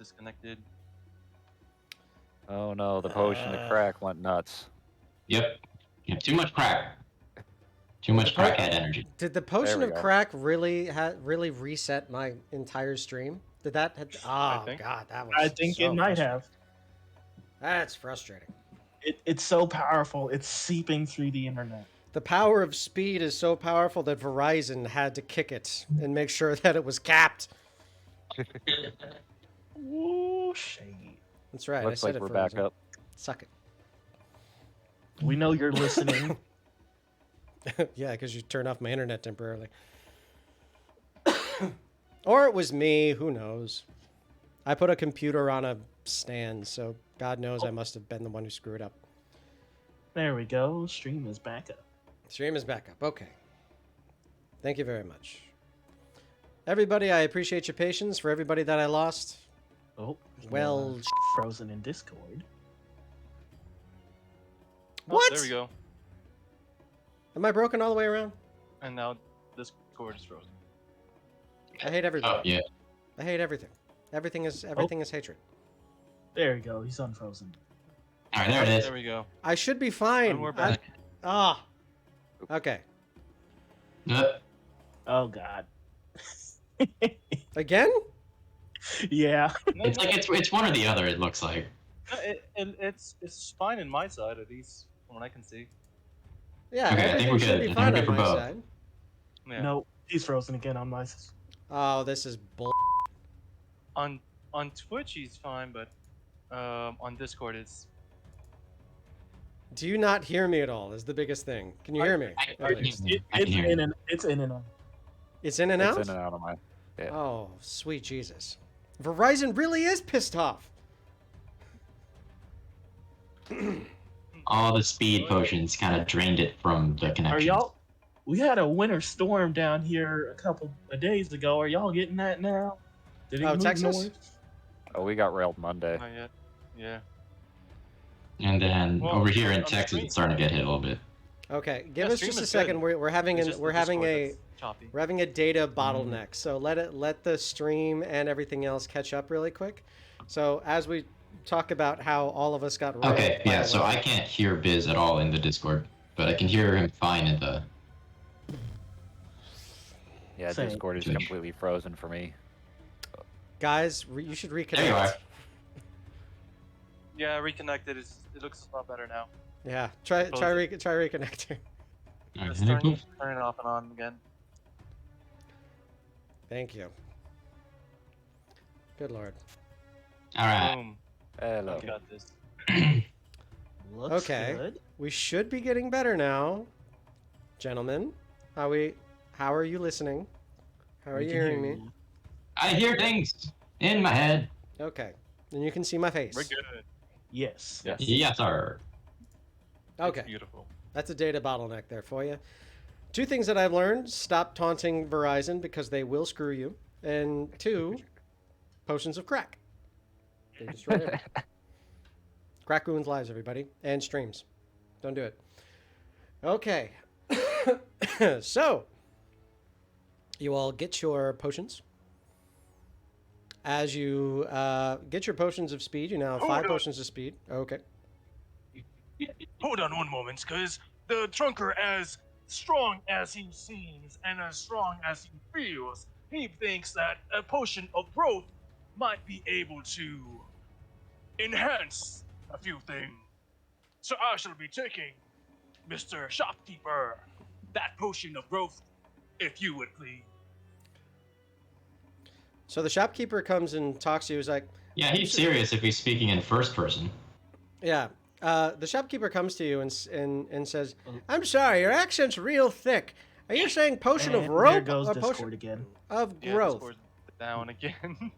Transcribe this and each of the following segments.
disconnected. Oh no, the potion of crack went nuts. Yep. Too much crack. Too much crackhead energy. Did the potion we of go. crack really reset my entire stream? Did that? Oh think. god, that was. I think so it might frustrating. have. That's frustrating. It's so powerful. It's seeping through the internet. The power of speed is so powerful that Verizon had to kick it and make sure that it was capped. Ooh, shade. That's right. Looks I like said we're it, back Verizon. up. Suck it. We know you're listening. Yeah, because you turned off my internet temporarily. Or it was me. Who knows? I put a computer on a stand, so God knows I must have been the one who screwed up. There we go. Stream is back up. Stream is back up. Okay. Thank you very much. Everybody, I appreciate your patience. For everybody that I lost, Oh, well, frozen in Discord. What? There we go. Am I broken all the way around? And now this cord is frozen. I hate everything. Oh, yeah. I hate everything. Everything is hatred. There we go. He's unfrozen. All right, there it is. There we go. I should be fine. And we're back. Okay. Oh God. Again? Yeah. It's like it's one or the other. It looks like. It's fine in my side at least, from what I can see. Yeah, Okay, I think everything we're should good. be I think fine we're on good my for both. side. Yeah. No, he's frozen again on my. Oh, this is bull. On Twitch he's fine, but on Discord it's. Do you not hear me at all? Is the biggest thing. Can you hear me? I At least. can It's hear in you. and it's in and out. It's in and out? It's in and out of my. Yeah. Oh, sweet Jesus. Verizon really is pissed off. All the speed potions kind of drained it from the Are connection. y'all? We had a winter storm down here a couple of days ago. Are y'all getting that now? Did it Oh, move Texas? north? Oh, we got railed Monday. Not yet. Yeah. And then Well, over here on in the Texas, stream. it's starting to get hit a little bit. Okay, give Yeah, us stream just a is second. good. We're having It's an just we're the having Discord a that's choppy. we're having a data bottleneck. So let the stream and everything else catch up really quick. So as we talk about how all of us got railed Okay, by yeah. the So weather. I can't hear Biz at all in the Discord, but I can hear him fine in the. Yeah, Same. Discord is completely frozen for me. Guys, you should There you reconnect. are. Yeah, reconnected. It looks a lot better now. Yeah, try reconnecting. All right, Just and then turn it off and on again. Thank you. Good lord. all right. Boom. Hello. I got this. Looks Okay. good. We should be getting better now, gentlemen. How are you listening? How are We you can hearing hear me? you. I hear things in my head. Okay, and you can see my face. We're good. Yes. Yes. Yes, sir. Okay. It's beautiful. That's a data bottleneck there for you. Two things that I've learned: stop taunting Verizon because they will screw you, and two, potions of crack. They destroy everything. Crack ruins lives, everybody, and streams. Don't do it. Okay. So, you all get your potions. As you get your potions of speed, you now have 5 potions of speed. Okay. Hold on one moment, cause the drunker, as strong as he seems and as strong as he feels, he thinks that a potion of growth might be able to enhance a few things. So I shall be taking, Mr. Shopkeeper, that potion of growth, if you would please. So the shopkeeper comes and talks to you. He's like, Yeah, he's serious if he's speaking in first person. yeah. The shopkeeper comes to you and says, "I'm sorry, your accent's real thick. Are you saying potion of And rope there goes or Discord potion again. of Yeah, growth?" Discord's down again.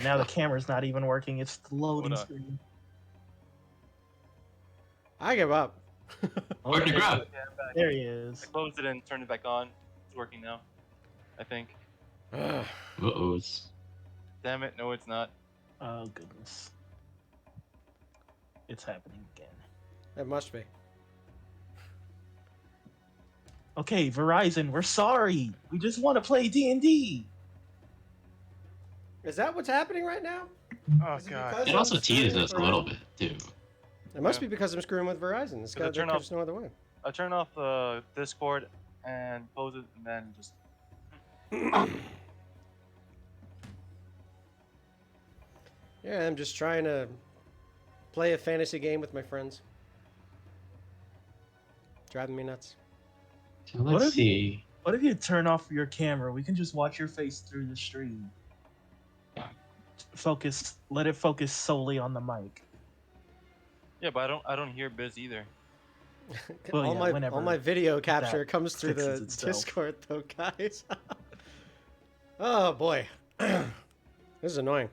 Now the camera's not even working. It's the loading Hold on. screen. I give up. Where'd you grab? Yeah, I'm back. There he is. I closed it and turned it back on. It's working now. I think. Uh-oh. Damn it, no it's not. Oh goodness. It's happening again. It must be. Okay, Verizon, we're sorry. We just want to play D&D. Is that what's happening right now? Oh Is it god. because It also I'm teases screwing us a with little Verizon? bit, too. It must Yeah. be because I'm screwing with Verizon. It's Did I got, turn there's off- no other way. I turn off the Discord and close it, and then just. Yeah, I'm just trying to play a fantasy game with my friends. Driving me nuts. So What let's if you- see. What if you turn off your camera? We can just watch your face through the stream. Let it focus solely on the mic. Yeah, but I don't hear Biz either. Well, all yeah, my whenever all my video capture that comes through the fixes itself. Discord though, guys. Oh boy, this is annoying.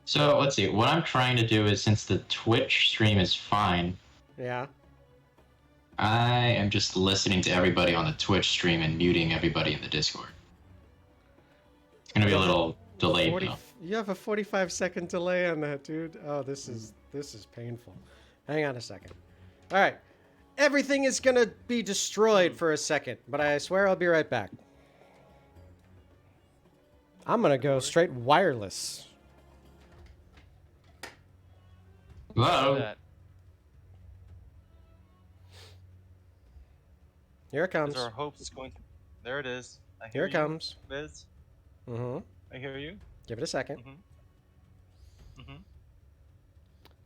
So let's see. What I'm trying to do is, since the Twitch stream is fine, Yeah. I am just listening to everybody on the Twitch stream and muting everybody in the Discord. It's gonna be a little delayed 40 though. You have a 45-second delay on that, dude. Oh, this is painful. Hang on a second. All right, everything is gonna be destroyed for a second, but I swear I'll be right back. I'm gonna go straight wireless. Whoa! That. Here it comes. Is our hopes is going to. There it is. I Here hear it you, comes. Biz. Mm-hmm. I hear you. Give it a second. Mm-hmm.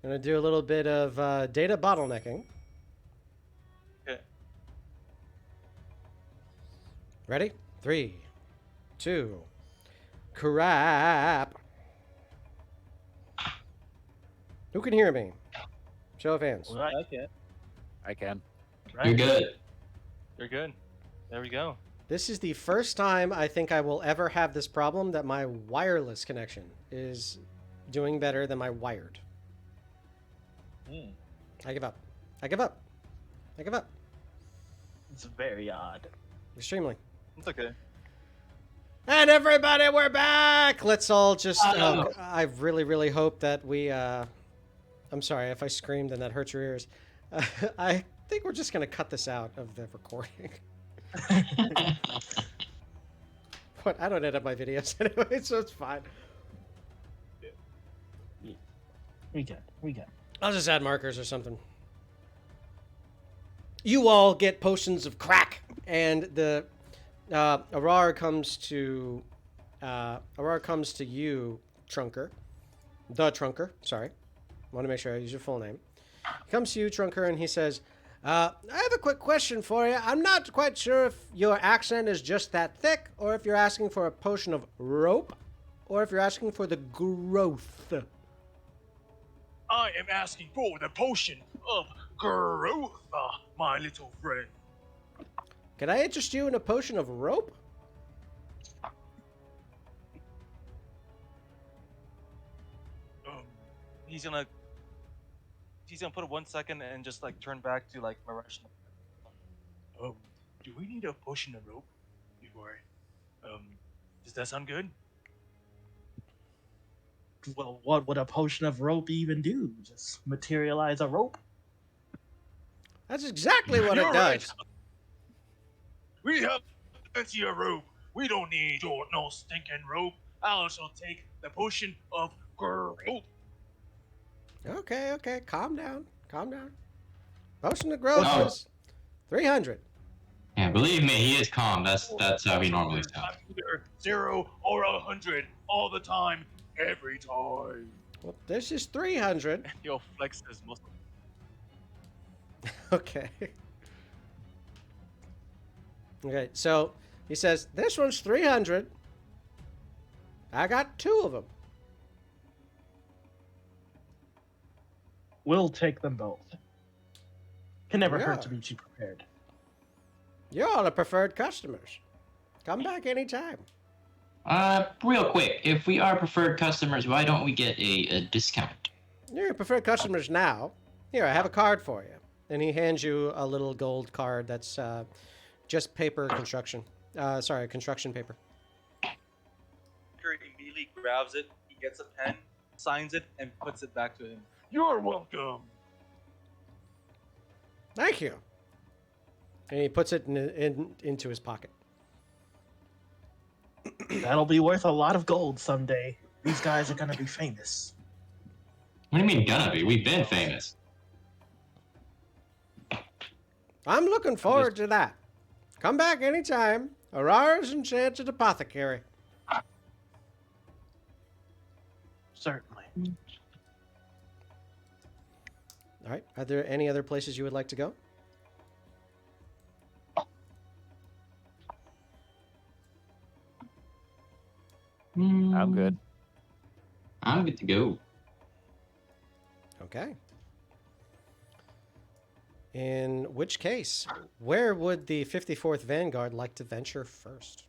Gonna do a little bit of data bottlenecking. Okay. Ready? 3, 2. Crap. Who can hear me? Show of hands. Right. Okay. I can. You're good. You're good. There we go. This is the first time I think I will ever have this problem that my wireless connection is doing better than my wired. Mm. I give up. I give up. I give up. It's very odd. Extremely. It's okay. And everybody, we're back! Let's all just... Oh. I really, really hope that we... I'm sorry, if I screamed and that hurts your ears. I think we're just going to cut this out of the recording. But I don't edit my videos anyway, so it's fine. We good. I'll just add markers or something. You all get potions of crack, and the Arar comes to you, Trunker. The Trunker, sorry. I want to make sure I use your full name. He comes to you, Trunker, and he says, I have a quick question for you. I'm not quite sure if your accent is just that thick, or if you're asking for a potion of rope, or if you're asking for the growth. I am asking for the potion of growth, my little friend. Can I interest you in a potion of rope? He's gonna put it 1 second and just like turn back to like Marash. Do we need a potion of rope before? Does that sound good? Well, what would a potion of rope even do? Just materialize a rope? That's exactly what it You're does. right. We have plenty of rope. We don't need your no stinking rope. I shall take the potion of growth. Okay. Calm down. Potion of growth Oh. is 300. Yeah, believe me, he is calm. That's how he normally sounds. I'm either 0 or 100 all the time, every time. Well, this is 300. Yo, flex his muscle. Okay. Okay, so he says, this one's 300. I got 2 of them. We'll take them both. Can never Yeah. hurt to be prepared. You're all the preferred customers. Come back anytime. Real quick, if we are preferred customers, why don't we get a discount? You're preferred customers now. Here, I have a card for you. And he hands you a little gold card that's just paper construction. Construction paper. He immediately grabs it. He gets a pen, signs it, and puts it back to him. You're welcome. Thank you. And he puts it into his pocket. That'll be worth a lot of gold someday. These guys are gonna be famous. What do you mean gonna be? We've been famous. I'm looking forward to that. Come back anytime. Aurara's Enchanted Apothecary. Certainly. All right. Are there any other places you would like to go? I'm good. I'm good to go. Okay. In which case, where would the 54th Vanguard like to venture first?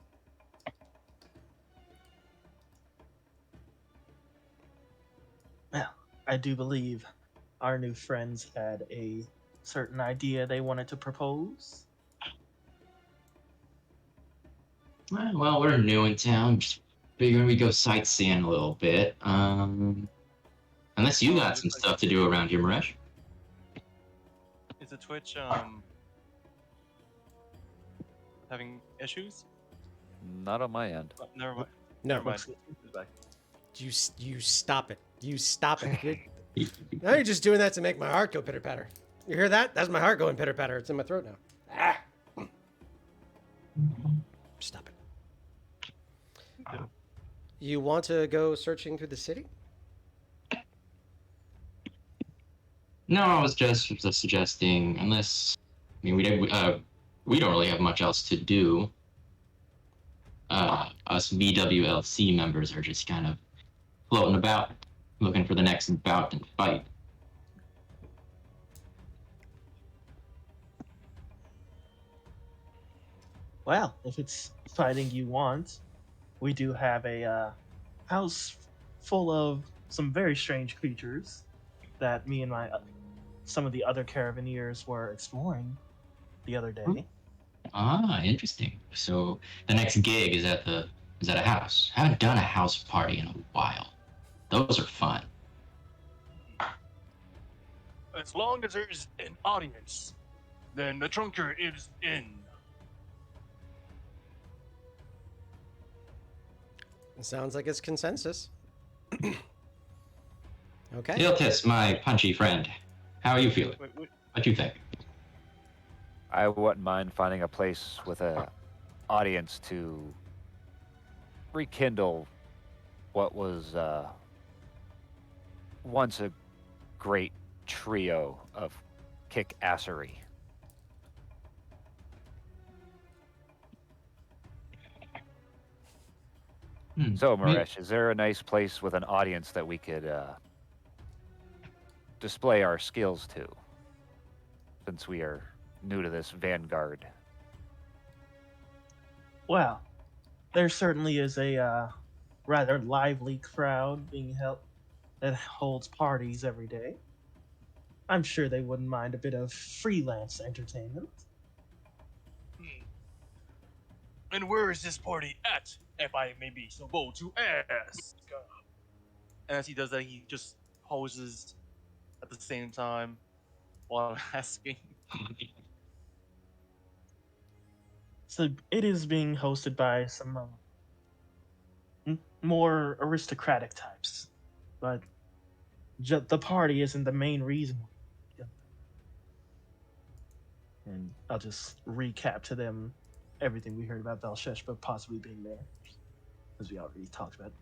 Well, I do believe our new friends had a certain idea they wanted to propose. Well, we're new in town. Just figuring we go sightseeing a little bit. Unless you got some stuff to do around here, Maresh. Is the Twitch having issues? Not on my end. Oh, never mind. No. Never mind. It's back. You stop it. You stop it. Now you're just doing that to make my heart go pitter patter. You hear that? That's my heart going pitter patter. It's in my throat now. Ah. Stop it. You want to go searching through the city? No, I was just suggesting, unless we don't really have much else to do. Us VWLC members are just kind of floating about, looking for the next bout and fight. Well, if it's fighting you want, we do have a house full of some very strange creatures that me and some of the other caravaneers were exploring the other day. Ah, interesting. So the next gig is at a house. I haven't done a house party in a while. Those are fun. As long as there's an audience, then the trunker is in. It sounds like it's consensus. Okay. Iltis, my punchy friend, how are you feeling? Wait. What do you think? I wouldn't mind finding a place with a audience to rekindle what was once a great trio of kick-assery. So, Maresh, is there a nice place with an audience that we could display our skills to, since we are new to this Vanguard? Well, there certainly is a rather lively crowd being held that holds parties every day. I'm sure they wouldn't mind a bit of freelance entertainment. And where is this party at, if I may be so bold to ask? And as he does that, he just poses at the same time while asking. So it is being hosted by some more aristocratic types, but the party isn't the main reason. And I'll just recap to them everything we heard about Balsheshba possibly being there, as we already talked about.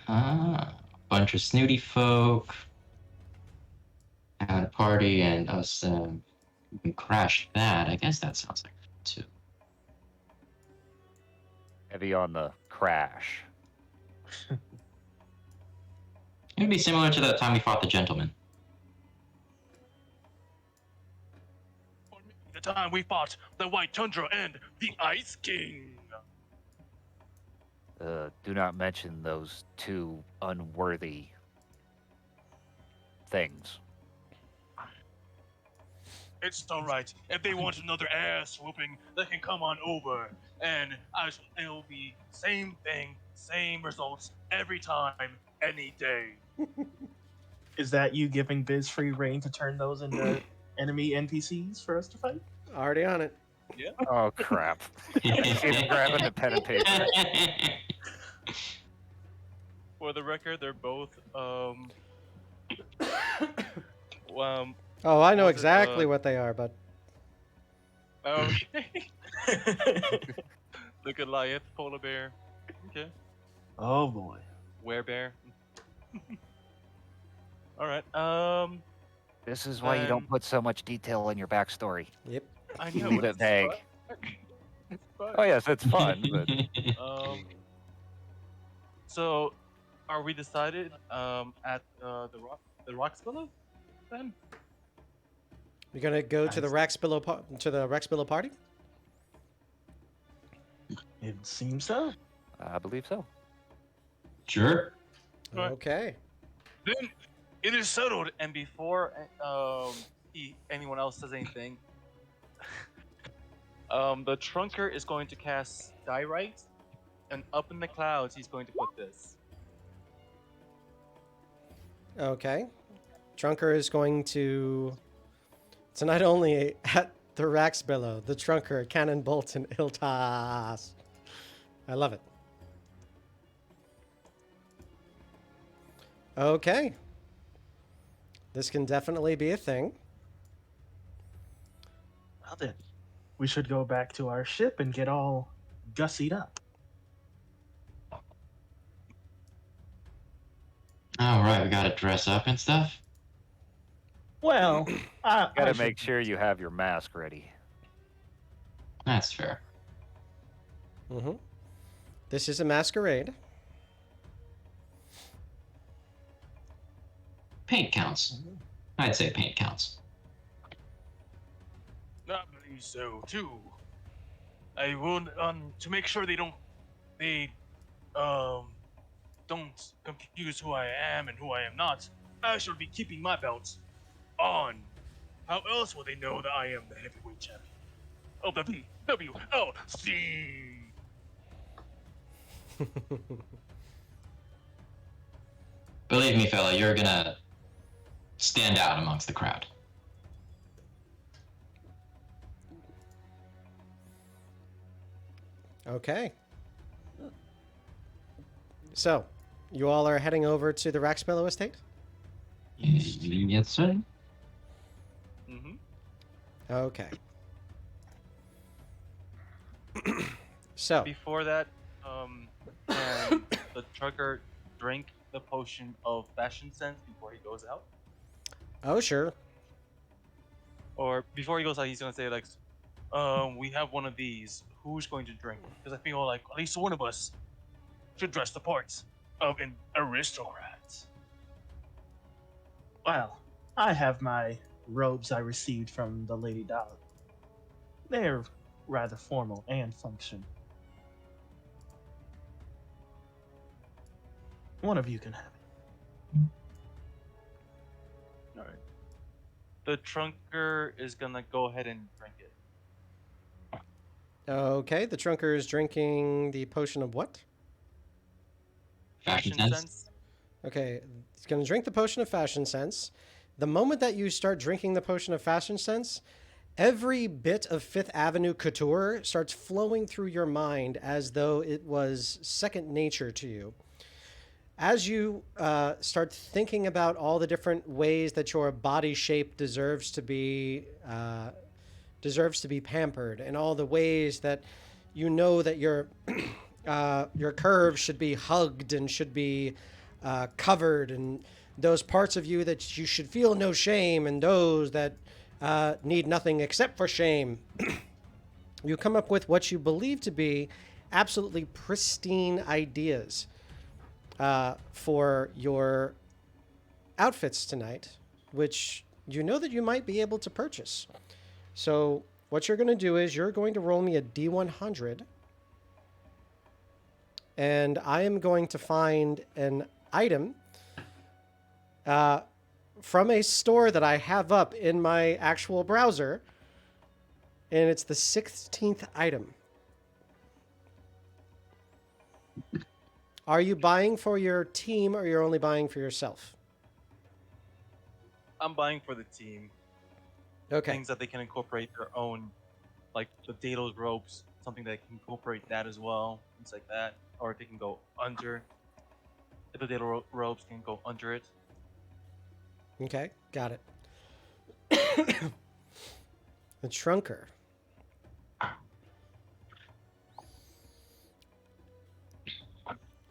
Ah, bunch of snooty folk at a party, and us we can crash that. I guess that sounds like fun too. Heavy on the crash. It would be similar to that time we fought the gentleman. Or maybe the time we fought the White Tundra and the Ice King. Do not mention those two unworthy things. It's alright. If they want another ass whooping, they can come on over. And it'll be same thing, same results every time, any day. Is that you giving Biz free reign to turn those into enemy NPCs for us to fight? Already on it. Oh crap! He's grabbing the pen and paper. For the record, they're both Oh, I know Was it, exactly what they are, but okay. The Goliath, polar bear. Okay. Oh boy. Werebear. All right. This is why you don't Then- put so much detail in your backstory. yep. I You know leave it's it vague. fun. It's fun. Oh yes, it's fun, but So, are we decided at the Raxbillough then? You're gonna go to the Raxbillough party? It seems so. I believe so. Sure. Right. Okay. Then it is settled, and before anyone else says anything, the Trunker is going to cast Skyrite, and up in the clouds he's going to put this. Okay. Trunker is going to tonight only at the Raxbillough, the Trunker, Cannon Bolt, and Iltas. I love it. Okay. This can definitely be a thing. Well then, we should go back to our ship and get all gussied up. All right, we gotta dress up and stuff. Well, I Gotta should- make sure you have your mask ready. That's fair. Mm-hmm. This is a masquerade. Paint counts. I'd say paint counts. I believe so too. I will to make sure they don't confuse who I am and who I am not. I shall be keeping my belt on. How else will they know that I am the heavyweight champion of the VWLC? Believe me, fella, you're gonna stand out amongst the crowd. Okay. So, you all are heading over to the Raxbillough estate? Yes, sir. Mm-hmm. Okay. So, Before that, can the Trunker drink the potion of fashion sense before he goes out? oh sure. Or before he goes out, he's gonna say like, we have one of these. Who's going to drink? Because I feel like at least one of us should dress the parts of an aristocrat. Well, I have my robes I received from the Lady Dollar. They're rather formal and function. One of you can have it. All right. The Trunker is gonna go ahead and drink it. Okay, the Trunker is drinking the potion of what? Fashion sense. Okay, he's going to drink the potion of fashion sense. The moment that you start drinking the potion of fashion sense, every bit of Fifth Avenue couture starts flowing through your mind as though it was second nature to you. As you start thinking about all the different ways that your body shape deserves to be pampered, and all the ways that you know that your curves should be hugged and should be covered, and those parts of you that you should feel no shame, and those that need nothing except for shame. You come up with what you believe to be absolutely pristine ideas for your outfits tonight, which you know that you might be able to purchase. So what you're going to do is you're going to roll me a D100, and I am going to find an item from a store that I have up in my actual browser, and it's the 16th item. Are you buying for your team, or you're only buying for yourself? I'm buying for the team. Okay. Things that they can incorporate their own like the Daedalus ropes, something that can incorporate that as well, things like that, or they can go under. If the Daedalus ropes can go under it. Okay, got it. The trunker.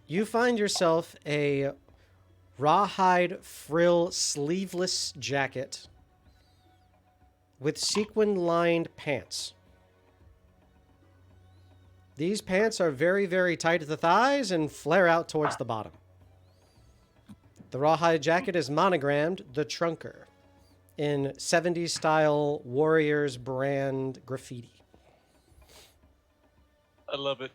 You find yourself a rawhide frill sleeveless jacket with sequin-lined pants. These pants are very, very tight at the thighs and flare out towards the bottom. The rawhide jacket is monogrammed The Trunker in 70s style Warriors brand graffiti. I love it.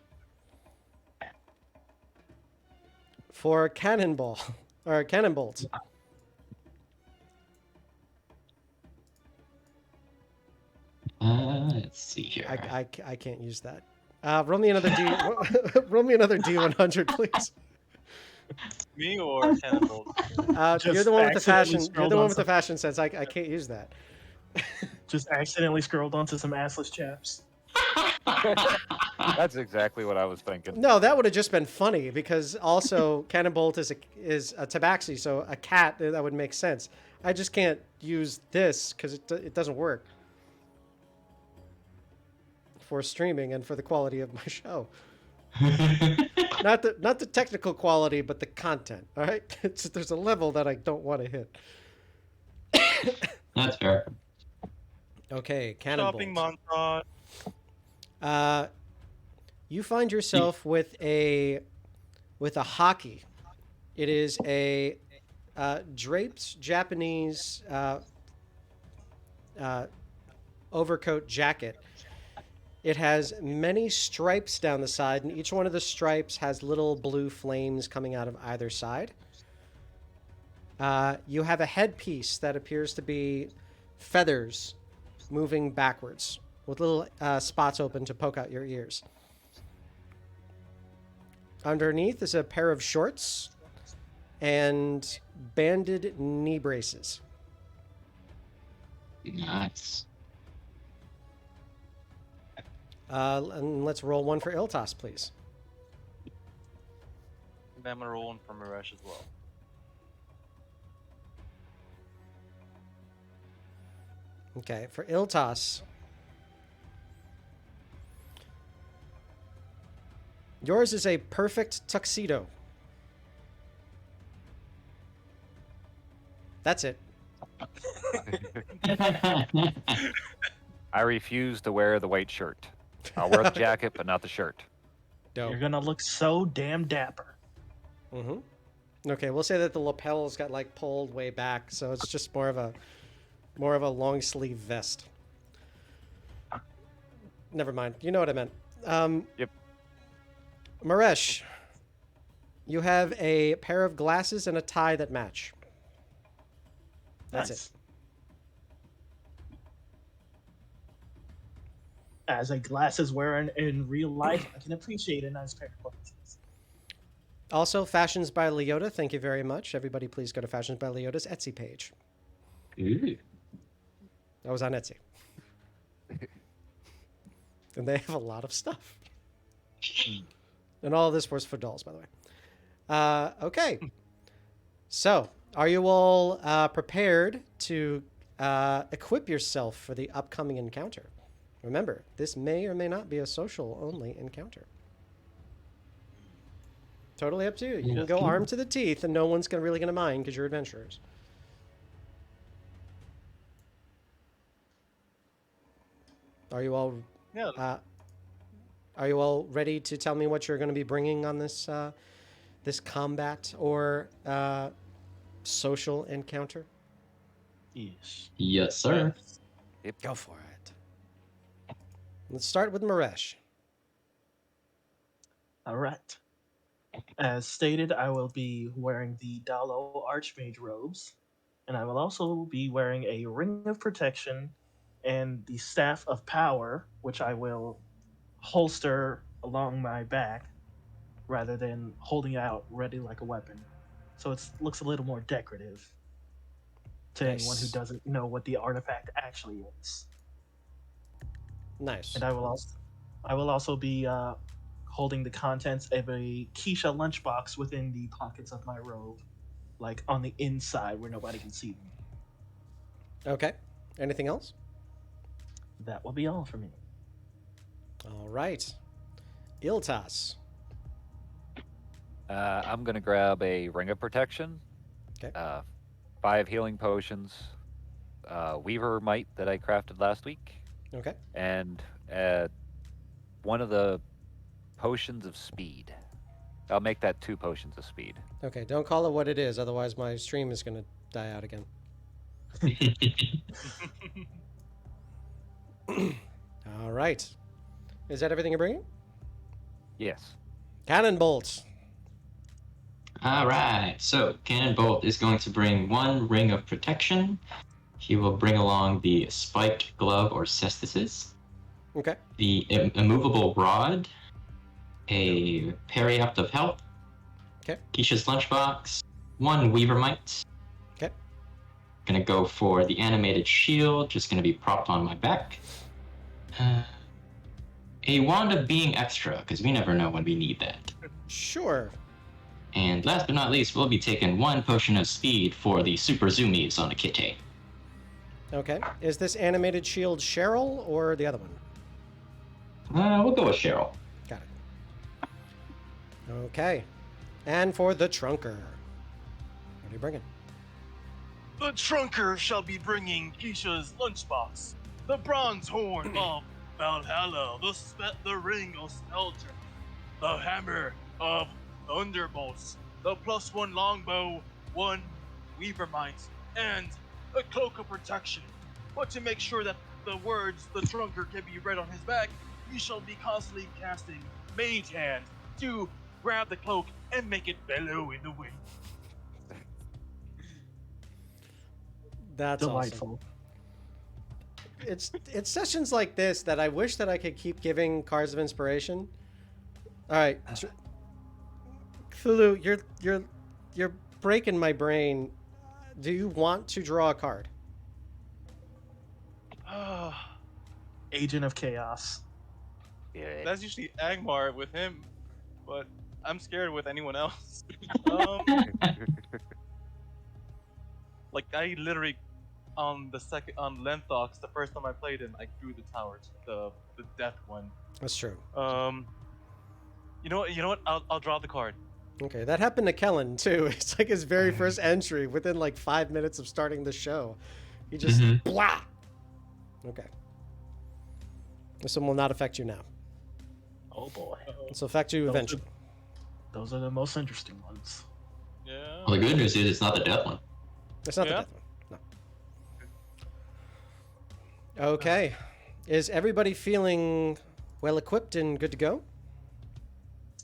For cannonball or cannonbolts. Let's see here. I can't use that. Roll me another D. Roll me another D100, please. Me or Cannonball? You're the one with the accidentally fashion. You're scrolled the one on with the some- fashion sense. I can't use that. Just accidentally scrolled onto some assless chaps. That's exactly what I was thinking. No, that would have just been funny because also Cannonbolt is a tabaxi, so a cat that would make sense. I just can't use this because it doesn't work for streaming and for the quality of my show. Not the technical quality, but the content. All right, there's a level that I don't want to hit. That's fair. Okay, Shopping Cannonbolt. montage. You find yourself with a hockey. It is a draped Japanese overcoat jacket. It has many stripes down the side, and each one of the stripes has little blue flames coming out of either side. You have a headpiece that appears to be feathers moving backwards with little spots open to poke out your ears. Underneath is a pair of shorts and banded knee braces. Nice. And let's roll one for Iltas, please. And I'm gonna roll one from Maresh as well. Okay, for Iltas. Yours is a perfect tuxedo. That's it. I refuse to wear the white shirt. I'll wear the jacket, but not the shirt. Dope. You're gonna look so damn dapper. Mm-hmm. Okay, we'll say that the lapels got like pulled way back, so it's just more of a long sleeve vest. Never mind. You know what I meant. Yep. Maresh, you have a pair of glasses and a tie that match. That's Nice. it. As a glasses wearer in real life, I can appreciate a nice pair of glasses. Also, Fashions by Leota, thank you very much. Everybody please go to Fashions by Leota's Etsy page. Ooh. I was on Etsy. And they have a lot of stuff. And all of this was for dolls, by the way. Okay. So, are you all prepared to equip yourself for the upcoming encounter? Remember, this may or may not be a social-only encounter. Totally up to you. You can go armed to the teeth, and no one's really going to mind because you're adventurers. Are you all? Yeah. Are you all ready to tell me what you're going to be bringing on this this combat or social encounter? Yes. Yes, sir. Go for it. Let's start with Maresh. All right. As stated, I will be wearing the Dalo Archmage robes, and I will also be wearing a Ring of Protection and the Staff of Power, which I will holster along my back rather than holding out ready like a weapon. So it looks a little more decorative to anyone who Nice. doesn't know what the artifact actually is. Nice. And I will also be holding the contents of a Keisha lunchbox within the pockets of my robe, like on the inside where nobody can see them. Okay. Anything else? That will be all for me. All right. Iltas. I'm gonna grab a ring of protection. Okay. 5 healing potions, Weaver Might that I crafted last week, Okay. and one of the potions of speed. I'll make that 2 potions of speed. Okay. Don't call it what it is, otherwise my stream is going to die out again. All right. Is that everything you're bringing? Yes. Cannon bolts. All right. So Cannonbolt is going to bring 1 ring of protection. He will bring along the spiked glove or cestices, Okay. the immovable rod, a periapt of health, Okay. Keisha's lunchbox, 1 Weaver Mite. Okay. Gonna go for the animated shield, just gonna be propped on my back. A wand of being extra, because we never know when we need that. Sure. And last but not least, we'll be taking 1 potion of speed for the super zoomies on a kitty. Okay. Is this animated shield Cheryl or the other one? We'll go with Cheryl. Got it. Okay. And for the trunker. What are you bringing? The trunker shall be bringing Keisha's lunchbox, the bronze horn of Valhalla, the ring of Smelter, the hammer of Thunderbolts, the +1 longbow, 1 Weaver Mite, and a cloak of protection. But to make sure that the words the trunker can be read on his back, he shall be constantly casting Mage Hand to grab the cloak and make it bellow in the wind. That's Delightful. awesome. It's sessions like this that I wish that I could keep giving cards of inspiration. All right, Cthulhu, you're breaking my brain. Do you want to draw a card? Agent of Chaos. Yeah. That's usually Agmar with him, but I'm scared with anyone else. Like I literally on Lenthox, the first time I played him, I drew the towers, the death one. That's true. You know what? I'll draw the card. Okay, that happened to Kellen too. It's like his very first entry within like 5 minutes of starting the show. He just blah. Okay. This one will not affect you now. Oh boy. This will affect you eventually. Those are the most interesting ones. Yeah. Well, the good news is it's not the death one. It's not the Yeah? death one. No. Okay. Is everybody feeling well equipped and good to go?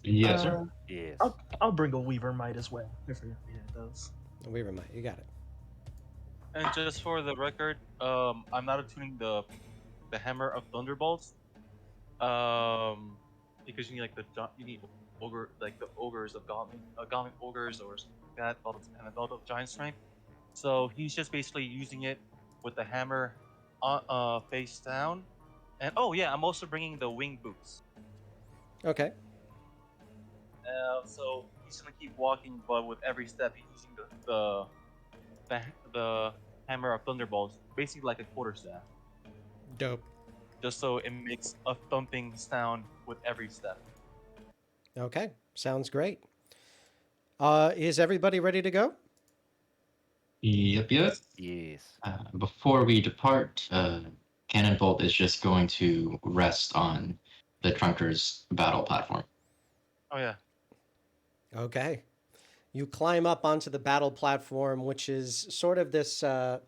Yes, sir. Yes. I'll bring a Weaver Mite as well if it does. We remind you got it. And just for the record, I'm not attuning the hammer of Thunderbolts, because you need like the ogres of Goblin ogres or something like that, and a belt of giant strength. So he's just basically using it with the hammer face down. And oh yeah, I'm also bringing the wing boots. Okay. So he's gonna keep walking, but with every step he's using the hammer of Thunderbolts, basically like a quarterstaff, Dope. just so it makes a thumping sound with every step. Okay. Sounds great. Is everybody ready to go? Yep. Yes. Before we depart, Cannonbolt is just going to rest on the Trunker's battle platform. Oh yeah. Okay. You climb up onto the battle platform, which is sort of this like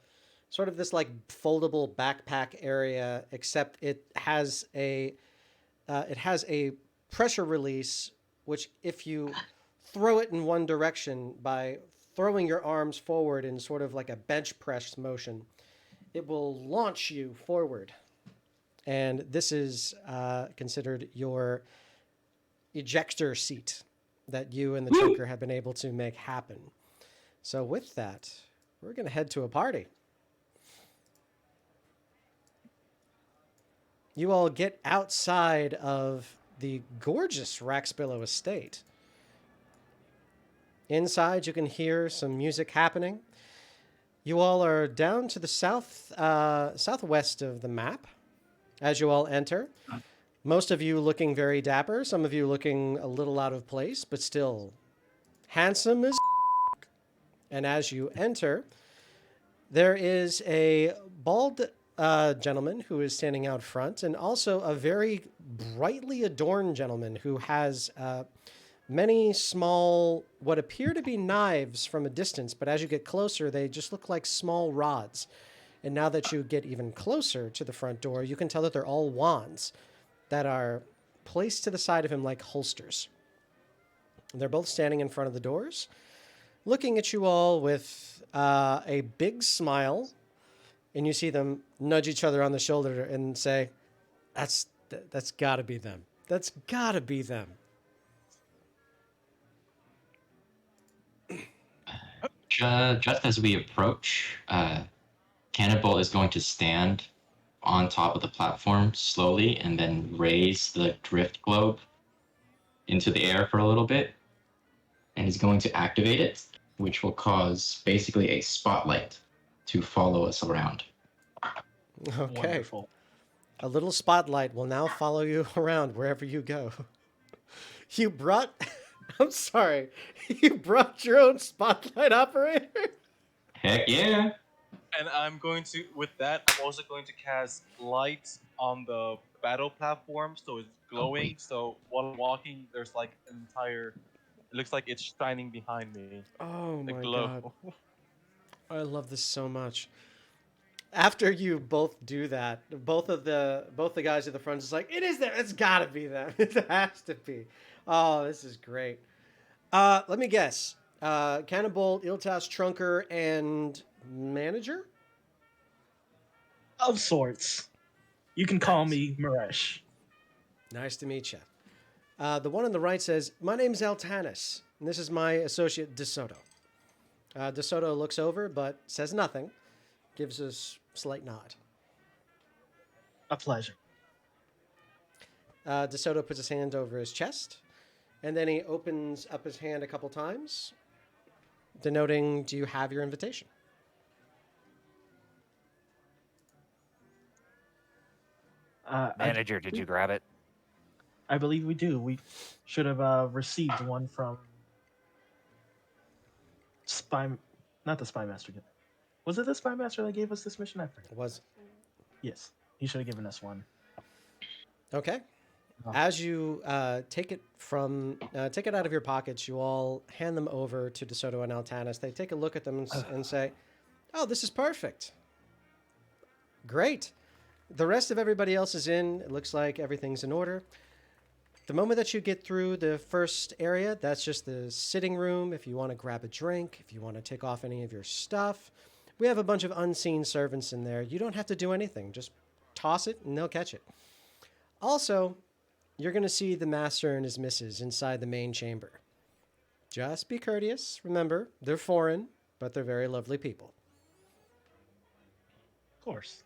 foldable backpack area, except it has a pressure release, which if you throw it in one direction by throwing your arms forward in sort of like a bench press motion, it will launch you forward. And this is considered your ejector seat that you and the Joker have been able to make happen. So with that, we're going to head to a party. you all get outside of the gorgeous Raxbillough estate. Inside, you can hear some music happening. You all are down to the southwest of the map as you all enter. Most of you looking very dapper, some of you looking a little out of place, but still handsome as. And as you enter, there is a bald gentleman who is standing out front, and also a very brightly adorned gentleman who has many small, what appear to be knives from a distance, but as you get closer, they just look like small rods. And now that you get even closer to the front door, you can tell that they're all wands that are placed to the side of him like holsters. They're both standing in front of the doors, looking at you all with a big smile, and you see them nudge each other on the shoulder and say, that's gotta be them. That's gotta be them. Just as we approach, Cannonball is going to stand on top of the platform slowly and then raise the drift globe into the air for a little bit. And he's going to activate it, which will cause basically a spotlight to follow us around. Okay. Wonderful. A little spotlight will now follow you around wherever you go. You brought... I'm sorry. You brought your own spotlight operator? Heck yeah! And I'm going to, with that, I'm also going to cast lights on the battle platform, so it's glowing. wait. So while I'm walking, there's like an entire. It looks like it's shining behind me. Oh The my glow. god. I love this so much. After you both do that, both the guys at the front is like, it is them. It's gotta be them. It has to be. Oh, this is great. Let me guess. Cannonball, Iltas, Trunker, and Manager? Of sorts. You can call me Maresh. Nice to meet you. The one on the right says, my name's Altanis, and this is my associate DeSoto. DeSoto looks over, but says nothing. Gives a slight nod. A pleasure. DeSoto puts his hand over his chest, and then he opens up his hand a couple times, denoting, do you have your invitation? Manager, did you grab it? I believe we do. We should have received one from not the Spy Master. Was it the Spy Master that gave us this mission? I forget. It was. Yes, he should have given us one. Okay. Oh. As you take it out of your pockets, you all hand them over to DeSoto and Altanis. They take a look at them and say, oh, this is perfect. Great. The rest of everybody else is in. It looks like everything's in order. The moment that you get through the first area, that's just the sitting room. If you want to grab a drink, if you want to take off any of your stuff, we have a bunch of unseen servants in there. You don't have to do anything. Just toss it and they'll catch it. Also, you're going to see the master and his missus inside the main chamber. Just be courteous. Remember, they're foreign, but they're very lovely people. Of course.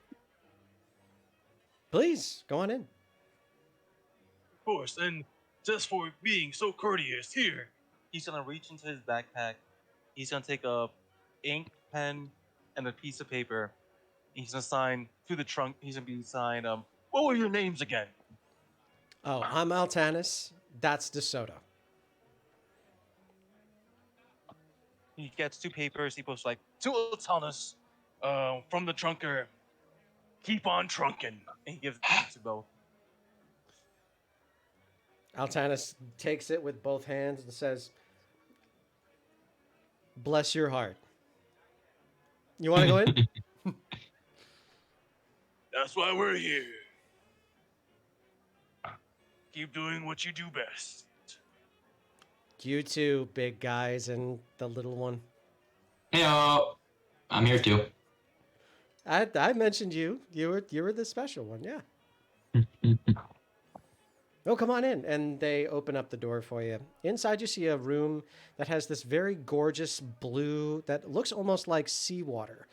Please, go on in. Of course, and just for being so courteous, here. He's gonna reach into his backpack. He's gonna take a ink, pen, and a piece of paper. He's gonna sign to the trunk. He's gonna be signed. What were your names again? Oh, I'm Altanis. That's DeSoto. He gets two papers. He posts like, To Altanis, from the trunker. Keep on trunking. and he gives it to both. Altanis takes it with both hands and says, bless your heart. You want to go in? That's why we're here. Keep doing what you do best. You two, big guys, and the little one. Heyo, I'm here too. I mentioned you. You were the special one, yeah. Oh, come on in. And they open up the door for you. Inside, you see a room that has this very gorgeous blue that looks almost like seawater,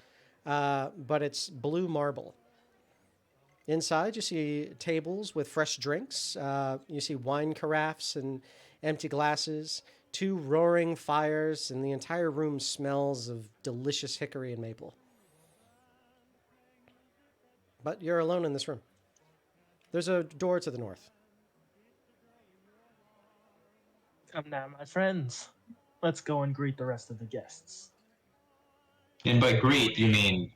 but it's blue marble. Inside, you see tables with fresh drinks. You see wine carafes and empty glasses, 2 roaring fires, and the entire room smells of delicious hickory and maple. But you're alone in this room. There's a door to the north. Come now, my friends. Let's go and greet the rest of the guests. And by greet, you mean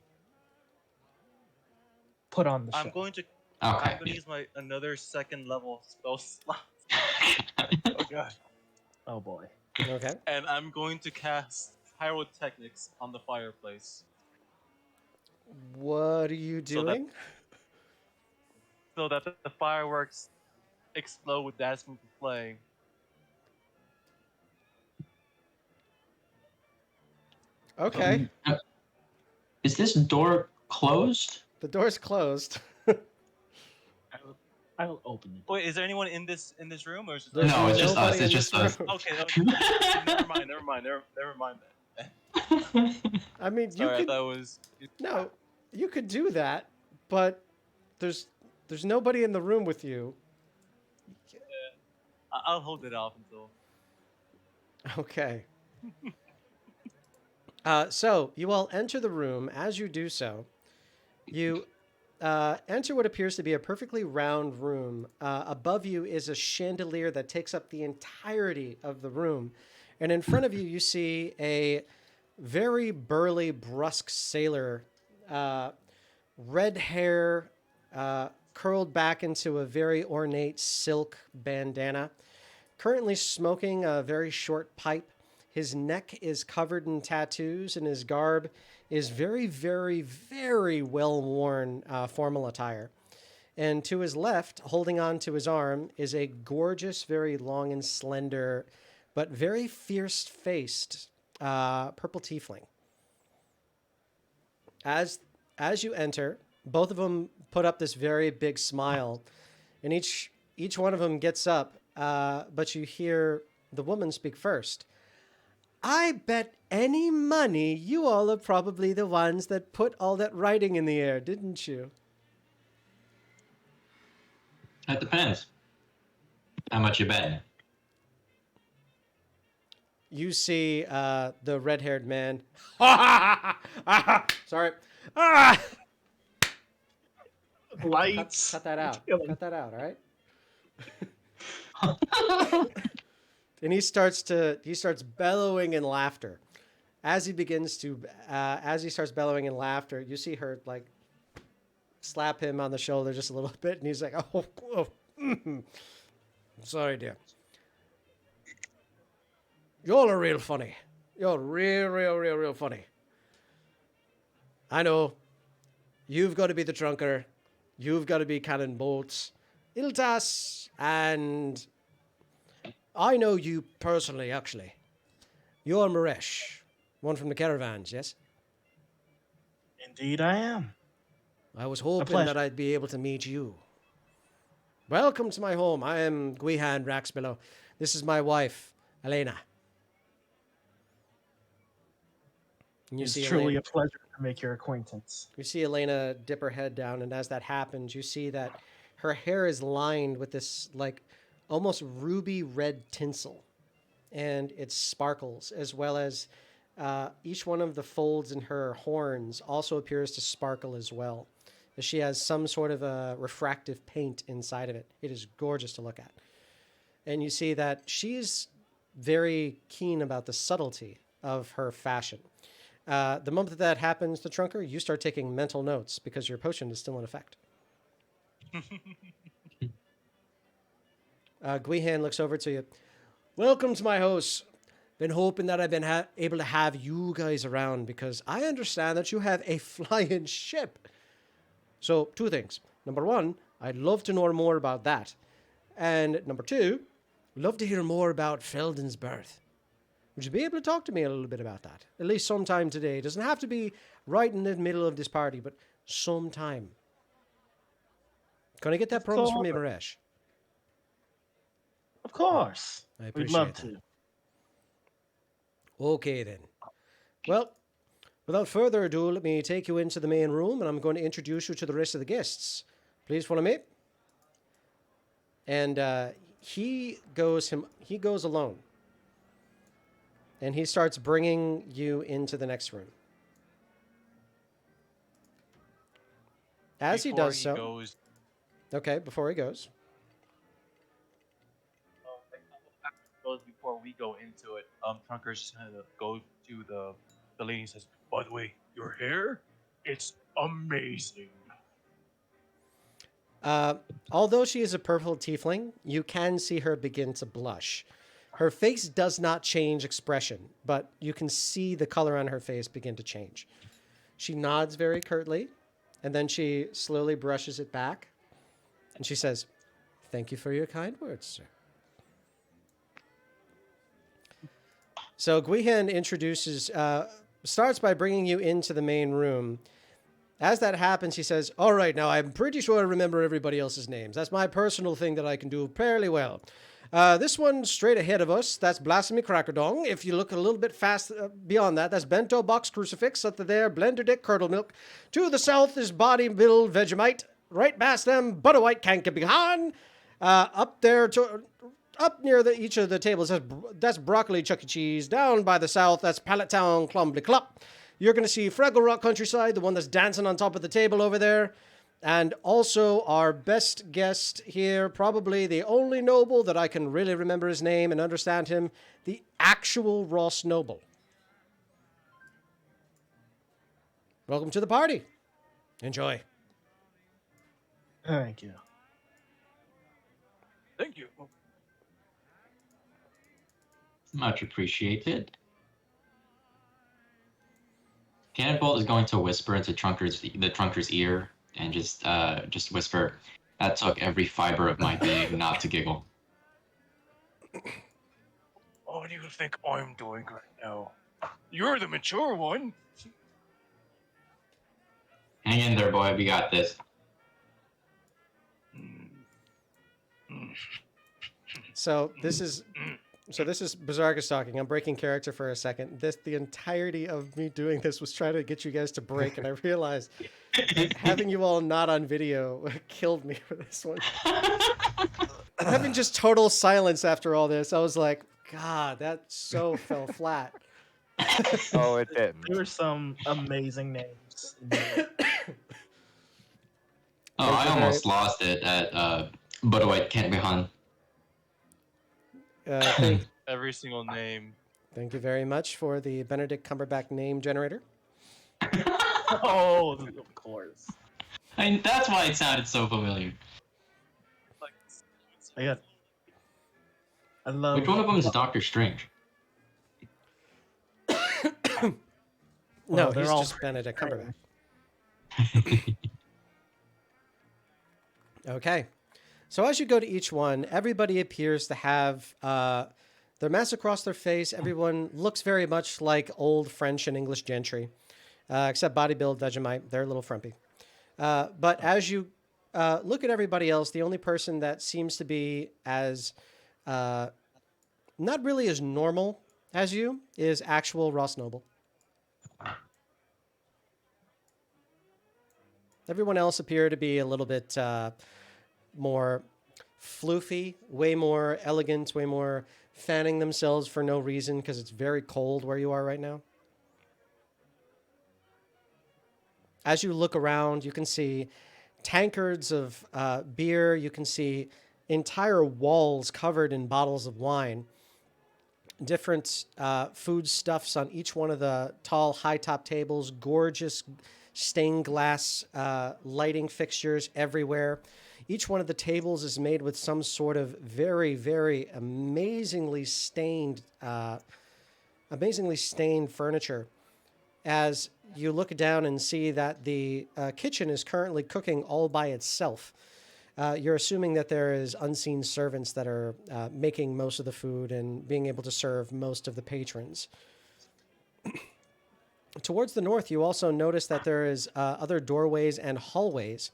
Put on the show. I'm going to okay. use my another second level spell slot. Oh god. Oh boy. Okay. And I'm going to cast pyrotechnics on the fireplace. What are you So that- doing? So that the fireworks explode with that smooth play. Okay. Is this door closed? The door's closed. I will open it. Wait, is there anyone in this room, or is it There's No, it's just us. nobody in It's just this us. room. Okay, never mind that. I mean, Sorry, I you could thought it was. no, you could do that, but there's nobody in the room with you. I'll hold it off until. Okay. So you all enter the room. As you do so, you enter what appears to be a perfectly round room. Above you is a chandelier that takes up the entirety of the room. And in front of you, you see a very burly, brusque sailor, red hair curled back into a very ornate silk bandana, currently smoking a very short pipe. His neck is covered in tattoos, and his garb is very, very, very well-worn formal attire. And to his left, holding on to his arm, is a gorgeous, very long and slender, but very fierce-faced purple tiefling. As you enter, both of them put up this very big smile, and each one of them gets up, but you hear the woman speak first. I bet any money you all are probably the ones that put all that writing in the air, didn't you? It depends. How much you betting? You see the red-haired man. Sorry. Lights. Cut that out. Killing. Cut that out, all right? And he starts bellowing in laughter. As he starts bellowing in laughter, you see her like slap him on the shoulder just a little bit, and he's like, sorry, dear. Y'all are real funny. You're real funny. I know. You've got to be the trunker. You've got to be Cannon Bolts. Iltas, and I know you personally, actually. You're Maresh, one from the caravans, yes? Indeed, I am. I was hoping pleasure. that I'd be able to meet you. Welcome to my home. I am Gwihan Raxbillough. This is my wife, Elena. And It's truly a pleasure to make your acquaintance. You see Elena dip her head down, and as that happens, you see that her hair is lined with this, like, almost ruby red tinsel. And it sparkles, as well as each one of the folds in her horns also appears to sparkle as well. As she has some sort of a refractive paint inside of it. It is gorgeous to look at. And you see that she's very keen about the subtlety of her fashion. The moment that happens, the Trunker, you start taking mental notes because your potion is still in effect. Gwihan looks over to you. Welcome to my house. Been hoping that I've been able to have you guys around because I understand that you have a flying ship. So, 2 things. Number 1, I'd love to know more about that. And number 2, love to hear more about Felden's birth. Would you be able to talk to me a little bit about that? At least sometime today. It doesn't have to be right in the middle of this party, but sometime. Can I get that promise from you, Maresh? Of course. I We'd appreciate love that. to. Okay, then. Well, without further ado, let me take you into the main room, and I'm going to introduce you to the rest of the guests. Please follow me. And he goes alone. And he starts bringing you into the next room. As he Before does so, goes, okay, before he goes, before we go into it, Trunker's just gonna go to the lady and says, "By the way, your hair, it's amazing." although she is a purple tiefling, you can see her begin to blush. Her face does not change expression, but you can see the color on her face begin to change. She nods very curtly, and then she slowly brushes it back, and she says, "Thank you for your kind words, sir." So Gwihan starts by bringing you into the main room. As that happens, he says, "All right, now I'm pretty sure I remember everybody else's names. That's my personal thing that I can do fairly well. This one straight ahead of us, that's Blasphemy Crackerdong. If you look a little bit fast beyond that, that's Bento Box Crucifix. Up there, Blender Dick Curdle Milk. To the south is Body Build Vegemite. Right past them, Butter White Kankabihan. Up there, up near each of the tables, that's Broccoli Chuck E. Cheese. Down by the south, that's Pallet Town Clumbly Clup. You're going to see Fraggle Rock Countryside, the one that's dancing on top of the table over there. And also our best guest here, probably the only noble that I can really remember his name and understand him, the actual Ross Noble. Welcome to the party. Enjoy." Thank you. Thank you. Much appreciated. Cannonbolt is going to whisper into the Trunker's ear and just whisper, "That took every fiber of my being not to giggle." What do you think I'm doing right now? You're the mature one. Hang in there, boy. We got this. So this is Bizargus talking. I'm breaking character for a second. The entirety of me doing this was trying to get you guys to break, and I realized having you all not on video killed me for this one. Having just total silence after all this, I was like, God, that so fell flat. Oh, it didn't. There were some amazing names. Oh, I almost lost it at Butter White Kankabihan. Every single name. Thank you very much for the Benedict Cumberbatch name generator. Oh, of course. I mean, that's why it sounded so familiar. I love. Which one of them is Doctor Strange? No, they're he's all just Benedict Cumberbatch. Okay. So as you go to each one, everybody appears to have their mask across their face. Everyone looks very much like old French and English gentry, except Bodybuild Vegemite. They're a little frumpy. But as you look at everybody else, the only person that seems to be as not really as normal as you is actual Ross Noble. Everyone else appear to be a little bit more floofy, way more elegant, way more fanning themselves for no reason because it's very cold where you are right now. As you look around, you can see tankards of beer. You can see entire walls covered in bottles of wine. Different foodstuffs on each one of the tall, high-top tables. Gorgeous stained glass lighting fixtures everywhere. Each one of the tables is made with some sort of very, very amazingly stained furniture. As you look down and see that the kitchen is currently cooking all by itself, you're assuming that there is unseen servants that are making most of the food and being able to serve most of the patrons. Towards the north, you also notice that there is other doorways and hallways.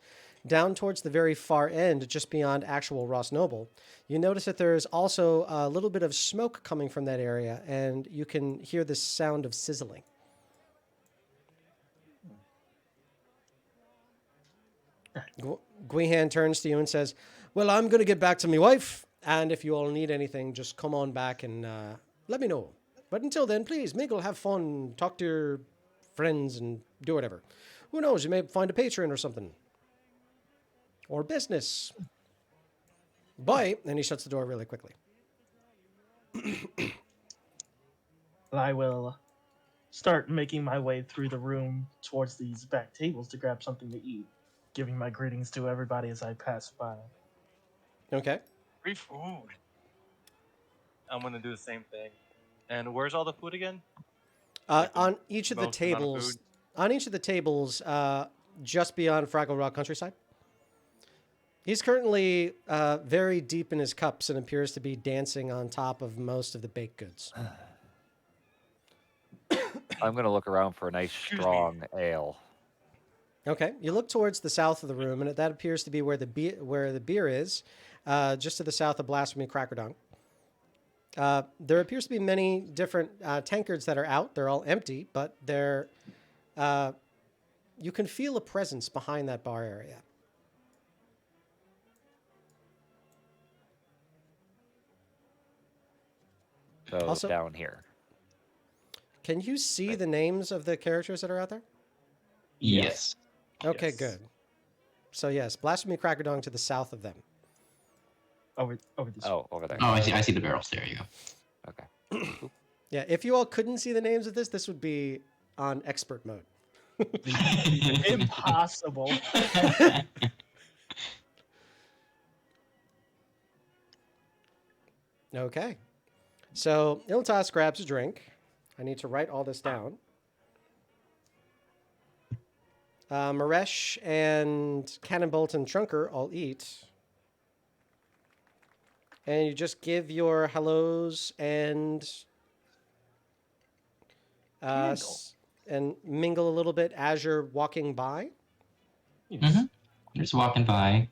Down towards the very far end, just beyond actual Ross Noble, you notice that there is also a little bit of smoke coming from that area, and you can hear the sound of sizzling. Gwihan turns to you and says, "Well, I'm going to get back to my wife, and if you all need anything, just come on back and let me know. But until then, please, mingle, have fun, talk to your friends, and do whatever. Who knows, you may find a patron or something. Or business. Bye." And he shuts the door really quickly. I will start making my way through the room towards these back tables to grab something to eat, giving my greetings to everybody as I pass by. Okay. Free food. I'm gonna do the same thing. And where's all the food again? Like the On each of the most amount of tables, food? on each of the tables, just beyond Fraggle Rock Countryside. He's currently very deep in his cups and appears to be dancing on top of most of the baked goods. I'm going to look around for a nice, Excuse me. strong ale. Okay, you look towards the south of the room, and that appears to be where the beer is, just to the south of Blasphemy Crackerdonk. There appears to be many different tankards that are out. They're all empty, but they're you can feel a presence behind that bar area. So Also- down here. Can you see the names of the characters that are out there? Yes. Okay, Yes. good. So yes, Blasphemy Crackerdonk to the south of them. Over this. Oh, over there. Oh, I see the barrels. There you go. Okay. Yeah, if you all couldn't see the names of this would be on expert mode. Impossible. Okay. So Iltas grabs a drink. I need to write all this down. Maresh and Cannonbolt and Trunker all eat. And you just give your hellos and and mingle a little bit as you're walking by. Mhm. Just walking by.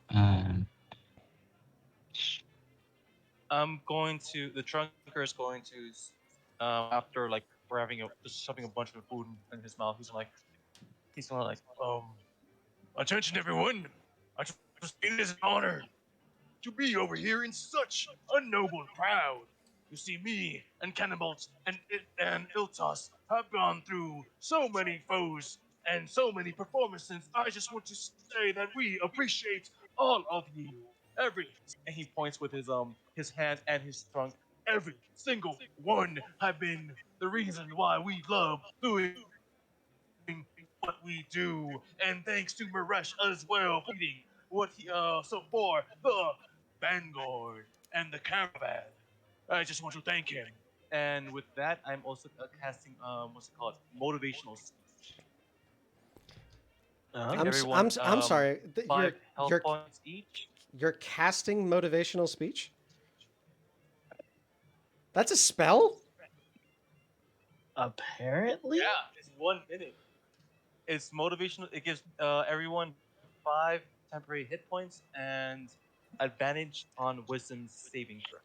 I'm going to. The trunker is going to. After like we're having just shoving a bunch of food in his mouth, he's gonna like, Attention, everyone! I just it is an honor to be over here in such a noble crowd. You see, me and Cannonbolt and Iltos have gone through so many foes and so many performances. I just want to say that we appreciate all of you. and he points with his hand and his trunk. Every single one have been the reason why we love doing what we do. And thanks to Maresh as well for leading what he so for the Vanguard and the Caravan. I just want to thank him. And with that, I'm also casting what's it called? Motivational speech. I'm Everyone, sorry. 5 health You're points each. you're casting motivational speech? That's a spell? Apparently. Yeah, it's 1 minute. It's motivational. It gives everyone 5 temporary hit points and advantage on wisdom saving throw.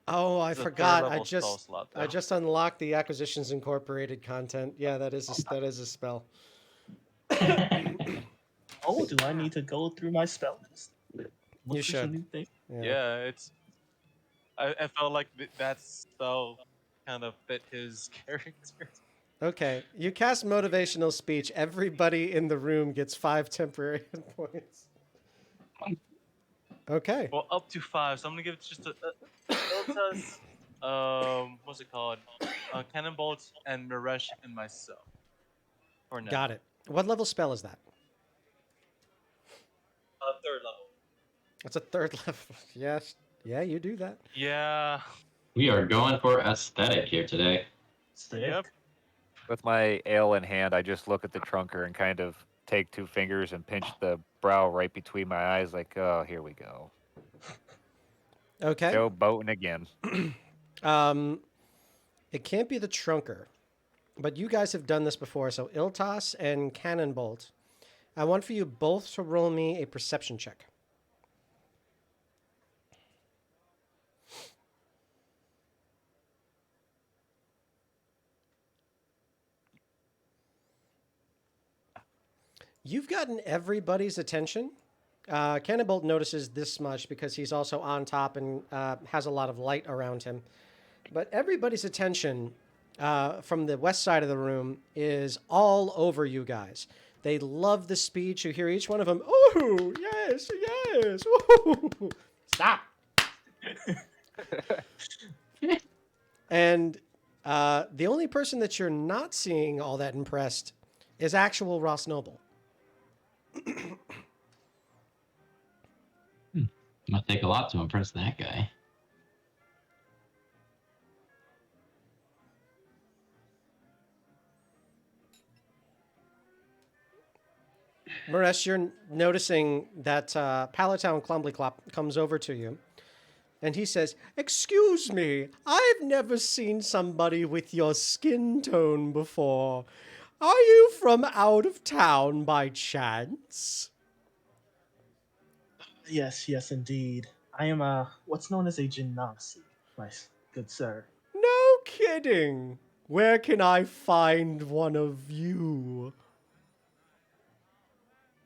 Oh, I It's a third forgot. level spell slot, I though. just unlocked the Acquisitions Incorporated content. Yeah, that is a spell. Oh, do I need to go through my spell list? Look for should. some new things? Yeah, it's. I felt like that spell kind of fit his character. Okay, you cast motivational speech. Everybody in the room gets 5 temporary hit points. Okay. Well, up to 5. So I'm gonna give it just a Iltas, what's it called? Cannonbolt and Maresh and myself. For now. Got it. What level spell is that? 3rd level. That's a 3rd level. Yes. Yeah, you do that. Yeah. We are going for aesthetic here today. Sick. Yep. With my ale in hand, I just look at the trunker and kind of take 2 fingers and pinch the brow right between my eyes, like, oh, here we go. Okay. Joe boating again. It can't be the trunker, but you guys have done this before. So Iltas and Cannonbolt, I want for you both to roll me a perception check. You've gotten everybody's attention. Cannonbolt notices this much because he's also on top and has a lot of light around him. But everybody's attention from the west side of the room is all over you guys. They love the speech. You hear each one of them, "Oh, yes, yes. Ooh. Stop." And the only person that you're not seeing all that impressed is actual Ross Noble. Must take a lot to impress that guy. Maresh, you're noticing that Palatown Clumblyclop comes over to you, and he says, "Excuse me, I've never seen somebody with your skin tone before. Are you from out of town by chance?" Yes, yes, indeed. I am what's known as a genasi, my good sir. No kidding. Where can I find one of you?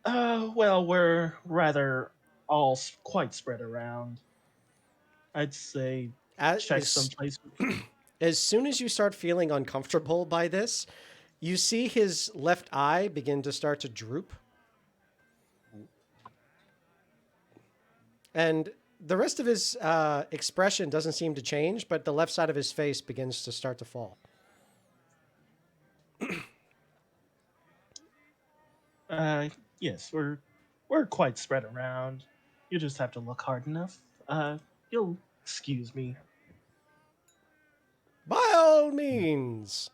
Well, we're rather all quite spread around. I'd say check someplace. As soon as you start feeling uncomfortable by this, you see his left eye begin to start to droop. And the rest of his expression doesn't seem to change, but the left side of his face begins to start to fall. Yes, we're quite spread around. You just have to look hard enough. You'll excuse me. By all means.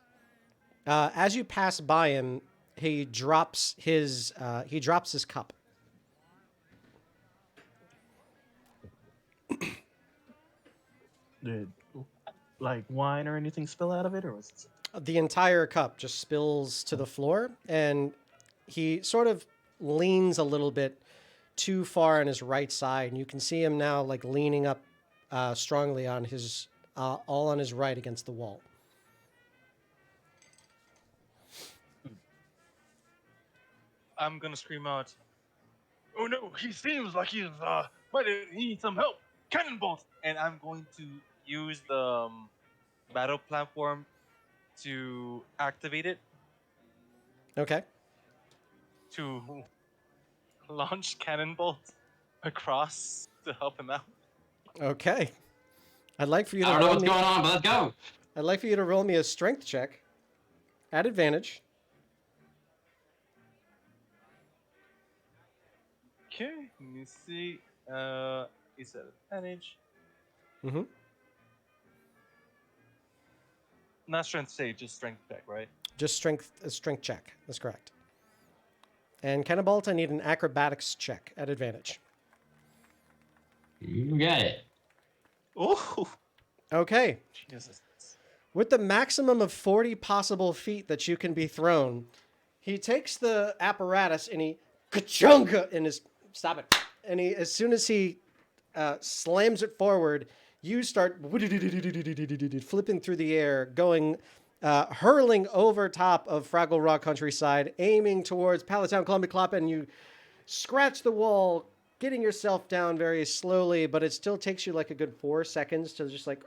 As you pass by him, he drops his cup. Did like wine or anything spill out of it, or was it? The entire cup just spills to the floor, and he sort of leans a little bit too far on his right side, and you can see him now like leaning up strongly on his all on his right against the wall. I'm gonna scream out, "Oh no, he seems like he needs some help. Cannonballs!" And I'm going to use the battle platform to activate it Okay. to launch cannonballs across to help him out. Okay. I'd like for you to I don't know roll what's me, going on, but let's go. I'd like for you to roll me a strength check at advantage. Okay, let me see. It's at advantage. Mm-hmm. Not strength save, just strength check, right? Just a strength check. That's correct. And Cannonbolt, I need an acrobatics check at advantage. You got it. Oh, Okay. Jesus. With the maximum of 40 possible feet that you can be thrown, he takes the apparatus and he ka-chunga in his... Stop it. And he, as soon as he slams it forward, you start flipping through the air, going, hurling over top of Fraggle Rock countryside, aiming towards Palatown Clumblyclop, and you scratch the wall, getting yourself down very slowly, but it still takes you like a good 4 seconds to just like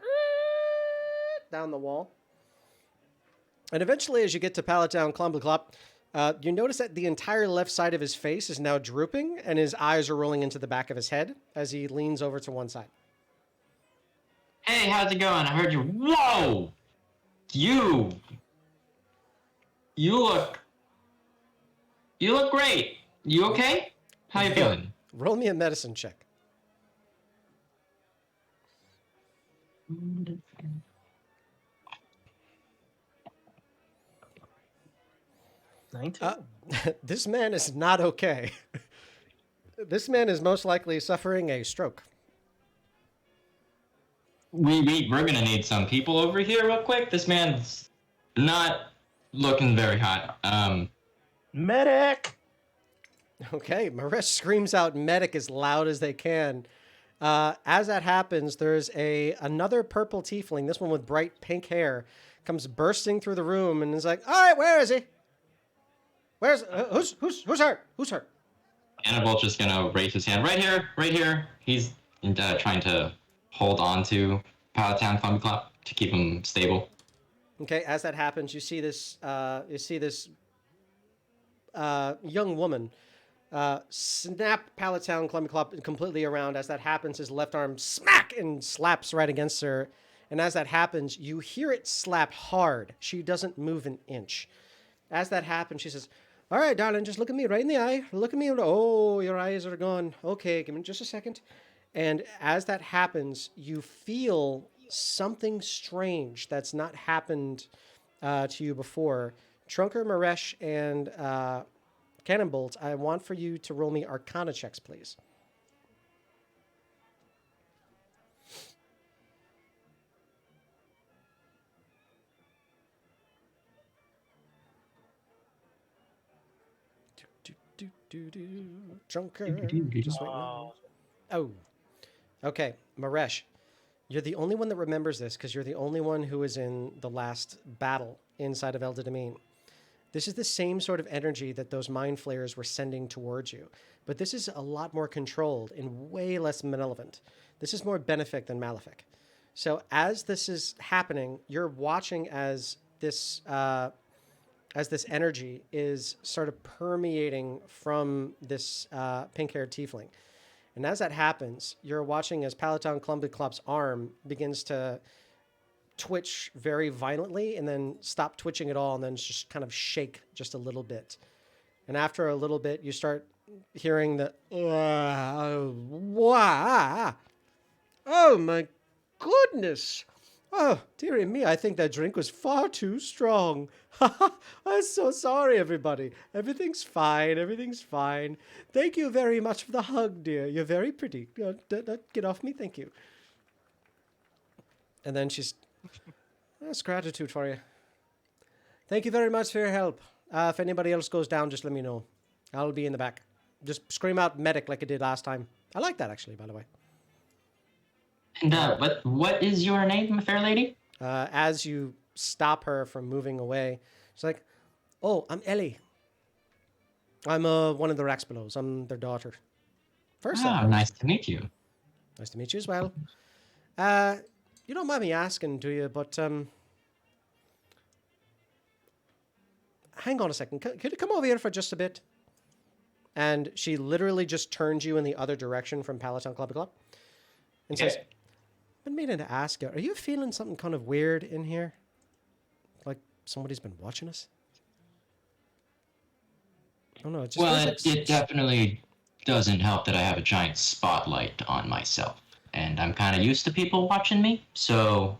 down the wall. And eventually, as you get to Palatown Clumblyclop, you notice that the entire left side of his face is now drooping, and his eyes are rolling into the back of his head as he leans over to one side. Hey, how's it going? I heard you. Whoa! You look great. You okay? How you feeling? Roll me a medicine check. This man is not okay. This man is most likely suffering a stroke. We're gonna need some people over here real quick. This man's not looking very hot. medic! Okay, Maresh screams out medic as loud as they can. As that happens, there's another purple tiefling, this one with bright pink hair, comes bursting through the room and is like, "All right, where is he?" Where's who's hurt? Who's hurt? Cannibal's just gonna raise his hand right here, right here. He's trying to hold on to Palatown Thunderclap to keep him stable. Okay, as that happens, you see this young woman snap Palatown Clump completely around. As that happens, his left arm smack and slaps right against her. And as that happens, you hear it slap hard. She doesn't move an inch. As that happens, she says, "All right, darling, just look at me right in the eye. Look at me. Oh, your eyes are gone. Okay, give me just a second." And as that happens, you feel something strange that's not happened to you before. Trunker, Maresh, and Cannonbolt, I want for you to roll me Arcana checks, please. Trunker, just wait. Oh, okay, Maresh. You're the only one that remembers this because you're the only one who was in the last battle inside of Eldid'Amin. This is the same sort of energy that those mind flayers were sending towards you, but this is a lot more controlled and way less malevolent. This is more benefic than malefic. So as this is happening, you're watching as this energy is sort of permeating from this pink-haired tiefling. And as that happens, you're watching as Palatown Clump's arm begins to twitch very violently and then stop twitching at all and then just kind of shake just a little bit. And after a little bit, you start hearing the, wah! Oh my goodness. Oh, dearie me, I think that drink was far too strong. I'm so sorry, everybody. Everything's fine. Everything's fine. Thank you very much for the hug, dear. You're very pretty. Get off me. Thank you. And then she's... That's gratitude for you. Thank you very much for your help. If anybody else goes down, just let me know. I'll be in the back. Just scream out medic like I did last time. I like that, actually, by the way. And what is your name, my fair lady? As you stop her from moving away, she's like, "Oh, I'm Ellie. I'm one of the Raxbilloughs. I'm their daughter." First time. Nice to meet you. Nice to meet you as well. You don't mind me asking, do you? But hang on a second. Could you come over here for just a bit? And she literally just turns you in the other direction from Palatown Club and says, "I've been meaning to ask you, are you feeling something kind of weird in here? Like somebody's been watching us?" Oh no, it just Well, feels like... it definitely doesn't help that I have a giant spotlight on myself. And I'm kind of used to people watching me, so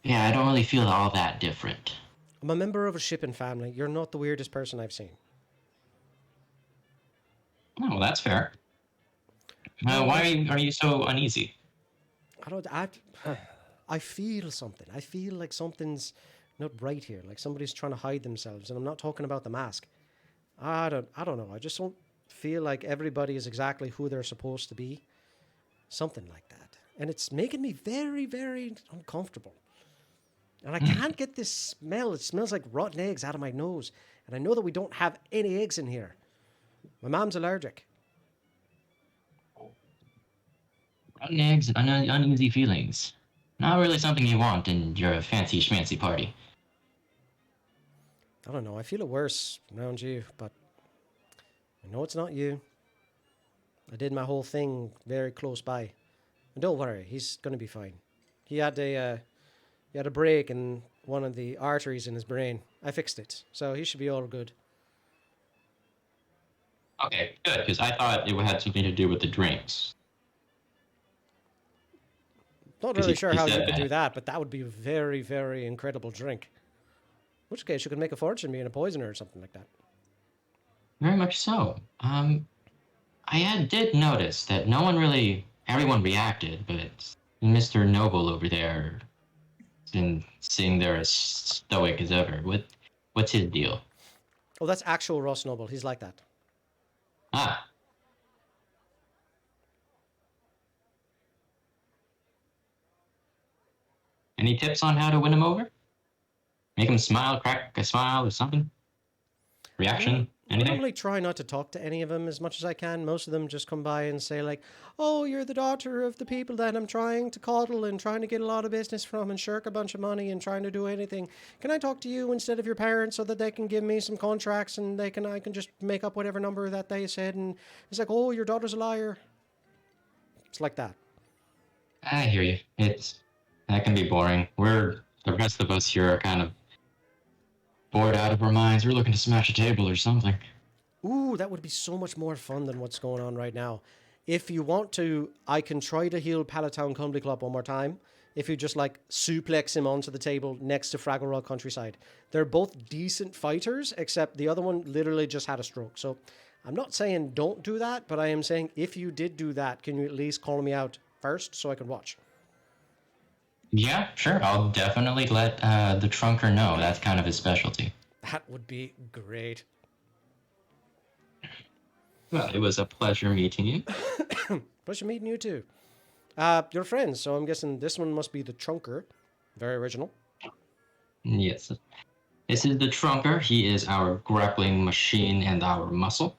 yeah, I don't really feel all that different. I'm a member of a shipping family. You're not the weirdest person I've seen. Oh, well, that's fair. Why are you so uneasy? I feel something. I feel like something's not right here. Like somebody's trying to hide themselves, and I'm not talking about the mask. I don't know. I just don't feel like everybody is exactly who they're supposed to be. Something like that. And it's making me very, very uncomfortable. And I can't get this smell. It smells like rotten eggs out of my nose. And I know that we don't have any eggs in here. My mom's allergic. Rotten eggs and uneasy feelings. Not really something you want in your fancy schmancy party. I don't know. I feel it worse around you, but I know it's not you. I did my whole thing very close by. And don't worry, he's going to be fine. He had a break in one of the arteries in his brain. I fixed it, so he should be all good. Okay, good, because I thought it had something to do with the drinks. Not really sure how you could do that, but that would be a very, very incredible drink. In which case, you could make a fortune being a poisoner or something like that. Very much so. I did notice that everyone reacted, but Mr. Noble over there been sitting there as stoic as ever. What's his deal? Oh, that's actual Ross Noble. He's like that. Ah. Any tips on how to win him over? Make him smile, crack a smile or something? Reaction? I Anything? normally try not to talk to any of them as much as I can. Most of them just come by and say like, "Oh, you're the daughter of the people that I'm trying to coddle and trying to get a lot of business from and shirk a bunch of money and trying to do anything. Can I talk to you instead of your parents so that they can give me some contracts and I can just make up whatever number that they said?" And it's like, "Oh, your daughter's a liar." It's like that. I hear you. That can be boring. The rest of us here are kind of bored out of our minds. We're looking to smash a table or something. Ooh, that would be so much more fun than what's going on right now. If you want to, I can try to heal Palatown Comedy Club one more time. If you just like suplex him onto the table next to Fraggle Rock Countryside. They're both decent fighters, except the other one literally just had a stroke. So I'm not saying don't do that, but I am saying if you did do that, can you at least call me out first so I can watch? Yeah, sure. I'll definitely let the Trunker know. That's kind of his specialty. That would be great. Well, it was a pleasure meeting you. Pleasure meeting you too. You're friends, so I'm guessing this one must be the Trunker. Very original. Yes. This is the Trunker. He is our grappling machine and our muscle.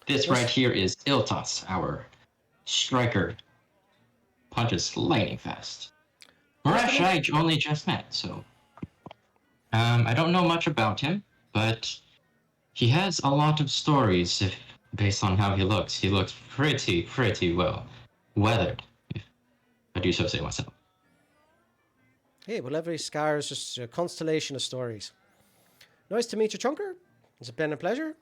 This right here is Iltas, our striker. Punches lightning fast. Marash I only just met, so I don't know much about him, but he has a lot of stories based on how he looks. He looks pretty well weathered, if I do so say myself. Hey, well, every scar is just a constellation of stories. Nice to meet you, Trunker. It's been a pleasure.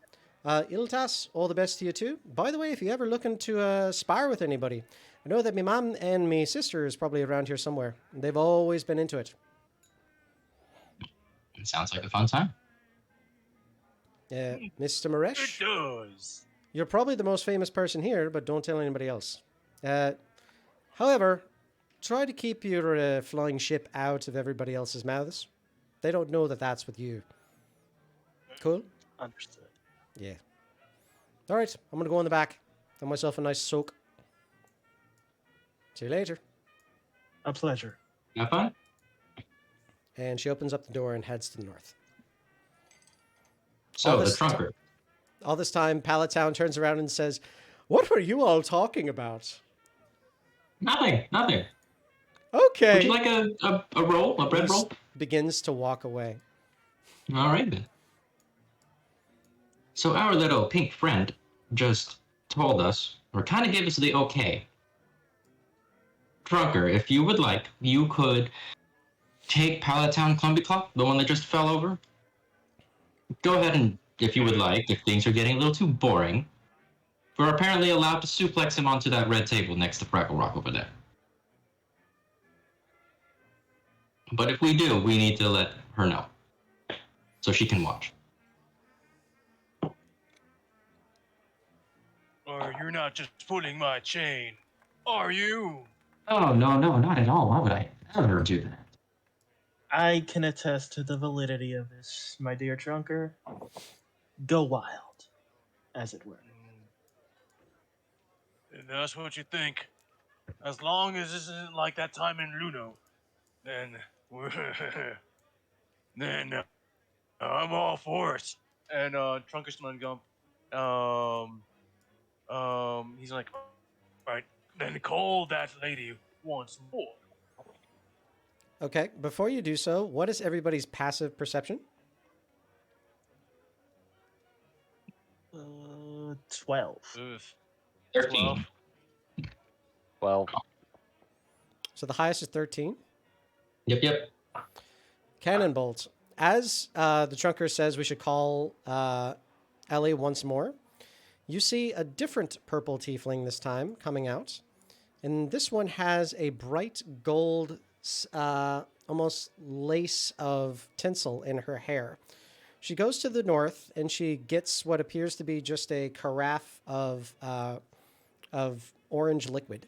Iltas, all the best to you too. By the way, if you're ever looking to spar with anybody, I know that my mom and my sister is probably around here somewhere. They've always been into it. It sounds like a fun time. Mr. It Maresh, does. you're probably the most famous person here, but don't tell anybody else. However, try to keep your flying ship out of everybody else's mouths. They don't know that that's with you. Cool? Understood. Yeah. All right, I'm going to go in the back. Have myself a nice soak. See you later. A pleasure. Have fun? And she opens up the door and heads to the north. So, the Trunker. All this time, Palatown turns around and says, "What were you all talking about?" Nothing. Okay. Would you like a roll? A bread roll? Begins to walk away. All right, then. So our little pink friend just told us, or kind of gave us the okay. Trunker, if you would like, you could take Palatown Clumby Club, the one that just fell over. Go ahead and, if you would like, if things are getting a little too boring, we're apparently allowed to suplex him onto that red table next to Fraggle Rock over there. But if we do, we need to let her know, so she can watch. Or you're not just pulling my chain, are you? Oh, no, not at all. Why would I ever do that? I can attest to the validity of this, my dear Trunker. Go wild, as it were. If that's what you think. As long as this isn't like that time in Luno, then I'm all for it. And Trunker's gonna go. He's like, Right, then call that lady once more. Okay, before you do so, what is everybody's passive perception? 12. ugh. 13. 12. So the highest is 13. Yep. Cannon bolt. As the Trunker says we should call Ellie once more, you see a different purple tiefling this time coming out. And this one has a bright gold, almost lace of tinsel in her hair. She goes to the north and she gets what appears to be just a carafe of orange liquid,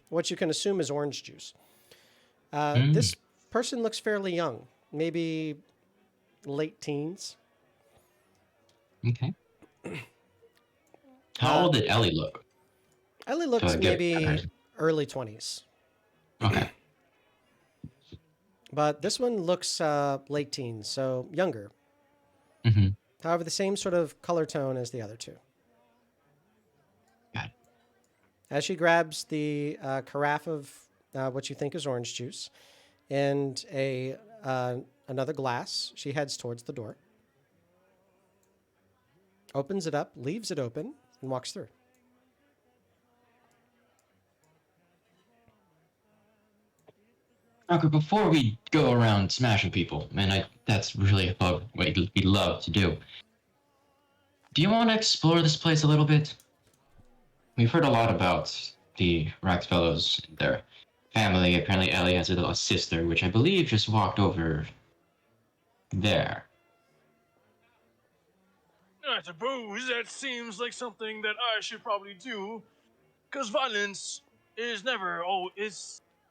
what you can assume is orange juice. This person looks fairly young, maybe late teens. Okay. How old did Ellie look? Ellie looks get maybe early 20s. Okay. But this one looks late teens, so younger. Mm-hmm. However, the same sort of color tone as the other two. Got it. As she grabs the carafe of what you think is orange juice and another glass, she heads towards the door. Opens it up, leaves it open, and walks through. Uncle, before we go around smashing people, and that's really what we love to do. Do you want to explore this place a little bit? We've heard a lot about the Raxbilloughs and their family. Apparently, Ellie has a little sister, which I believe just walked over there. I suppose that seems like something that I should probably do, because violence is never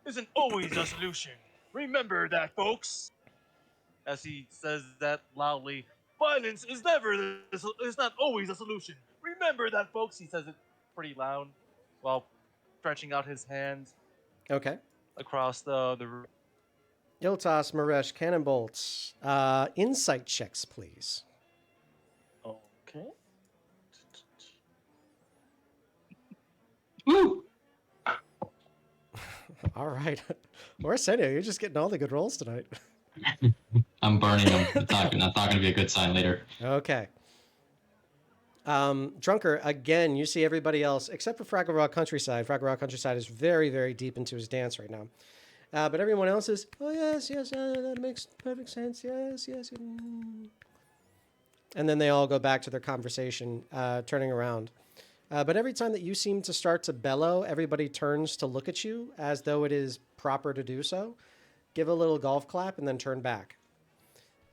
isn't always a solution. Remember that, folks. As he says that loudly. Violence is is not always a solution. Remember that, folks. He says it pretty loud while stretching out his hand Okay. across the room. Iltas, Maresh, Cannonbolts. Insight checks, please. Okay. Woo! All right. Arsenio, you're just getting all the good rolls tonight. I'm burning them. It's not going to be a good sign later. Okay. Drunker, again, you see everybody else, except for Fraggle Rock Countryside. Fraggle Rock Countryside is very, very deep into his dance right now. But everyone else is, oh, yes, that makes perfect sense. Yes. And then they all go back to their conversation, turning around. But every time that you seem to start to bellow, everybody turns to look at you as though it is proper to do so. Give a little golf clap and then turn back.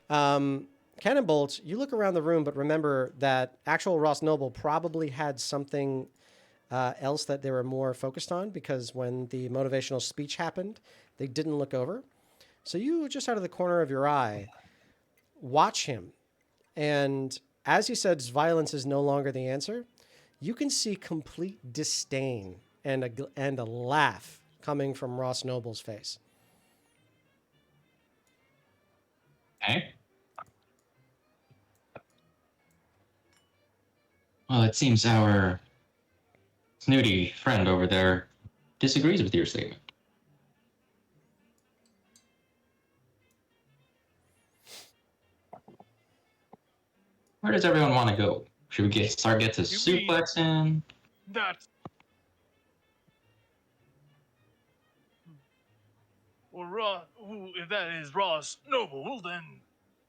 Cannonbolt, you look around the room, but remember that actual Ross Noble probably had something else that they were more focused on, because when the motivational speech happened, they didn't look over. So you, just out of the corner of your eye, watch him. And as he says, violence is no longer the answer, you can see complete disdain and a laugh coming from Ross Noble's face. Okay. Well, it seems our snooty friend over there disagrees with your statement. Where does everyone want to go? Should we start to You mean- suplexing? That. Well, if that is Ross Noble, then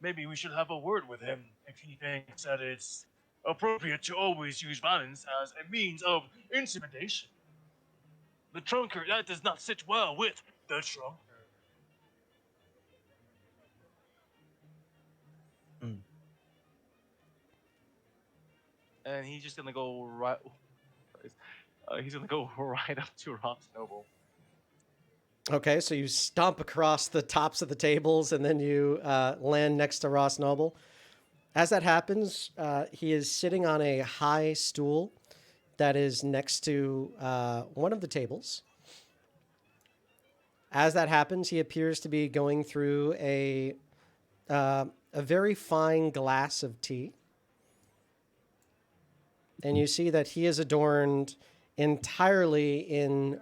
maybe we should have a word with him if he thinks that it's appropriate to always use violence as a means of intimidation. The trunker, that does not sit well with the trunker. And he's just gonna go right. He's gonna go right up to Ross Noble. Okay, so you stomp across the tops of the tables and then you land next to Ross Noble. As that happens, he is sitting on a high stool that is next to one of the tables. As that happens, he appears to be going through a very fine glass of tea. And you see that he is adorned entirely in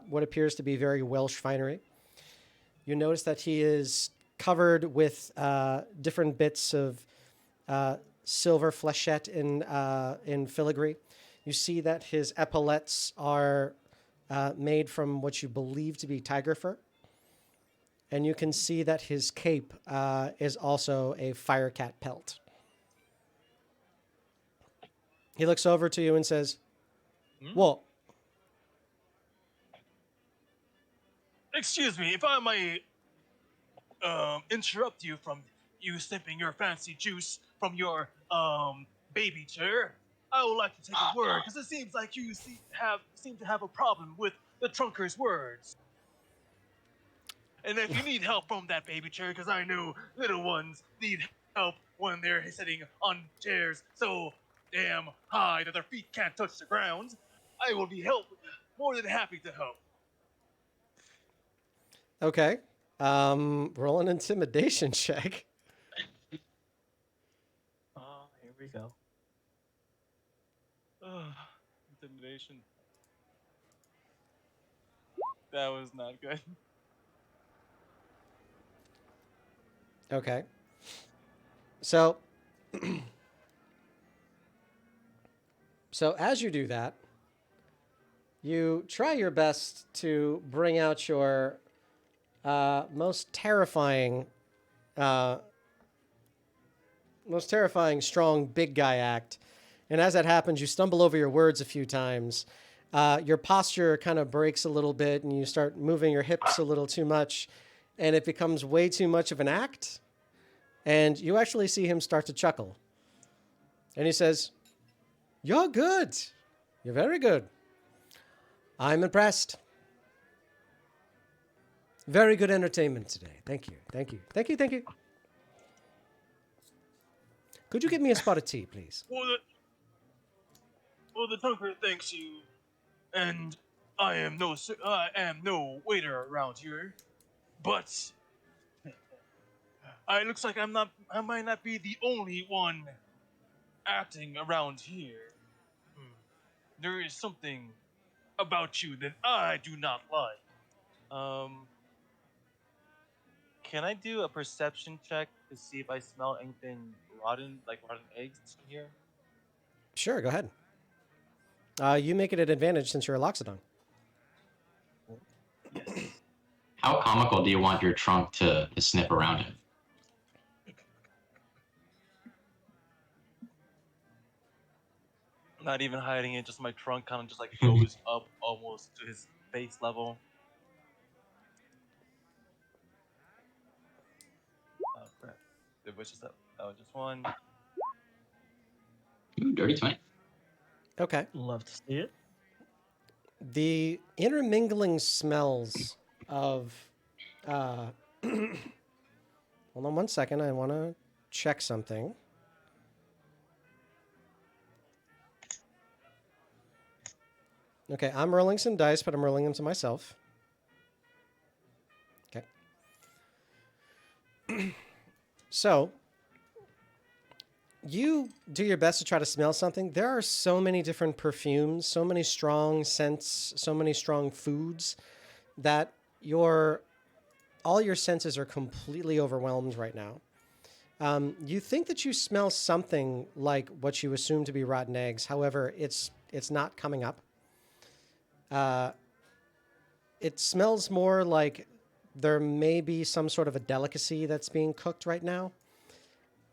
what appears to be very Welsh finery. You notice that he is covered with different bits of silver flechette in filigree. You see that his epaulettes are made from what you believe to be tiger fur. And you can see that his cape is also a firecat pelt. He looks over to you and says, "What?" Excuse me, if I might interrupt you from you sipping your fancy juice from your baby chair, I would like to take a word, because it seems like you seem to have a problem with the trunker's words. And if you need help from that baby chair, because I know little ones need help when they're sitting on chairs so damn high that their feet can't touch the ground, I will be more than happy to help. Okay. Roll an intimidation check. we go. Intimidation. That was not good. Okay. So, so as you do that, you try your best to bring out your most terrifying, strong big guy act. And as that happens, you stumble over your words a few times. Your posture kind of breaks a little bit, and you start moving your hips a little too much, and it becomes way too much of an act. And you actually see him start to chuckle. And he says, "You're good. You're very good. I'm impressed. Very good entertainment today. Thank you. Thank you. Thank you. Thank you. Could you give me a spot of tea, please?" Well, the Tunker thanks you, and I am no waiter around here, but it looks like I might not be the only one acting around here. There is something about you that I do not like. Can I do a perception check to see if I smell anything rotten, like rotten eggs in here? Sure, go ahead. You make it an advantage since you're a Loxodon. Yes. How comical do you want your trunk to sniff around him? Not even hiding it, just my trunk kind of just like goes up almost to his face level. Oh crap! It was just that was just one. Ooh, dirty 20. Okay. Love to see it. The intermingling smells of. Hold on one second. I want to check something. Okay, I'm rolling some dice, but I'm rolling them to myself. Okay. So, you do your best to try to smell something. There are so many different perfumes, so many strong scents, so many strong foods that all your senses are completely overwhelmed right now. You think that you smell something like what you assume to be rotten eggs. However, it's not coming up. It smells more like there may be some sort of a delicacy that's being cooked right now.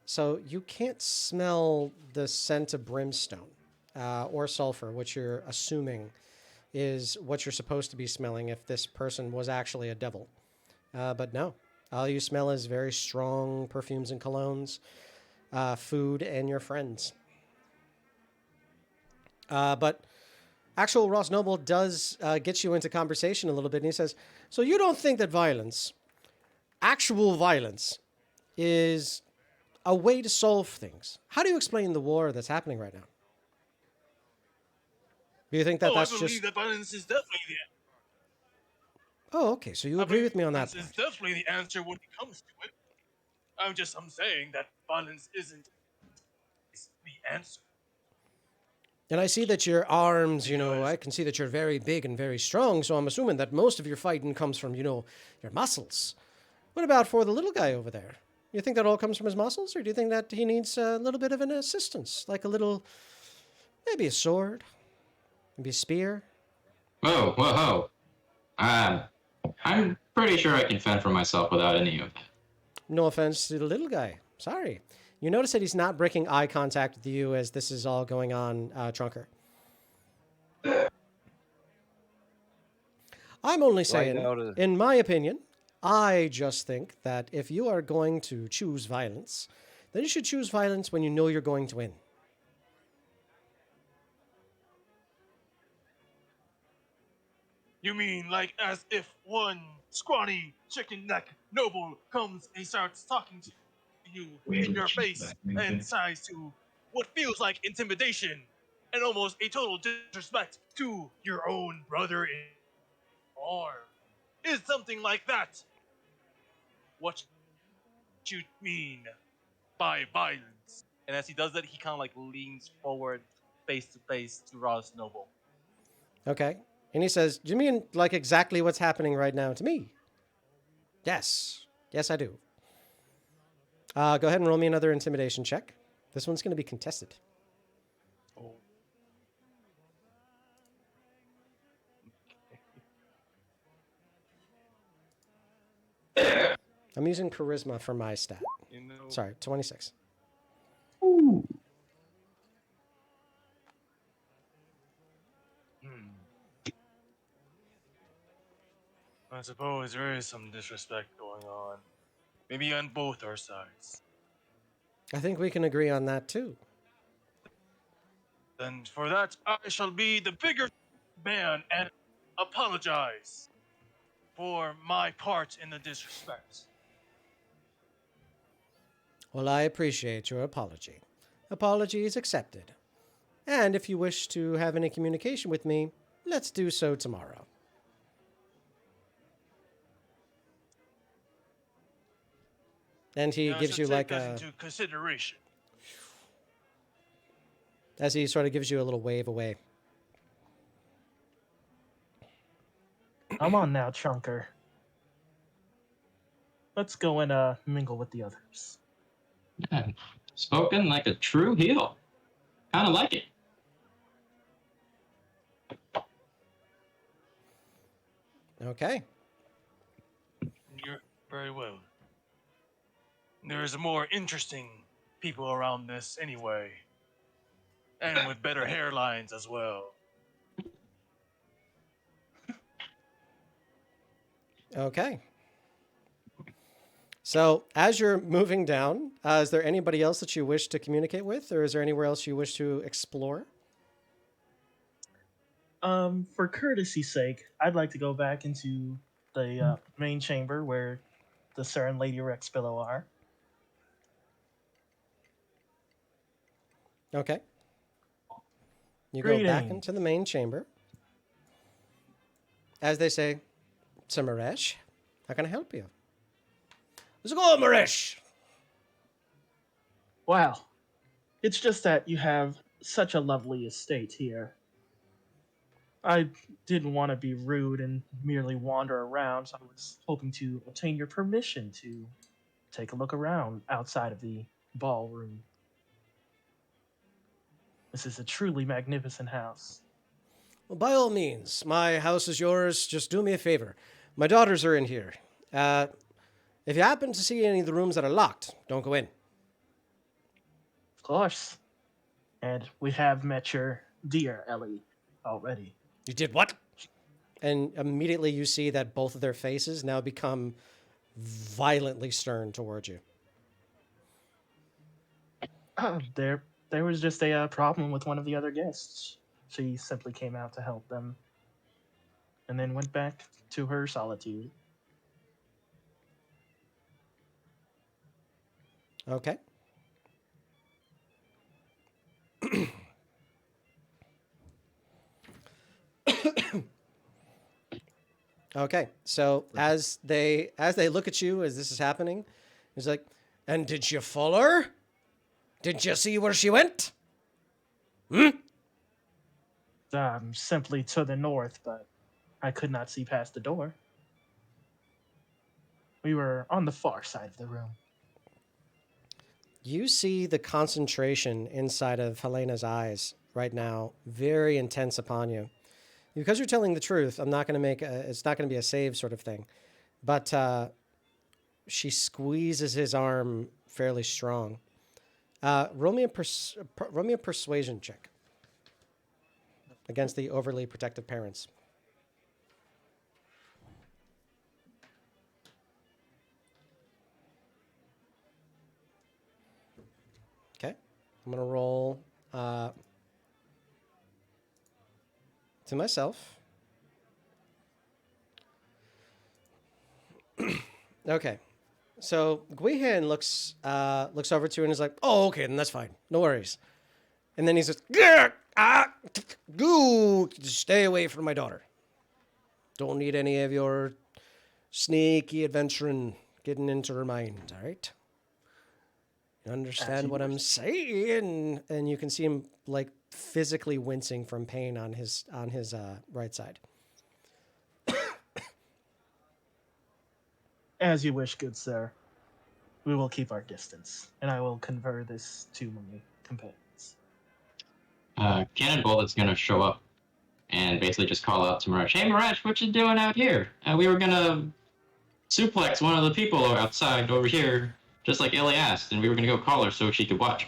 So you can't smell the scent of brimstone or sulfur, which you're assuming is what you're supposed to be smelling if this person was actually a devil. But no, all you smell is very strong perfumes and colognes, food, and your friends. But actual Ross Noble does get you into conversation a little bit, and he says, "So you don't think that actual violence, is a way to solve things? How do you explain the war that's happening right now? Do you think that that's I believe just... that violence is definitely the Oh, okay, so you agree with me on that Violence is point. definitely the answer when it comes to it. I'm saying that violence isn't the answer. And I see that your arms, I can see that you're very big and very strong, so I'm assuming that most of your fighting comes from, your muscles. What about for the little guy over there? You think that all comes from his muscles, or do you think that he needs a little bit of an assistance? Like maybe a sword? Maybe a spear? Whoa, whoa, whoa. I'm pretty sure I can fend for myself without any of that. No offense to the little guy. Sorry. You notice that he's not breaking eye contact with you as this is all going on, Trunker. I'm only saying, in my opinion, I just think that if you are going to choose violence, then you should choose violence when you know you're going to win. You mean like as if one scrawny chicken neck noble comes and starts talking to you in your face and tries to what feels like intimidation and almost a total disrespect to your own brother in arm? Is something like that what you mean by violence? And as he does that, he kind of like leans forward, face to face to Ross Noble. Okay. And he says, "Do you mean like exactly what's happening right now to me?" Yes. Yes, I do. Go ahead and roll me another intimidation check. This one's going to be contested. Oh. I'm using charisma for my stat. You know, Sorry, 26. Ooh. I suppose there is some disrespect going on. Maybe on both our sides. I think we can agree on that too. Then for that, I shall be the bigger man and apologize for my part in the disrespect. Well, I appreciate your apology. Apology is accepted. And if you wish to have any communication with me, let's do so tomorrow. And he I gives should you take like that a, into consideration. as he sort of gives you a little wave away. Come on now, Chunker. Let's go and mingle with the others. Yeah. Spoken like a true heel. Kind of like it. Okay. You're very well. There's more interesting people around this anyway. And with better hairlines as well. Okay. So, as you're moving down, is there anybody else that you wish to communicate with, or is there anywhere else you wish to explore? For courtesy's sake, I'd like to go back into the main chamber where the Sir and Lady Raxbillough are. Okay. You go back Greetings. into the main chamber. As they say, "Sir Maresh, how can I help you?" "Let's go, Maresh." Wow. It's just that you have such a lovely estate here. I didn't want to be rude and merely wander around, so I was hoping to obtain your permission to take a look around outside of the ballroom. This is a truly magnificent house. Well, by all means, my house is yours. Just do me a favor. My daughters are in here. If you happen to see any of the rooms that are locked, don't go in. Of course. And we have met your dear Ellie already. You did what? And immediately you see that both of their faces now become violently stern towards you. There was just a problem with one of the other guests. She simply came out to help them and then went back to her solitude. Okay. Okay. So as they look at you as this is happening, he's like, "And did you follow her? Did you see where she went?" Simply to the north, but I could not see past the door. We were on the far side of the room. You see the concentration inside of Helena's eyes right now, very intense upon you. Because you're telling the truth, I'm not going to make it's not going to be a save sort of thing. But she squeezes his arm fairly strong. Roll me a persuasion check against the overly protective parents. Okay. I'm going to roll to myself. Okay. So Guihan looks over to you and is like, "Oh, okay, then that's fine. No worries." And then he says, "Stay away from my daughter. Don't need any of your sneaky adventuring getting into her mind, all right? Understand what I'm saying? And you can see him like physically wincing from pain on his right side. As you wish, good sir. We will keep our distance, and I will convey this to my companions. Cannonball is gonna show up and basically just call out to Mirage. Hey, Mirage, what you doing out here? We were gonna suplex one of the people outside over here, just like Illy asked, and we were gonna go call her so she could watch.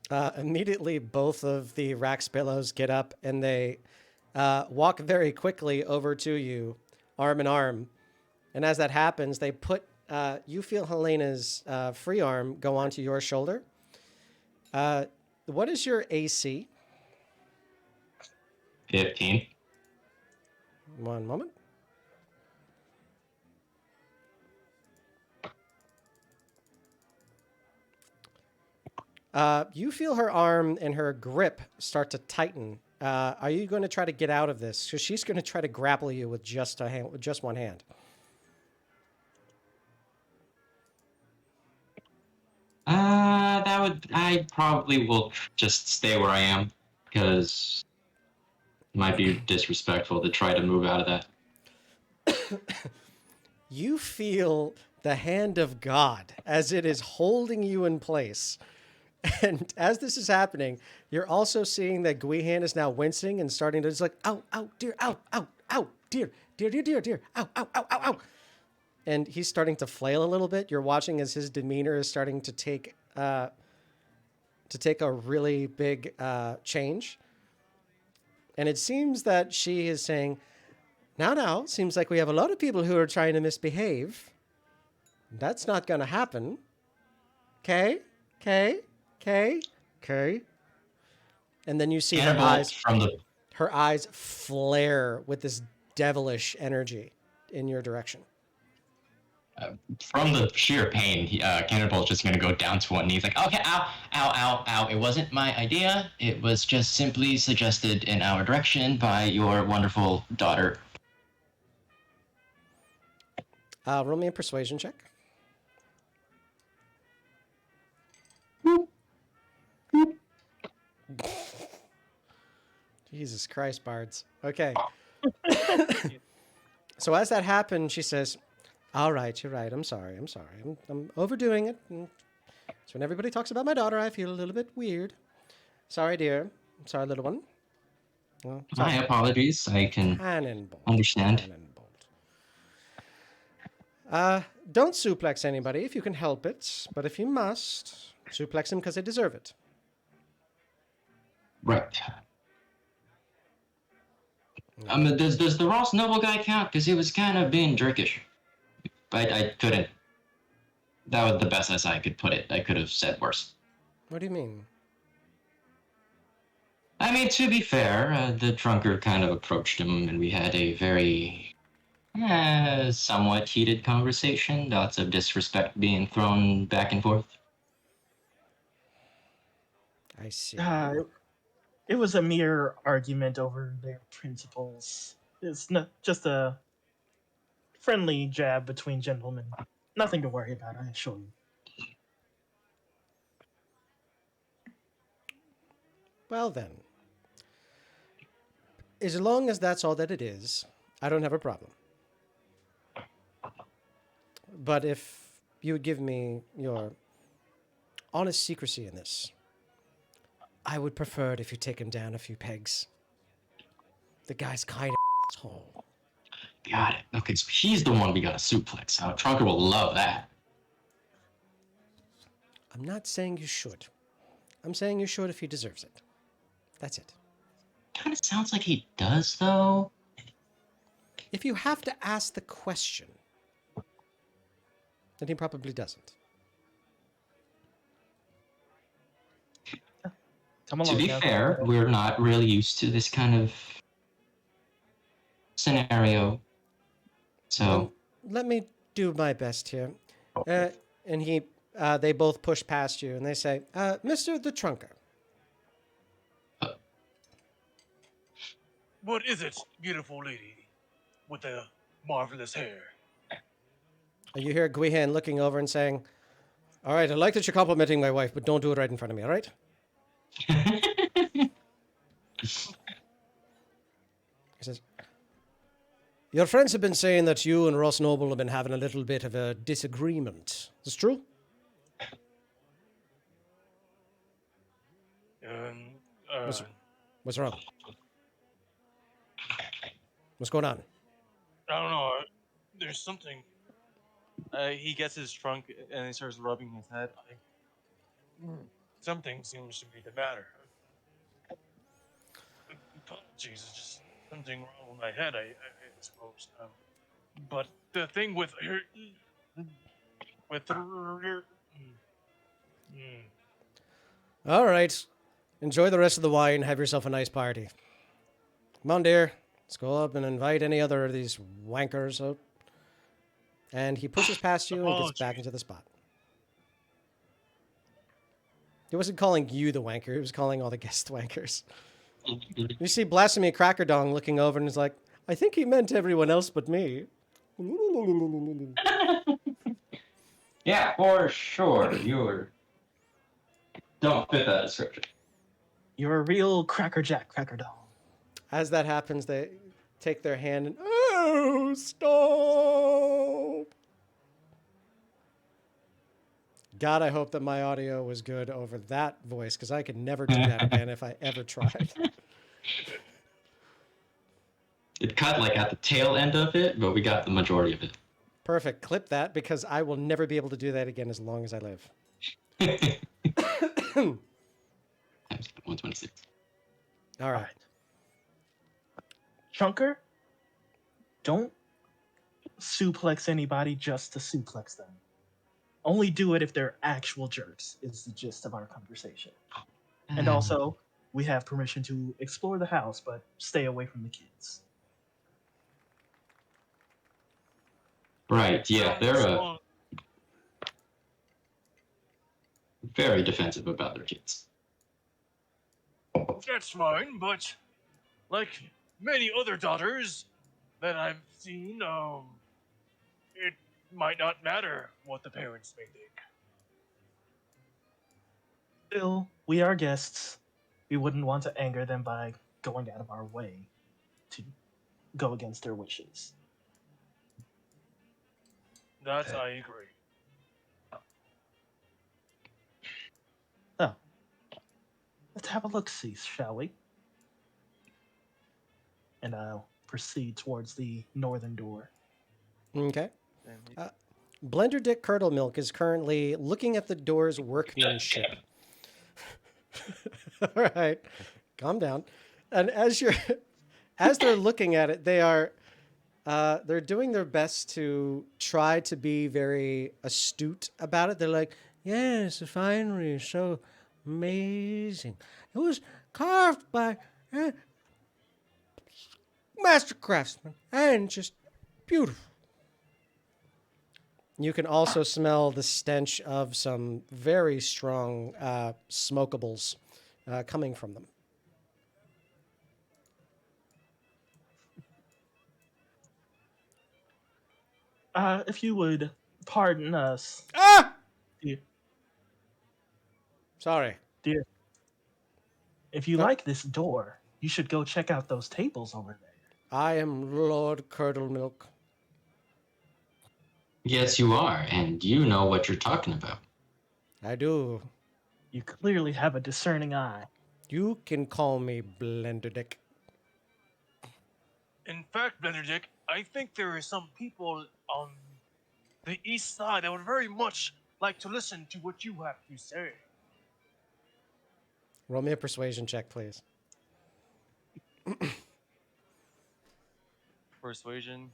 Immediately, both of the Raxbilloughs get up and they walk very quickly over to you, arm in arm. And as that happens, they put, you feel Helena's free arm go onto your shoulder. What is your AC? 15. One moment. You feel her arm and her grip start to tighten. Are you going to try to get out of this? Because she's going to try to grapple you with just one hand. I probably will just stay where I am, because it might be disrespectful to try to move out of that. You feel the hand of God as it is holding you in place. And as this is happening, you're also seeing that Guihan is now wincing and starting to just like, ow, ow, dear, ow, ow, ow, dear, dear, dear, dear, dear, ow, ow, ow, ow, ow. And he's starting to flail a little bit. You're watching as his demeanor is starting to take a really big change. And it seems that she is saying, now, seems like we have a lot of people who are trying to misbehave. That's not going to happen. Okay? And then you see her eyes flare with this devilish energy in your direction. From the sheer pain, Cannonball's just going to go down to one knee. He's like, okay, ow, ow, ow, ow. It wasn't my idea. It was just simply suggested in our direction by your wonderful daughter. Roll me a persuasion check. Jesus Christ, bards. Okay. So as that happened, she says, all right, you're right. I'm sorry. I'm overdoing it. And so when everybody talks about my daughter, I feel a little bit weird. Sorry, dear. I'm sorry, little one. Well, My apologies. I can understand. Don't suplex anybody if you can help it. But if you must, suplex them because they deserve it. Right. Does the Ross Noble guy count? Because he was kind of being jerkish. But I couldn't. That was the best as I could put it. I could have said worse. What do you mean? I mean, to be fair, the drunkard kind of approached him, and we had a very somewhat heated conversation. Lots of disrespect being thrown back and forth. I see. It was a mere argument over their principles. It's not just a friendly jab between gentlemen. Nothing to worry about, I assure you. Well then, as long as that's all that it is, I don't have a problem. But if you would give me your honest secrecy in this, I would prefer it if you take him down a few pegs. The guy's kind of asshole. Got it. Okay, so he's the one we got to suplex. Trunker will love that. I'm not saying you should. I'm saying you should if he deserves it. That's it. Kind of sounds like he does, though. If you have to ask the question, then he probably doesn't. To be fair, we're not really used to this kind of scenario. So let me do my best here. And they both push past you and they say, Mr. the Trunker. What is it, beautiful lady with the marvelous hair? And you hear Gwihan looking over and saying, "All right, I like that you're complimenting my wife, but don't do it right in front of me, all right?" He says, "Your friends have been saying that you and Ross Noble have been having a little bit of a disagreement. Is this true?" Uh, What's wrong? What's going on? I don't know. There's something. He gets his trunk and he starts rubbing his head. Something seems to be the matter. Apologies, it's just something wrong with my head, I suppose. But the thing with her, All right. Enjoy the rest of the wine. Have yourself a nice party. Come on, dear. Let's go up and invite any other of these wankers out. And he pushes past you and gets back into the spot. He wasn't calling you the wanker. He was calling all the guest wankers. You see Blasphemy Crackerdong looking over and is like, "I think he meant everyone else but me." Yeah, for sure. You don't fit that description. You're a real crackerjack cracker doll. As that happens, they take their hand and, "Oh, stop!" God, I hope that my audio was good over that voice, because I could never do that again if I ever tried. It cut like at the tail end of it, but we got the majority of it. Perfect. Clip that, because I will never be able to do that again as long as I live. Times 126. All right. Chunker, don't suplex anybody just to suplex them. Only do it if they're actual jerks, is the gist of our conversation. And also, we have permission to explore the house, but stay away from the kids. Right, yeah, they're very defensive about their kids. that's fine, but like many other daughters that I've seen, it might not matter what the parents may think. Still, we are guests. We wouldn't want to anger them by going out of our way to go against their wishes. That I agree. So, let's have a look-see, shall we? And I'll proceed towards the northern door. Okay. Blender Dick Curdle Milk is currently looking at the door's workmanship. All right, calm down. And as they're looking at it, they're doing their best to try to be very astute about it. They're like, "Yes, the finery is so amazing. It was carved by master craftsmen and just beautiful." You can also smell the stench of some very strong smokables coming from them. If you would pardon us, Ah! dear, Sorry. if you like this door, you should go check out those tables over there. I am Lord Curdle Milk. Yes, you are, and you know what you're talking about. I do. You clearly have a discerning eye. You can call me Blender Dick. In fact, Benedict, I think there are some people on the east side that would very much like to listen to what you have to say. Roll me a persuasion check, please. Persuasion.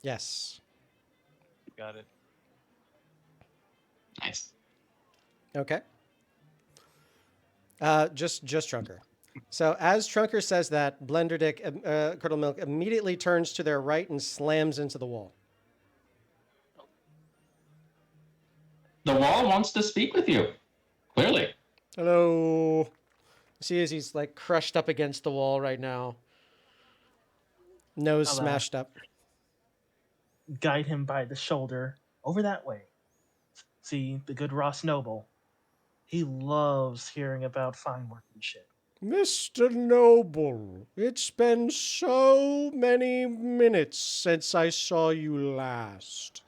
Yes. Got it. Nice. Okay. Just Trunker. So as Trunker says that, Blender Dick, Curdle Milk immediately turns to their right and slams into the wall. The wall wants to speak with you. Clearly. Hello. See as he's like crushed up against the wall right now. Nose Hello. smashed up. Guide him by the shoulder over that way. See, the good Ross Noble. He loves hearing about fine workmanship. Mr. Noble, it's been so many minutes since I saw you last.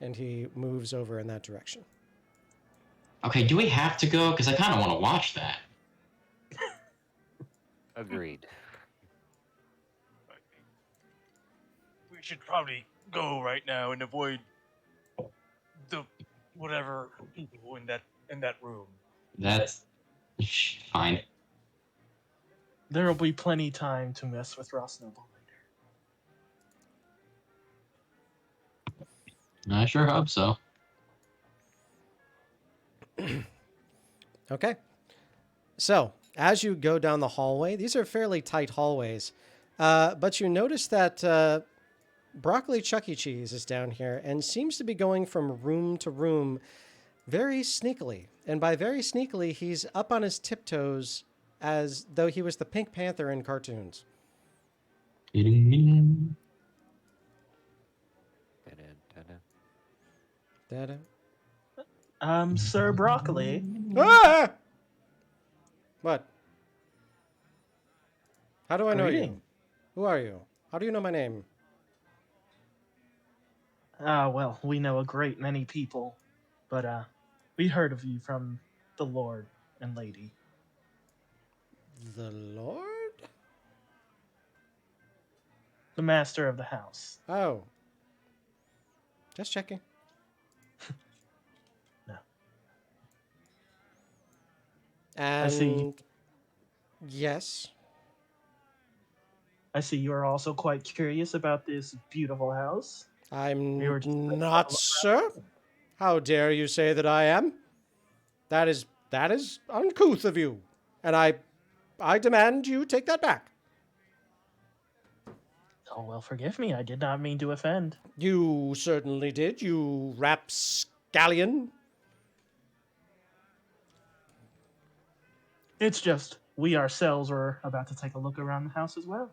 And he moves over in that direction. Okay, do we have to go? Because I kind of want to watch that. Agreed. We should probably go right now and avoid the whatever people in that room. That's fine. There will be plenty time to mess with Ross Noble later. I sure hope so. Okay. So, as you go down the hallway, these are fairly tight hallways, but you notice that Broccoli Chuck E. Cheese is down here and seems to be going from room to room very sneakily. And by very sneakily, he's up on his tiptoes as though he was the Pink Panther in cartoons. Da-da. Sir Broccoli. Ah! What? How do I know you? Greeting. Who are you? How do you know my name? Well, we know a great many people, but we heard of you from the Lord and Lady. The Lord? The master of the house. Oh. Just checking. No. And I see. Yes. I see you are also quite curious about this beautiful house. I'm You were just not, sir. How dare you say that I am? That is uncouth of you. And I demand you take that back. Oh, well, forgive me. I did not mean to offend. You certainly did, you rapscallion. It's just we ourselves were about to take a look around the house as well.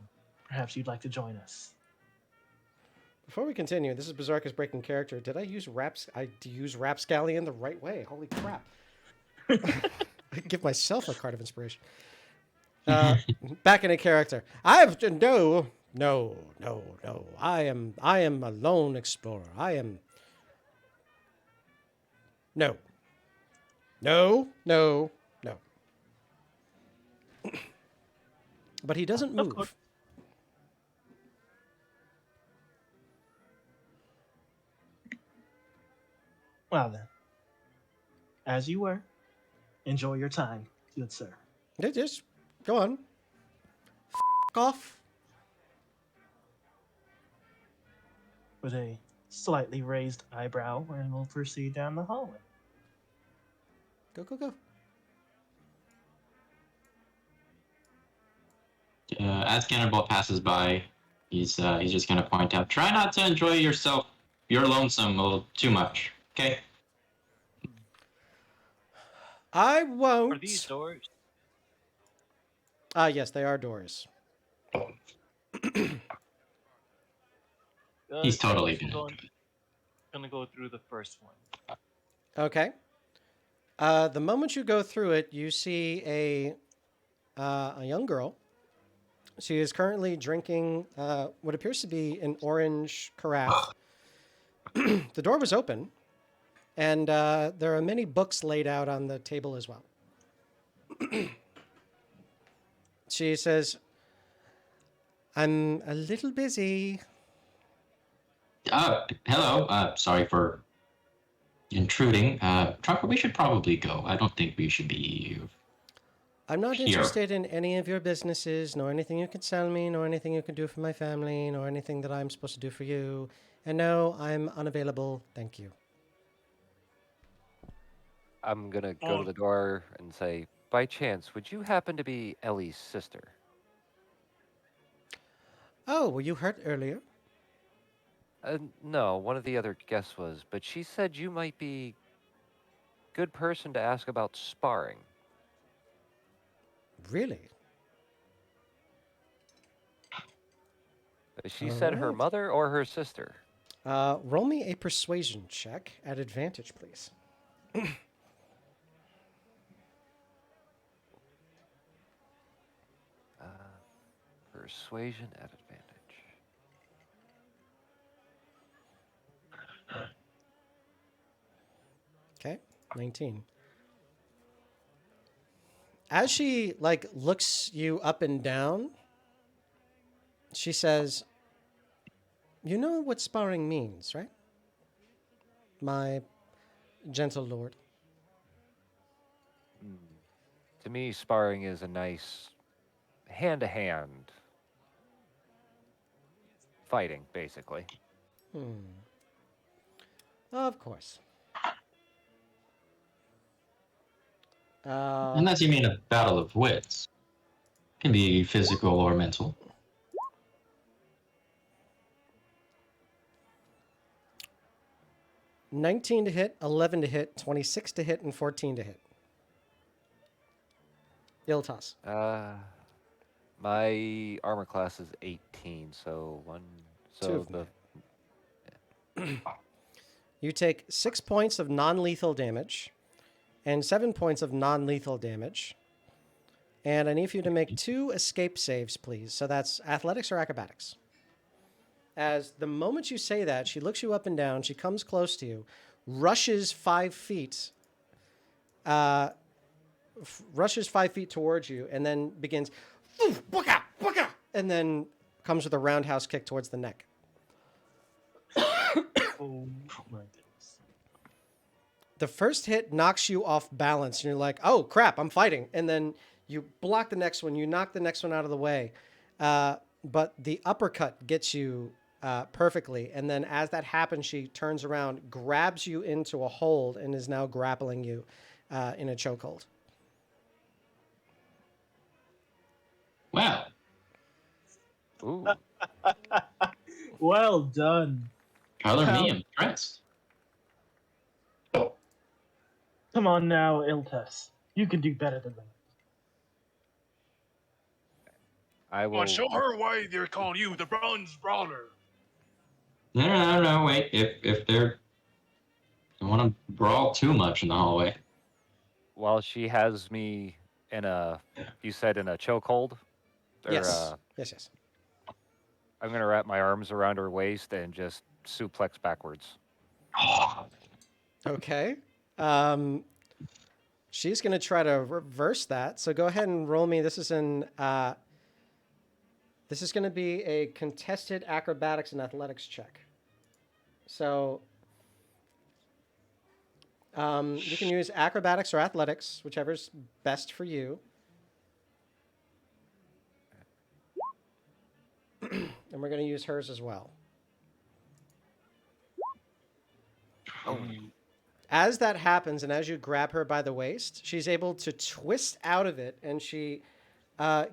Perhaps you'd like to join us. Before we continue, this is Berserker's breaking character. Did I use rapscallion the right way? Holy crap. I give myself a card of inspiration. Back in a character. No. I am a lone explorer. No. But he doesn't Of course. move. Well then, as you were, enjoy your time, good sir. Just go on. Off. With a slightly raised eyebrow, and we'll proceed down the hallway. Go. As Cannonball passes by, he's just gonna point out, try not to enjoy yourself, your lonesome a little too much, okay? I won't. Are these doors? Yes, they are doors. He's totally I'm gonna gonna go through the first one. Okay. The moment you go through it, you see a young girl. She is currently drinking what appears to be an orange carafe. The door was open, and there are many books laid out on the table as well. She says, "I'm a little busy." Hello. Sorry for intruding. Trucker, we should probably go. I don't think we should be. I'm not Here. interested in any of your businesses, nor anything you can sell me, nor anything you can do for my family, nor anything that I'm supposed to do for you. And no, I'm unavailable. Thank you. I'm gonna go to the door and say, by chance, would you happen to be Ellie's sister? Oh, were you hurt earlier? No, one of the other guests was, but she said you might be good person to ask about sparring. Really? She said her Alright. mother or her sister? Roll me a persuasion check at advantage, please. Persuasion at advantage. Okay, 19. As she looks you up and down, she says, "You know what sparring means, right? My gentle lord." To me, sparring is a nice hand-to-hand fighting, basically. Of course. Unless you mean a battle of wits. Can be physical or mental. 19 to hit, 11 to hit, 26 to hit, and 14 to hit. Iltas. My armor class is 18, so Two So of the You take 6 points of non-lethal damage and 7 points of non-lethal damage. And I need for you to make 2 escape saves, please. So that's athletics or acrobatics. As the moment you say that, she looks you up and down. She comes close to you, rushes 5 feet, towards you, and then begins, and then comes with a roundhouse kick towards the neck. Oh my goodness. The first hit knocks you off balance, and you're like, "Oh crap, I'm fighting!" And then you block the next one. You knock the next one out of the way, but the uppercut gets you perfectly. And then as that happens, she turns around, grabs you into a hold, and is now grappling you in a chokehold. Wow. ooh, Well done. Color me impressed. Come on now, Iltes. You can do better than that. I Come will. on, show her why they're calling you the Bronze Brawler. No, wait. If they're don't want to brawl too much in the hallway. While she has me in a, you said in a chokehold? Or, Yes. Yes. I'm going to wrap my arms around her waist and just suplex backwards. Okay. She's going to try to reverse that. So go ahead and roll me. This is going to be a contested acrobatics and athletics check. So you can use acrobatics or athletics, whichever's best for you. And we're going to use hers as well. Oh, As that happens, and as you grab her by the waist, she's able to twist out of it, and she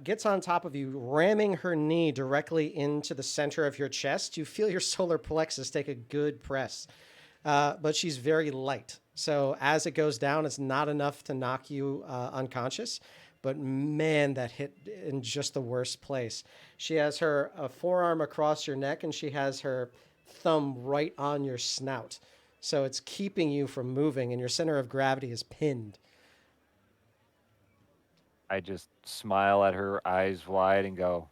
gets on top of you, ramming her knee directly into the center of your chest. You feel your solar plexus take a good press, but she's very light. So as it goes down, it's not enough to knock you unconscious, but man, that hit in just the worst place. She has her forearm across your neck, and she has her thumb right on your snout. So it's keeping you from moving, and your center of gravity is pinned. I just smile at her, eyes wide, and go,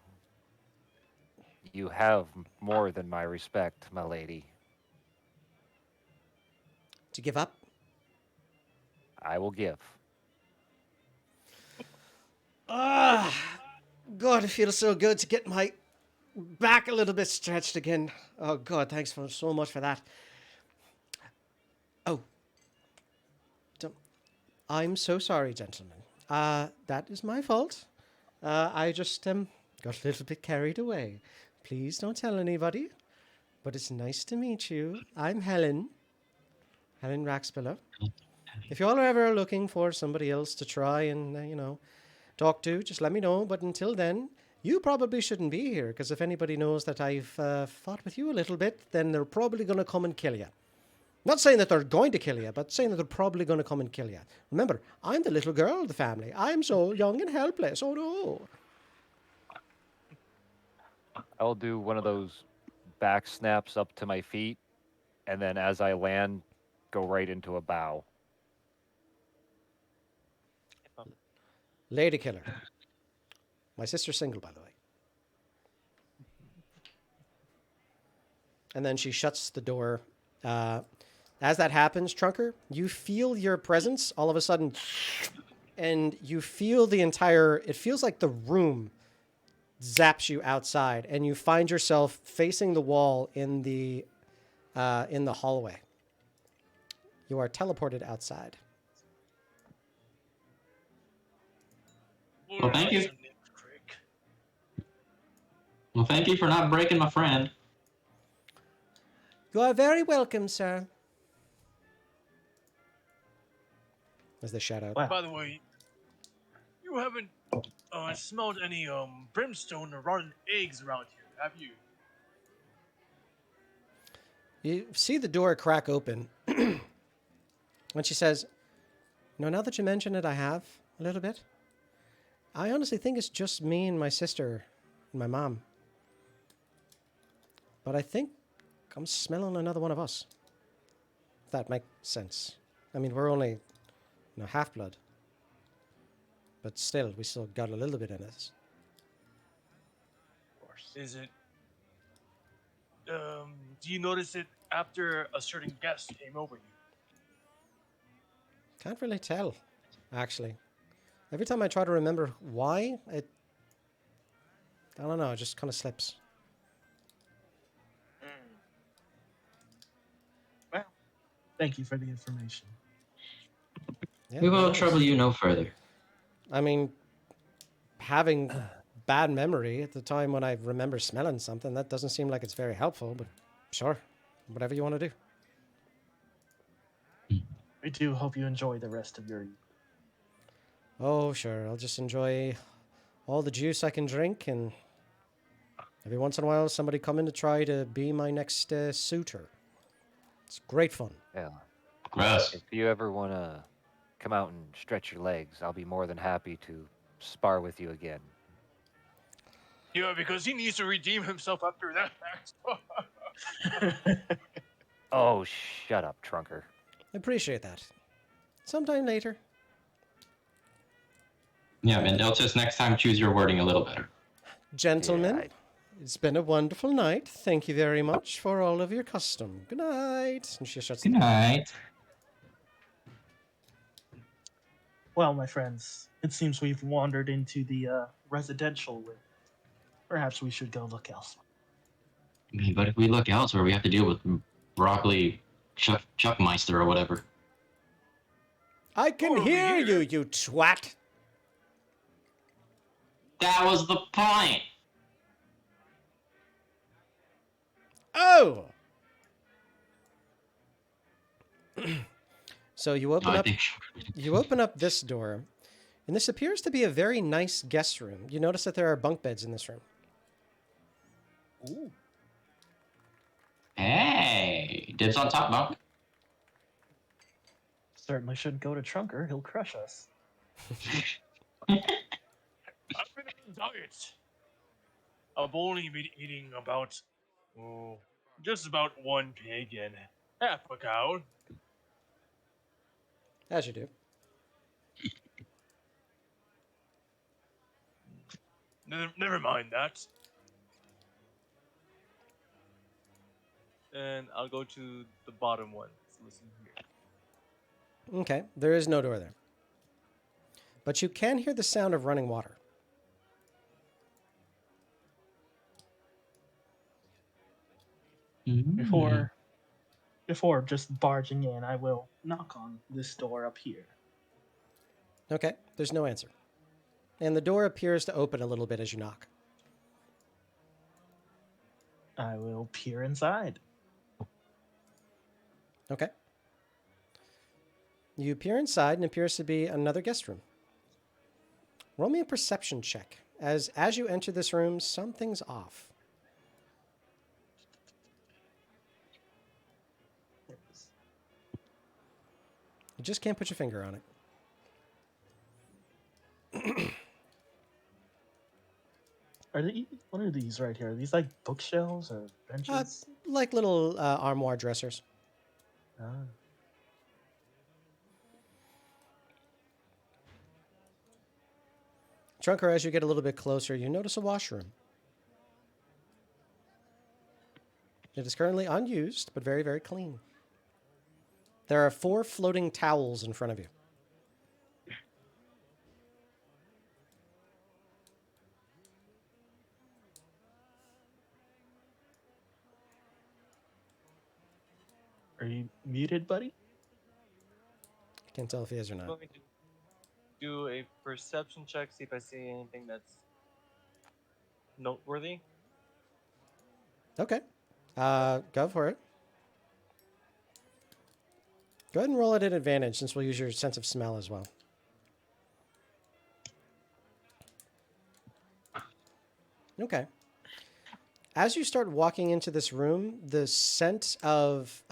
"You have more than my respect, my lady. To give up? I will give." God, it feels so good to get my back a little bit stretched again. Oh, God, thanks so much for that. Oh. I'm so sorry, gentlemen. That is my fault. I just got a little bit carried away. Please don't tell anybody. But it's nice to meet you. I'm Helen. Helen Raxbillough. If y'all are ever looking for somebody else to try and, talk to, just let me know. But until then, you probably shouldn't be here, because if anybody knows that I've fought with you a little bit, then they're probably going to come and kill you. Not saying that they're going to kill you, but saying that they're probably going to come and kill you. Remember, I'm the little girl of the family. I'm so young and helpless. Oh, no. I will do one of those back snaps up to my feet and then as I land, go right into a bow. Lady killer. My sister's single, by the way. And then she shuts the door. As that happens, Trunker, you feel your presence all of a sudden, and you feel the entire. It feels like the room zaps you outside, and you find yourself facing the wall in the hallway. You are teleported outside. Well, thank you. Well, thank you for not breaking my friend. You are very welcome, sir. As they shout out. Wow. By the way, you haven't smelled any brimstone or rotten eggs around here, have you? You see the door crack open. When she says, now that you mention it, I have a little bit. I honestly think it's just me and my sister and my mom. But I think I'm smelling another one of us. If that makes sense. I mean, we're only half-blood. But still, we still got a little bit in us. Of course. Is it? Do you notice it after a certain guest came over you? Can't really tell, actually. Every time I try to remember why, I don't know, it just kind of slips. Well, thank you for the information. Yeah, We no will worries. trouble you no further. I mean, having bad memory at the time when I remember smelling something, that doesn't seem like it's very helpful, but sure, whatever you want to do. We do hope you enjoy the rest of your. Oh, sure, I'll just enjoy all the juice I can drink, and every once in a while somebody come in to try to be my next suitor. It's great fun. Yeah. Gross. If you ever want to come out and stretch your legs, I'll be more than happy to spar with you again. Yeah, because he needs to redeem himself after that act. Oh, shut up, Trunker. I appreciate that. Sometime later. Yeah, Mandeltis, next time choose your wording a little better. Gentlemen, Yeah, it's been a wonderful night. Thank you very much for all of your custom. Good night. And she shuts the Good door. night. Well, my friends, it seems we've wandered into the residential wing. Perhaps we should go look elsewhere. I mean, but if we look elsewhere, we have to deal with broccoli Chuckmeister or whatever. I can Over hear here. you twat. That was the point. Oh! So you open I up think this door, and this appears to be a very nice guest room. You notice that there are bunk beds in this room. Ooh. Hey, dibs on top bunk. Certainly shouldn't go to Trunker. He'll crush us. I've been on a diet. I've only been eating about, just about one pig and half a cow. As you do. Never mind that. And I'll go to the bottom one. Let's listen here. Okay, there is no door there. But you can hear the sound of running water. Before just barging in, I will knock on this door up here. Okay, there's no answer. And the door appears to open a little bit as you knock. I will peer inside. Okay. You peer inside and it appears to be another guest room. Roll me a perception check. As you enter this room, something's off. You just can't put your finger on it. What are these right here? Are these like bookshelves or benches? Like little armoire dressers. Ah. Trunker, as you get a little bit closer, you notice a washroom. It is currently unused, but very, very clean. There are 4 floating towels in front of you. Are you muted, buddy? Can't tell if he is or You not. want me to do a perception check, see if I see anything that's noteworthy? Okay. Go for it. Go ahead and roll it at advantage since we'll use your sense of smell as well. Okay. As you start walking into this room, the scent of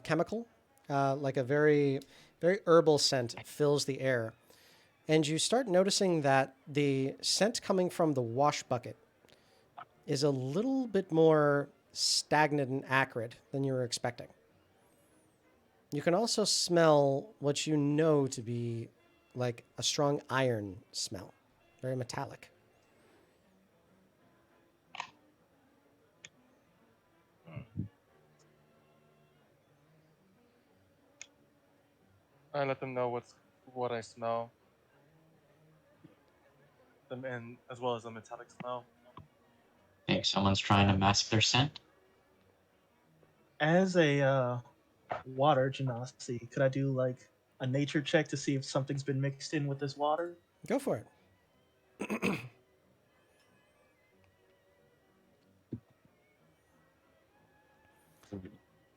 chemical, like a very, very herbal scent, fills the air. And you start noticing that the scent coming from the wash bucket is a little bit more stagnant and acrid than you were expecting. You can also smell what you know to be like a strong iron smell, very metallic. I let them know what I smell, and as well as the metallic smell. Think someone's trying to mask their scent? As a water genasi, could I do like a nature check to see if something's been mixed in with this water? Go for it.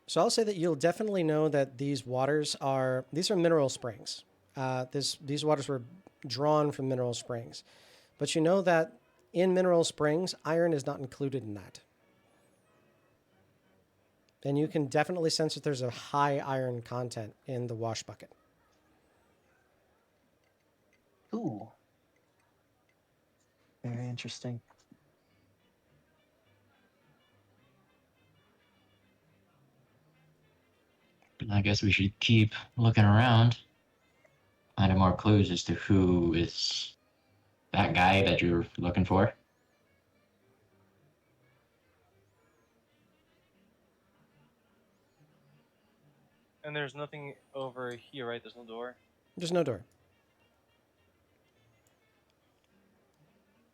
So I'll say that you'll definitely know that these are mineral springs. These waters were drawn from mineral springs. But you know that in mineral springs, iron is not included in that. And you can definitely sense that there's a high iron content in the wash bucket. Ooh. Very interesting. I guess we should keep looking around. Finding more clues as to who is that guy that you're looking for. And there's nothing over here, right? There's no door. There's no door.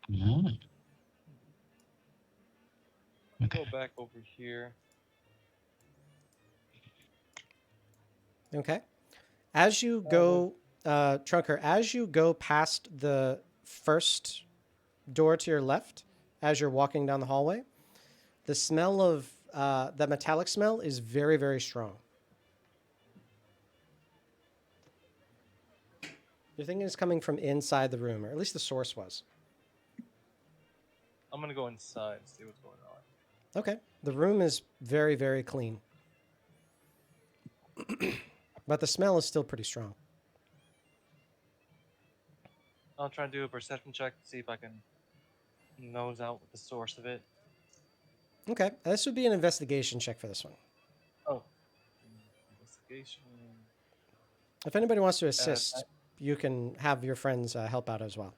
Mm. Okay. Go back over here. Okay. As you go, Trunker, as you go past the first door to your left, as you're walking down the hallway, the smell of the metallic smell is very, very strong. You're thinking it's coming from inside the room, or at least the source was. I'm gonna go inside and see what's going on. Okay. The room is very, very clean. But the smell is still pretty strong. I'll try and do a perception check to see if I can nose out the source of it. Okay. This would be an investigation check for this one. Oh. Investigation. If anybody wants to assist, you can have your friends help out as well.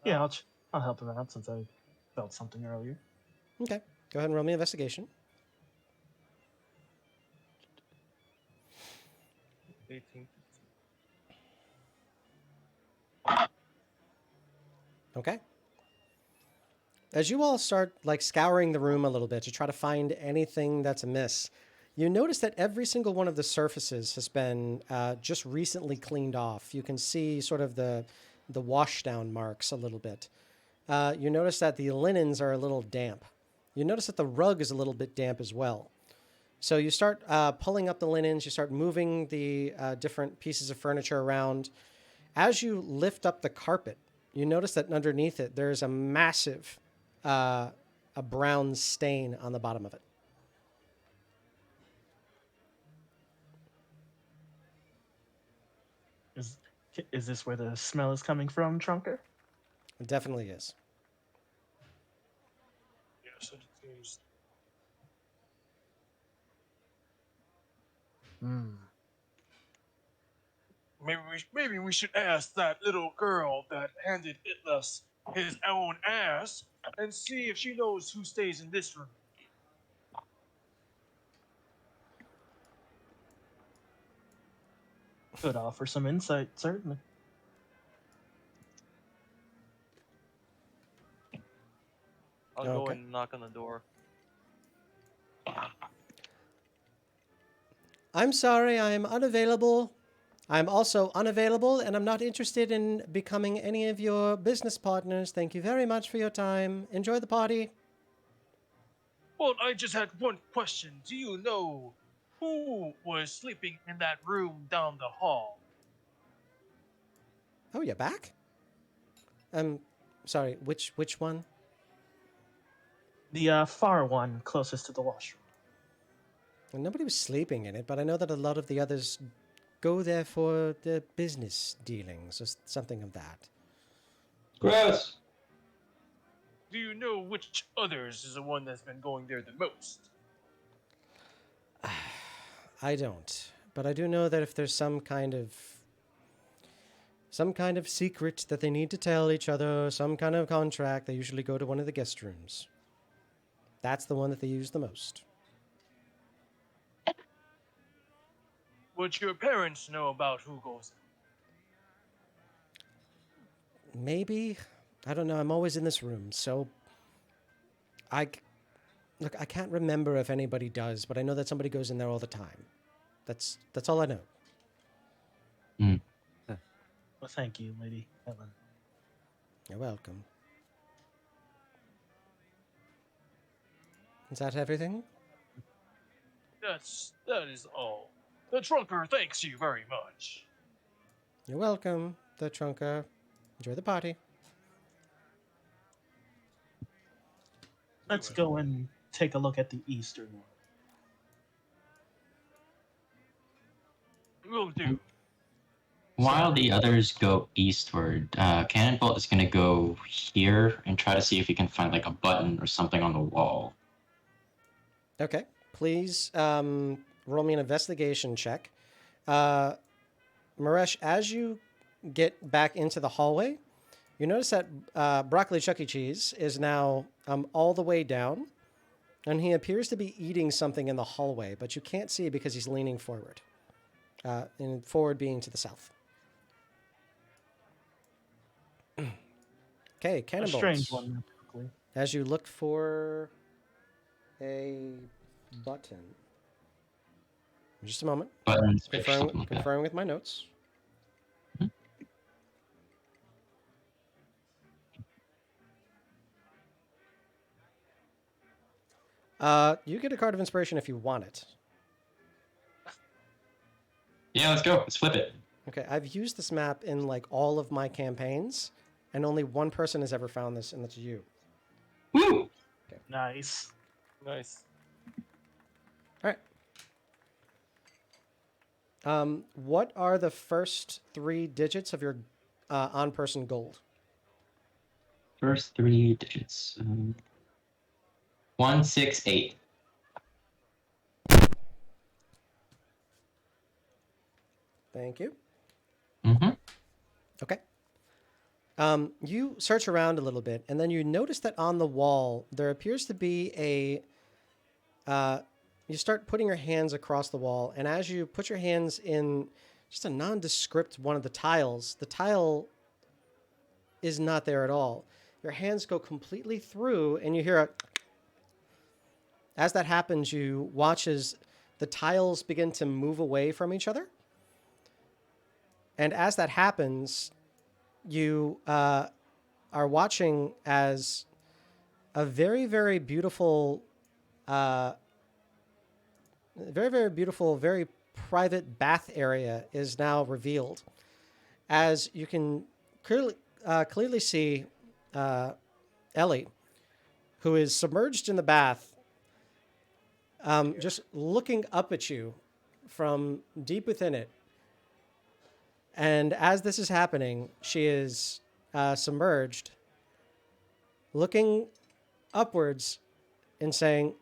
Yeah, I'll help him out since I felt something earlier. Okay. Go ahead and roll me investigation. 18. Okay. As you all start like scouring the room a little bit to try to find anything that's amiss, you notice that every single one of the surfaces has been just recently cleaned off. You can see sort of the washdown marks a little bit. You notice that the linens are a little damp. You notice that the rug is a little bit damp as well. So you start pulling up the linens, you start moving the different pieces of furniture around. As you lift up the carpet, you notice that underneath it, there's a massive a brown stain on the bottom of it. Is this where the smell is coming from, Trunker? It definitely is. Yes, it is. Maybe we should ask that little girl that handed us his own ass and see if she knows who stays in this room. Could offer some insight, certainly. I'll go Okay. and knock on the door. I'm sorry, I'm unavailable. I'm also unavailable, and I'm not interested in becoming any of your business partners. Thank you very much for your time. Enjoy the party. Well, I just had one question. Do you know who was sleeping in that room down the hall? Oh, you're back? Sorry, which one? The far one closest to the washroom. Well, nobody was sleeping in it, but I know that a lot of the others go there for the business dealings or something of that. Gross. Do you know which others is the one that's been going there the most? I don't, but I do know that if there's some kind of secret that they need to tell each other, some kind of contract, they usually go to one of the guest rooms. That's the one that they use the most. Would your parents know about who goes there? Maybe. I don't know. I'm always in this room, so I can't remember if anybody does, but I know that somebody goes in there all the time. That's all I know. Well, thank you, Lady Helen. You're welcome. Is that everything? That is all. The trunker thanks you very much. You're welcome, the trunker. Enjoy the party. Let's go and take a look at the eastern one. Will do. While the others go eastward, Cannonbolt is going to go here and try to see if he can find like a button or something on the wall. Okay. Please roll me an investigation check. Maresh, as you get back into the hallway, you notice that Broccoli Chuck E. Cheese is now all the way down, and he appears to be eating something in the hallway, but you can't see it because he's leaning forward. And forward being to the south. Okay, A Cannonbolts. strange one, typically. As you look for a button. Just a moment. Button, switch, something like that. Confirming with my notes. You get a card of inspiration if you want it. Yeah, let's go. Let's flip it. Okay, I've used this map in like all of my campaigns, and only one person has ever found this, and that's you. Woo! Nice. Nice. All right. What are the first 3 digits of your on-person gold? First 3 digits. 168. Thank you. Mm-hmm. Okay. You search around a little bit, and then you notice that on the wall there appears to be a. You start putting your hands across the wall, and as you put your hands in just a nondescript one of the tile is not there at all. Your hands go completely through, and you hear a. As that happens, you watch as the tiles begin to move away from each other. And as that happens, you are watching as a very, very beautiful, very private bath area is now revealed. As you can clearly see Ellie, who is submerged in the bath, just looking up at you from deep within it. And as this is happening, she is submerged, looking upwards and saying,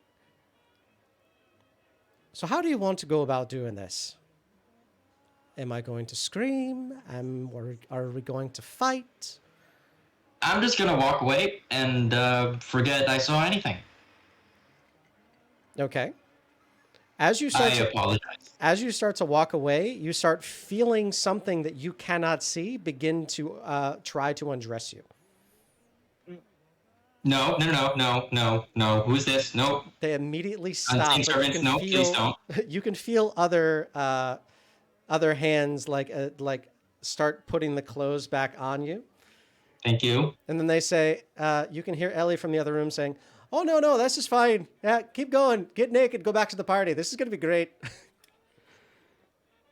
So how do you want to go about doing this? Am I going to scream? Are we going to fight? I'm just gonna walk away and forget I saw anything. Okay. As you start I apologize. as you start to walk away, you start feeling something that you cannot see begin to try to undress you. No. Who's this? Nope. They immediately stop. Unseen But you servants. can No, please feel don't. you can feel other hands like start putting the clothes back on you. Thank you. And then they say, you can hear Ellie from the other room saying, "Oh, no, this is fine. Yeah, keep going. Get naked. Go back to the party. This is going to be great."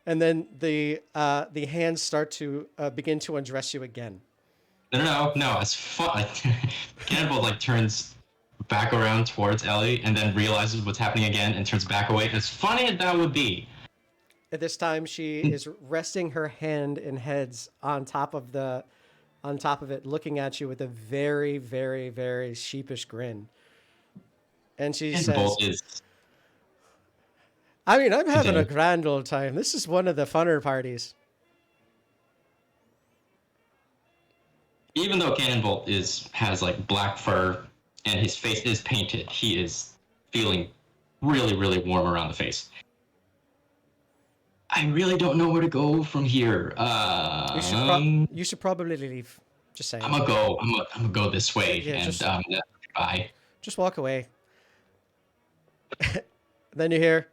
And then the hands start to begin to undress you again. No. It's fun. Like, Cannonball like turns back around towards Ellie and then realizes what's happening again and turns back away. As funny as that would be. At this time, she is resting her hand and heads on top of it, looking at you with a very, very, very sheepish grin. And she Cannonball says, is "I mean, I'm having a Continue. grand old time. This is one of the funner parties." even though Cannonbolt has like black fur and his face is painted, he is feeling really, really warm around the face. I really don't know where to go from here. You should probably leave. Just saying. I'm gonna go. I'm gonna go this way, Yeah, and just- bye. Just walk away. Then you hear,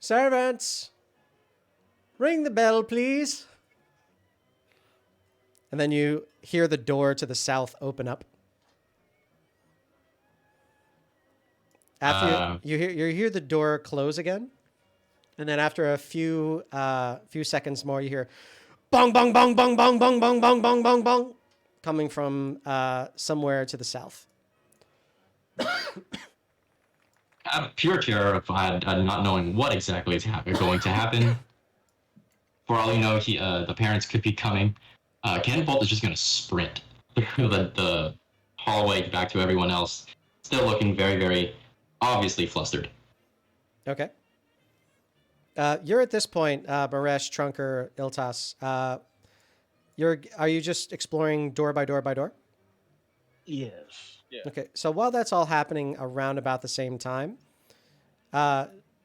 "Servants, ring the bell, please." And then you hear the door to the south open up. After you hear the door close again, and then after a few seconds more, you hear, "Bong bong bong bong bong bong bong bong bong bong bong," coming from somewhere to the south. I have pure terror of not knowing what exactly is going to happen. For all you know, the parents could be coming. Cannonbolt is just going to sprint through the hallway back to everyone else, still looking very, very obviously flustered. Okay. You're at this point, Maresh, Trunker, Iltas. Are you just exploring door by door by door? Yes. Yeah. Okay, so while that's all happening around about the same time,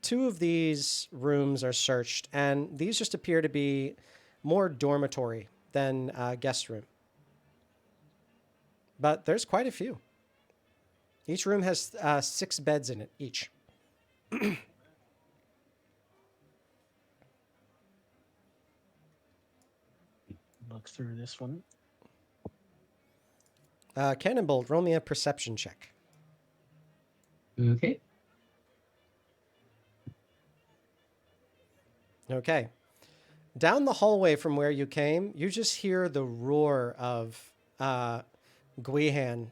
two of these rooms are searched, and these just appear to be more dormitory than guest room. But there's quite a few. Each room has 6 beds in it, each. Look through this one. Cannonbolt, roll me a perception check. Okay. Okay. Down the hallway from where you came, you just hear the roar of Guihan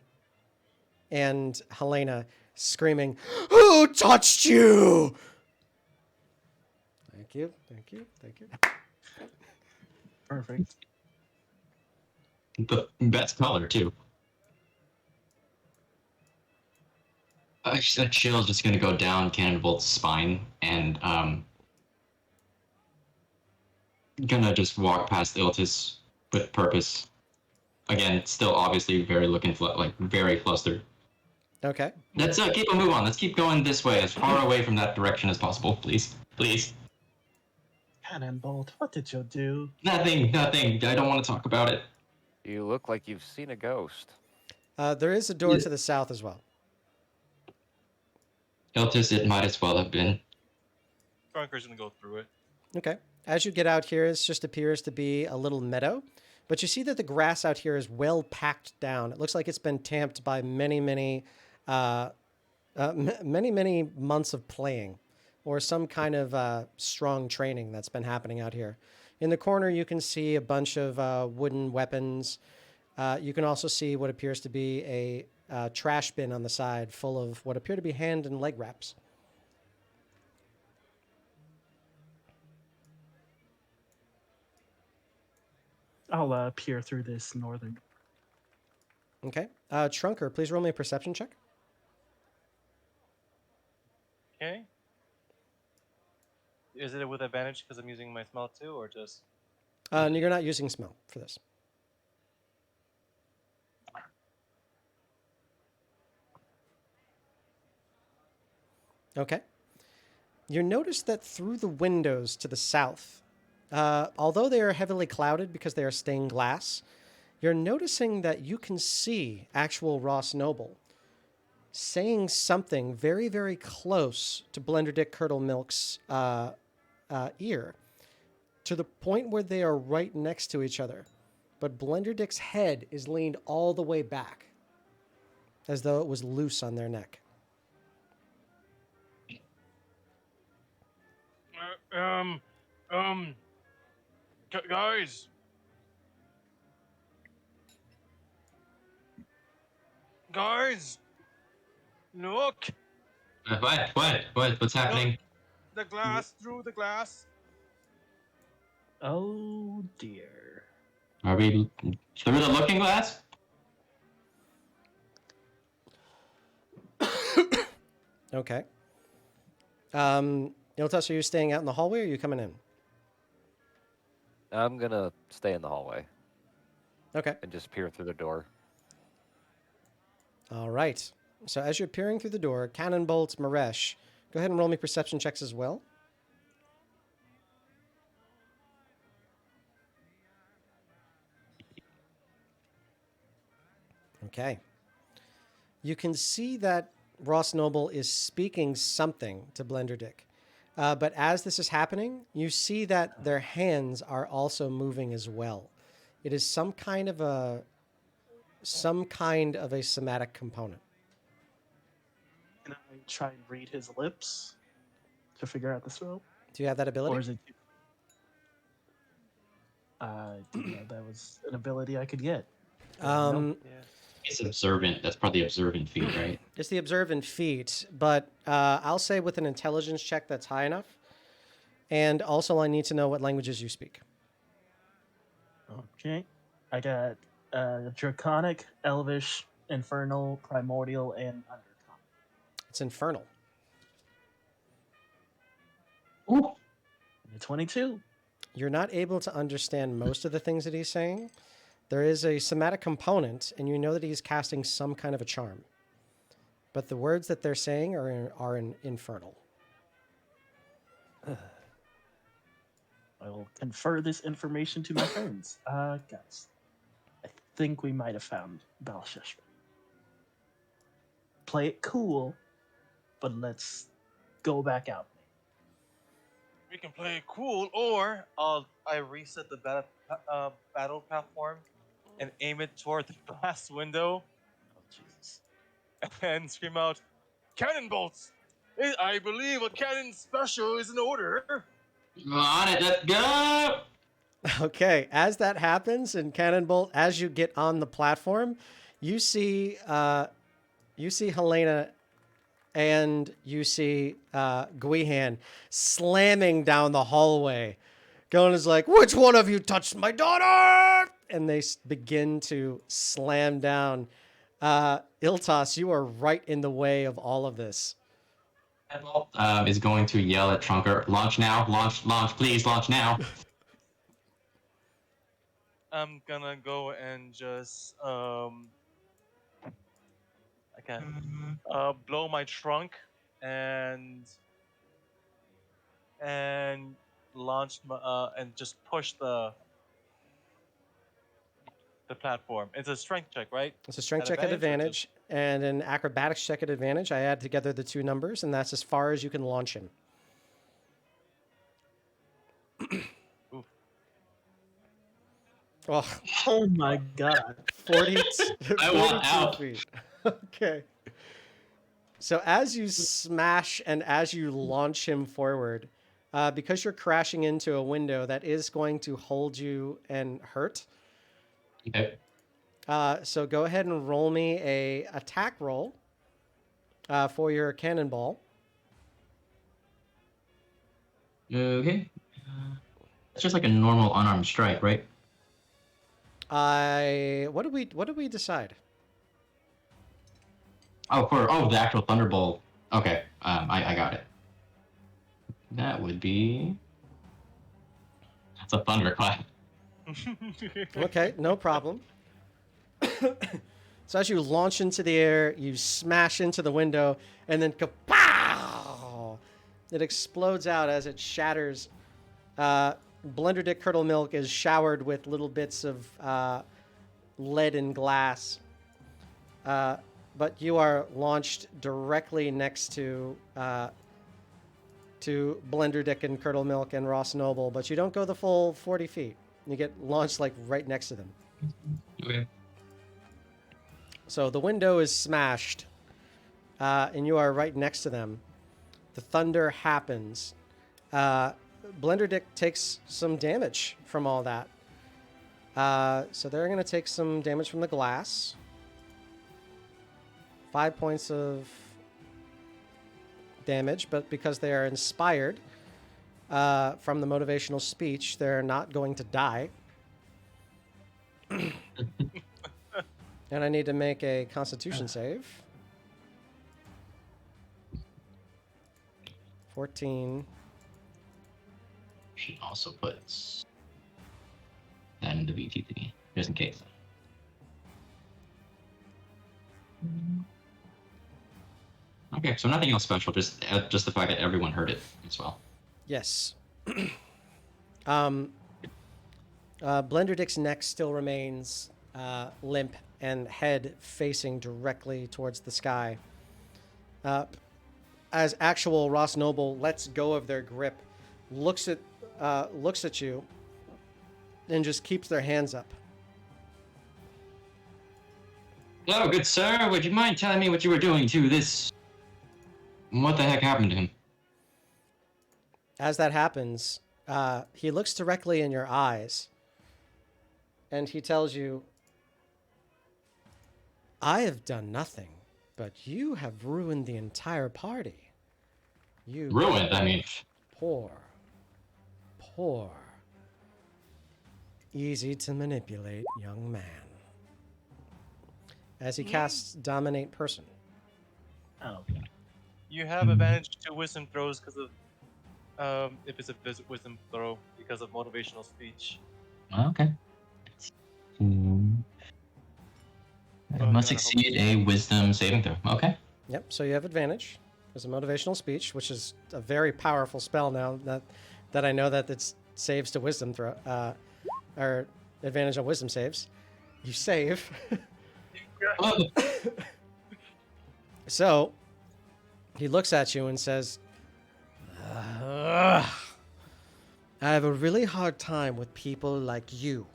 and Helena screaming, "Who touched you?" Thank you, thank you, thank you. Perfect. The best color, too. A chill is just going to go down Cannonbolt's spine and gonna just walk past Iltis with purpose. Again, still obviously very very flustered. Okay. Let's keep a move on. Let's keep going this way, as far away from that direction as possible, please. Please. Cannonbolt, what did you do? Nothing. I don't want to talk about it. You look like you've seen a ghost. There is a door to the south as well. Iltis, it might as well have been. Trunker's gonna go through it. Okay. As you get out here, it just appears to be a little meadow, but you see that the grass out here is well packed down. It looks like it's been tamped by many months of playing, or some kind of strong training that's been happening out here. In the corner, you can see a bunch of wooden weapons. You can also see what appears to be a trash bin on the side full of what appear to be hand and leg wraps. I'll peer through this northern. Okay. Trunker, please roll me a perception check. Okay. Is it with advantage because I'm using my smell too, or just? No, you're not using smell for this. Okay. You notice that through the windows to the south, although they are heavily clouded because they are stained glass, you're noticing that you can see actual Ross Noble saying something very, very close to Blender Dick Curdle Milk's ear, to the point where they are right next to each other. But Blender Dick's head is leaned all the way back, as though it was loose on their neck. Guys. Guys. Look. What's happening? The glass through the glass. Oh dear. Are we through the looking glass? Okay. Iltas, are you staying out in the hallway or are you coming in? I'm gonna stay in the hallway Okay. and just peer through the door. All right. So as you're peering through the door, Cannonbolt, Maresh, go ahead and roll me perception checks as well. Okay. You can see that Ross Noble is speaking something to Blender Dick. But as this is happening, you see that their hands are also moving as well. It is some kind of a somatic component. Can I try and read his lips to figure out the spell? Do you have that ability? Or is it? I didn't know that was an ability I could get. Yeah. It's observant. That's probably observant feat, right? It's the observant feat, but I'll say with an intelligence check that's high enough. And also, I need to know what languages you speak. Okay. I got Draconic, Elvish, Infernal, Primordial, and Undercommon. It's infernal. Ooh. 22. You're not able to understand most of the things that he's saying. There is a somatic component, and you know that he's casting some kind of a charm. But the words that they're saying are in infernal. I will confer this information to my friends. Guys, I think we might have found Balsheshba. Play it cool, but let's go back out. We can play it cool, or I reset the battle platform and aim it toward the glass window Oh, Jesus. and scream out, "Cannon bolts! I believe a cannon special is in order." On it, let's go! Okay, as that happens, and Cannonbolt, as you get on the platform, you see Helena and you see Guihan slamming down the hallway. Going is like, "Which one of you touched my daughter?" And they begin to slam down. Iltas, you are right in the way of all of this. Is going to yell at Trunker, "Launch now! Launch! Please launch now!" I'm gonna go and just blow my trunk and launch my and just push the platform. It's a strength check, right? It's a strength At check at advantage advantage and an acrobatics check at advantage. I add together the two numbers, and that's as far as you can launch him. Oof. Oh, Oh my god. 40, I want 42 out. feet. Okay. So as you smash and as you launch him forward, because you're crashing into a window that is going to hold you and hurt. Okay. So go ahead and roll me a attack roll for your cannonball. Okay. It's just like a normal unarmed strike, right? What did we decide? Oh, the actual thunderbolt. Okay. I got it. That would be. That's a thunderclap. Okay, no problem. So as you launch into the air, you smash into the window, and then kapow! It explodes out as it shatters. Blender Dick Curdle Milk is showered with little bits of lead and glass. But you are launched directly next to Blender Dick and Curdle Milk and Ross Noble, but you don't go the full 40 feet. You get launched like right next to them. Okay. So the window is smashed, and you are right next to them. The thunder happens. Blender Dick takes some damage from all that. So they're going to take some damage from the glass. 5 points of damage, but because they are inspired from the motivational speech, they're not going to die. And I need to make a Constitution save. 14. She also puts that in the VT just in case. Okay, so nothing else special, just the fact that everyone heard it as well. Yes. Blender Dick's neck still remains limp and head facing directly towards the sky. As actual Ross Noble lets go of their grip, looks at you, and just keeps their hands up. Hello, good sir. Would you mind telling me what you were doing to this? What the heck happened to him? As that happens, he looks directly in your eyes, and he tells you, I have done nothing, but you have ruined the entire party. You Ruined, I mean. Poor, easy to manipulate young man. As he casts Dominate Person. Oh, okay. You have advantage to wisdom throws because of if it's a wisdom throw because of motivational speech. Okay. I must succeed a wisdom saving throw. Okay. Yep, so you have advantage. There's a motivational speech, which is a very powerful spell now that I know that it saves to wisdom throw, or advantage on wisdom saves. You save. Oh, So, he looks at you and says, I have a really hard time with people like you.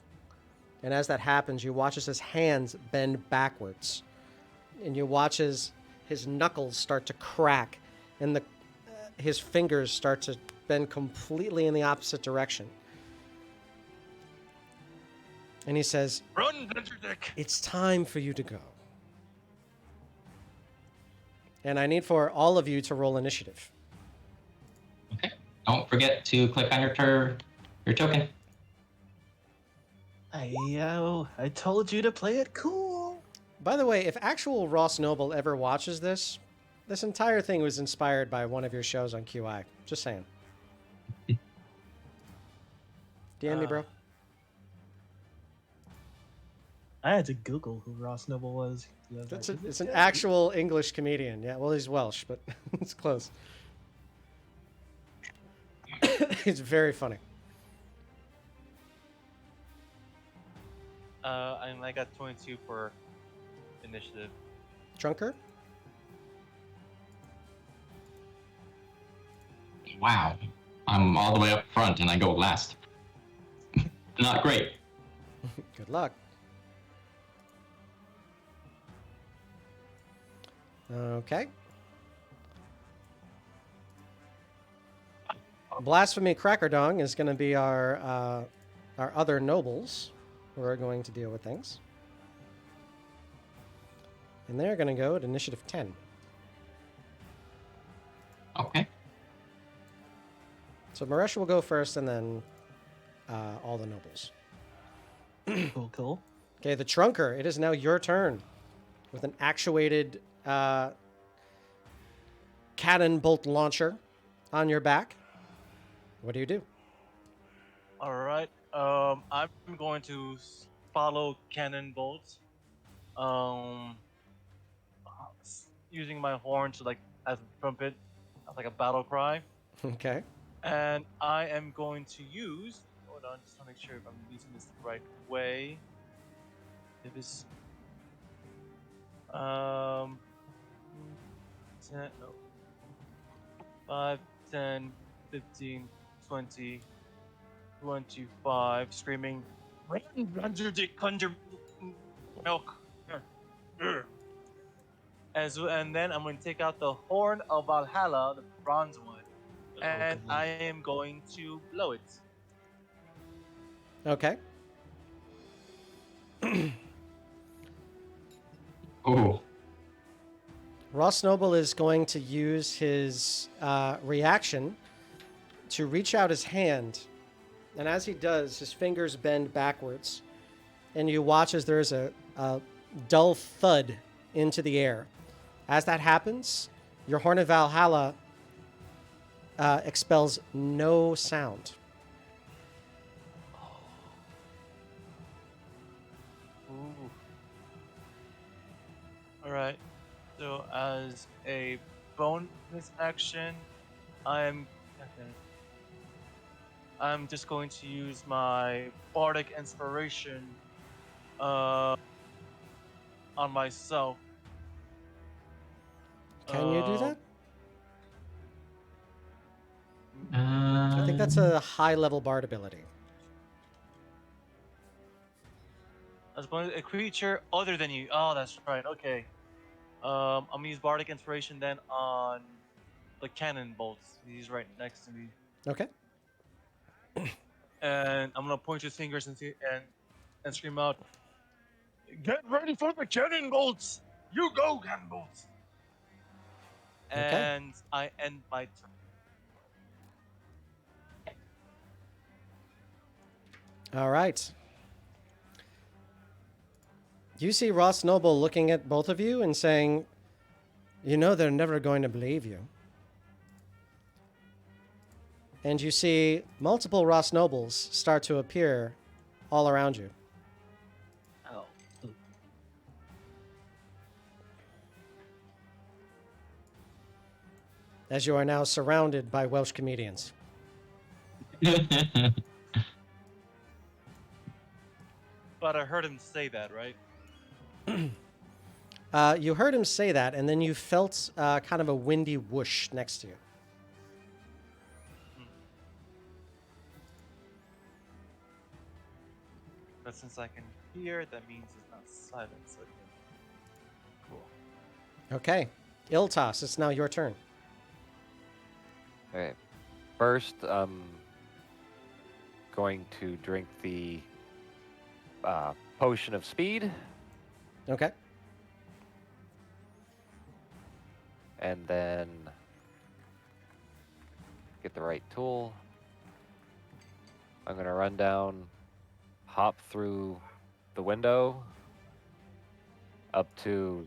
And as that happens, you watch as his hands bend backwards. And you watch as his knuckles start to crack and his fingers start to bend completely in the opposite direction. And he says, Run, Blender Dick! it's time for you to go. And I need for all of you to roll initiative. okay. Don't forget to click on your token. I told you to play it cool. By the way, if actual Ross Noble ever watches this entire thing was inspired by one of your shows on QI. Just saying. DM me, bro. I had to Google who Ross Noble was. It's an actual English comedian. Yeah, well, he's Welsh, but it's close. He's very funny. I got 22 for initiative. Trunker? Wow. I'm all the way up front and I go last. Not great. Good luck. Okay. Blasphemy Crackerdong is going to be our other nobles who are going to deal with things. And they're going to go at initiative 10. Okay. So Maresh will go first and then all the nobles. Cool. Okay, the Trunker, it is now your turn with an actuated cannon bolt launcher on your back. What do you do? All right. I'm going to follow cannon bolts. Using my horn to like as a trumpet, as like a battle cry, Okay. and I am going to use. Hold on, just to make sure if I'm using this the right way. If it's 10, no, 5, 10, 15, 20, 25, screaming, conjure milk. And then I'm going to take out the horn of Valhalla, the bronze one, and I am going to blow it. Okay. Oh, Ross Noble is going to use his reaction to reach out his hand. And as he does, his fingers bend backwards. And you watch as there's a dull thud into the air. As that happens, your Horn of Valhalla expels no sound. Ooh. All right. So as a bonus action, I'm just going to use my bardic inspiration on myself. Can you do that? I I think that's a high-level bard ability. As a creature other than you. Oh, that's right. Okay. I'm gonna use bardic inspiration then on the cannon bolts. He's right next to me, Okay. and I'm gonna point your fingers and scream out, "Get ready for the cannon bolts! You go, cannon bolts!" Okay. And I end my turn. All right. You see Ross Noble looking at both of you and saying, "You know they're never going to believe you." And you see multiple Ross Nobles start to appear all around you. Oh. As you are now surrounded by Welsh comedians. But I heard him say that, right? You heard him say that, and then you felt kind of a windy whoosh next to you. But since I can hear, that means it's not silence. Okay. Cool. Okay. Iltas, it's now your turn. Okay. First, I'm going to drink the potion of speed, Okay. and then get the right tool. I'm going to run down, hop through the window up to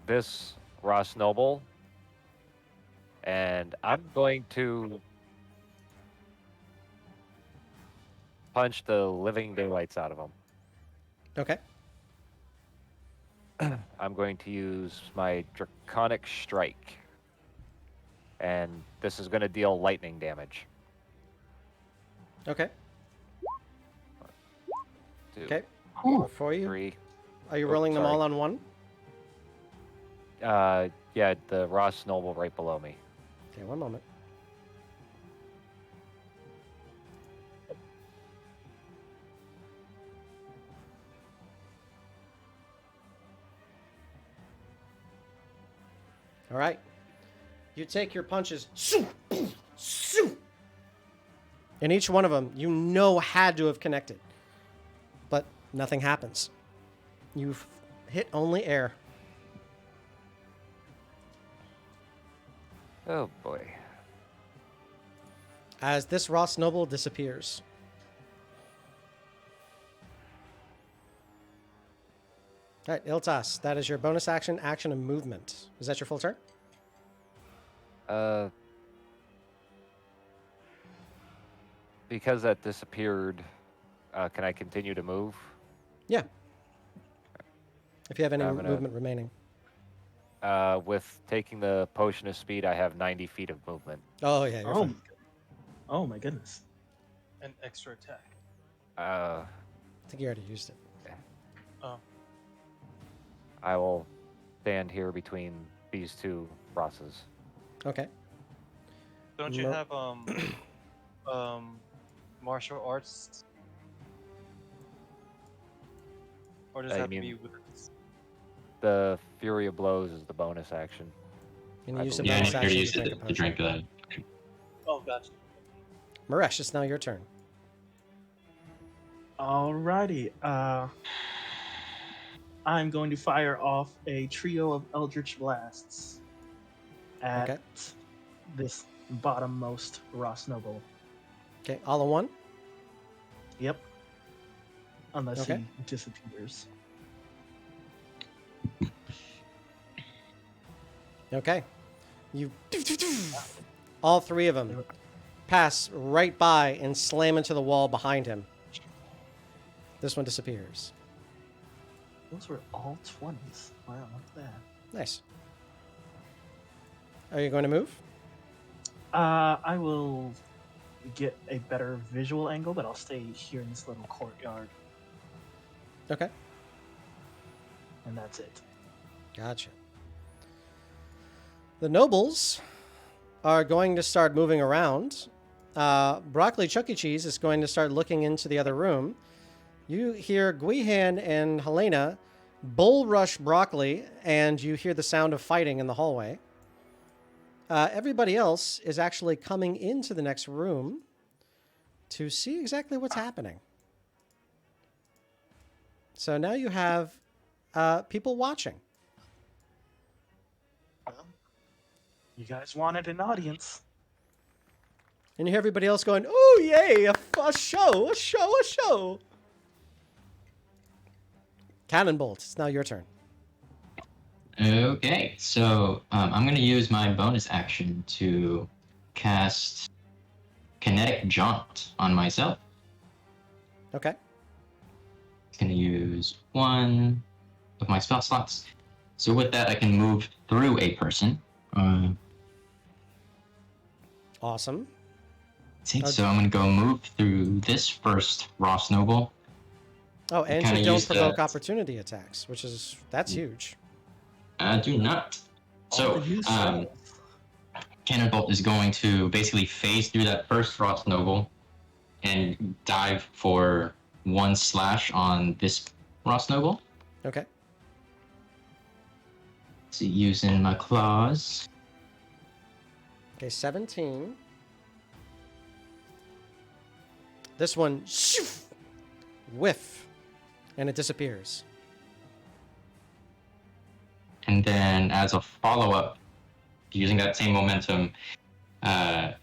this Ross Noble, and I'm going to punch the living daylights out of him. Okay. I'm going to use my Draconic Strike, and this is going to deal lightning damage. Okay. 2, Okay. For you. 3. Are you Oh, rolling them sorry. all on one? Yeah, the Ross Noble right below me. Okay, one moment. All right. You take your punches. And each one of them, you know, had to have connected. But nothing happens. You've hit only air. Oh boy. As this Ross Noble disappears. All right, Iltas, that is your bonus action, action, and movement. Is that your full turn? because that disappeared, can I continue to move? Yeah. If you have any I'm gonna- movement remaining. With taking the potion of speed, I have 90 feet of movement. Oh yeah, you're Oh, fine. oh my goodness. An extra attack. Uh, I think you already used it. Oh, I will stand here between these two Rosses. Okay. don't you No. have martial arts? Or does it You have to mean- be with? The Fury of Blows is the bonus action. Can I you use a believe- Yeah, I bonus need to action use to it drink a to potion? drink that. Oh, gotcha. Maresh, it's now your turn. Alrighty. I'm going to fire off a trio of Eldritch Blasts at Okay. this bottommost Ross Noble. Okay, all in one. Yep. Unless Okay. he disappears. Okay. You all three of them pass right by and slam into the wall behind him. This one disappears. Those were all 20s. Wow, look at that. Nice. Are you going to move? I will get a better visual angle, but I'll stay here in this little courtyard, Okay. and that's it. Gotcha. The nobles are going to start moving around. Broccoli Chuck E. Cheese is going to start looking into the other room. You hear Guihan and Helena bull rush Broccoli, and you hear the sound of fighting in the hallway. Everybody else is actually coming into the next room to see exactly what's happening. So now you have people watching. Well, you guys wanted an audience. And you hear everybody else going, "Oh, yay, a show, a show, a show." Cannonbolt, it's now your turn. Okay, so I'm going to use my bonus action to cast Kinetic Jaunt on myself. Okay. Going to use one of my spell slots. So with that, I can move through a person. Awesome. So I'm going to go move through this first Ross Noble. Oh, and Kinda you don't use provoke that. opportunity attacks, that's huge. I do not. All So the new spells. Cannonbolt is going to basically phase through that first Ross Noble and dive for one slash on this Ross Noble. Okay. So using my claws. Okay, 17. This one, whiff, and it disappears. And then as a follow-up, using that same momentum,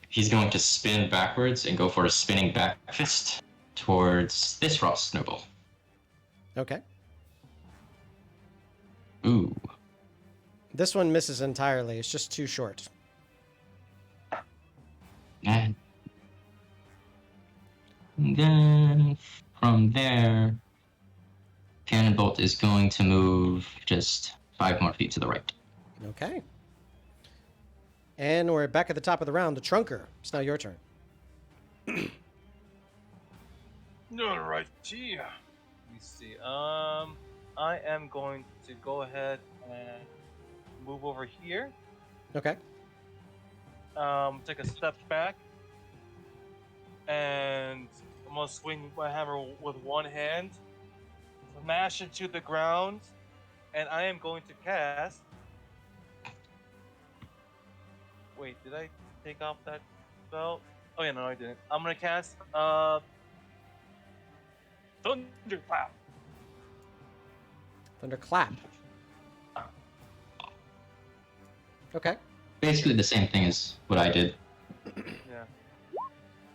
he's going to spin backwards and go for a spinning back fist towards this Ross Noble. Okay. Ooh. This one misses entirely. It's just too short. And then from there, Cannonbolt is going to move just 5 more feet to the right. Okay. And we're back at the top of the round. The Trunker. It's now your turn. Alright, yeah. Let me see. I am going to go ahead and move over here. Okay. Take a step back. And I'm gonna swing my hammer with one hand, smash it to the ground, and I am going to cast. Wait, did I take off that spell? Oh yeah, no, I didn't. I'm gonna cast Thunderclap. Thunderclap. Okay. Basically the same thing as what I did. Yeah.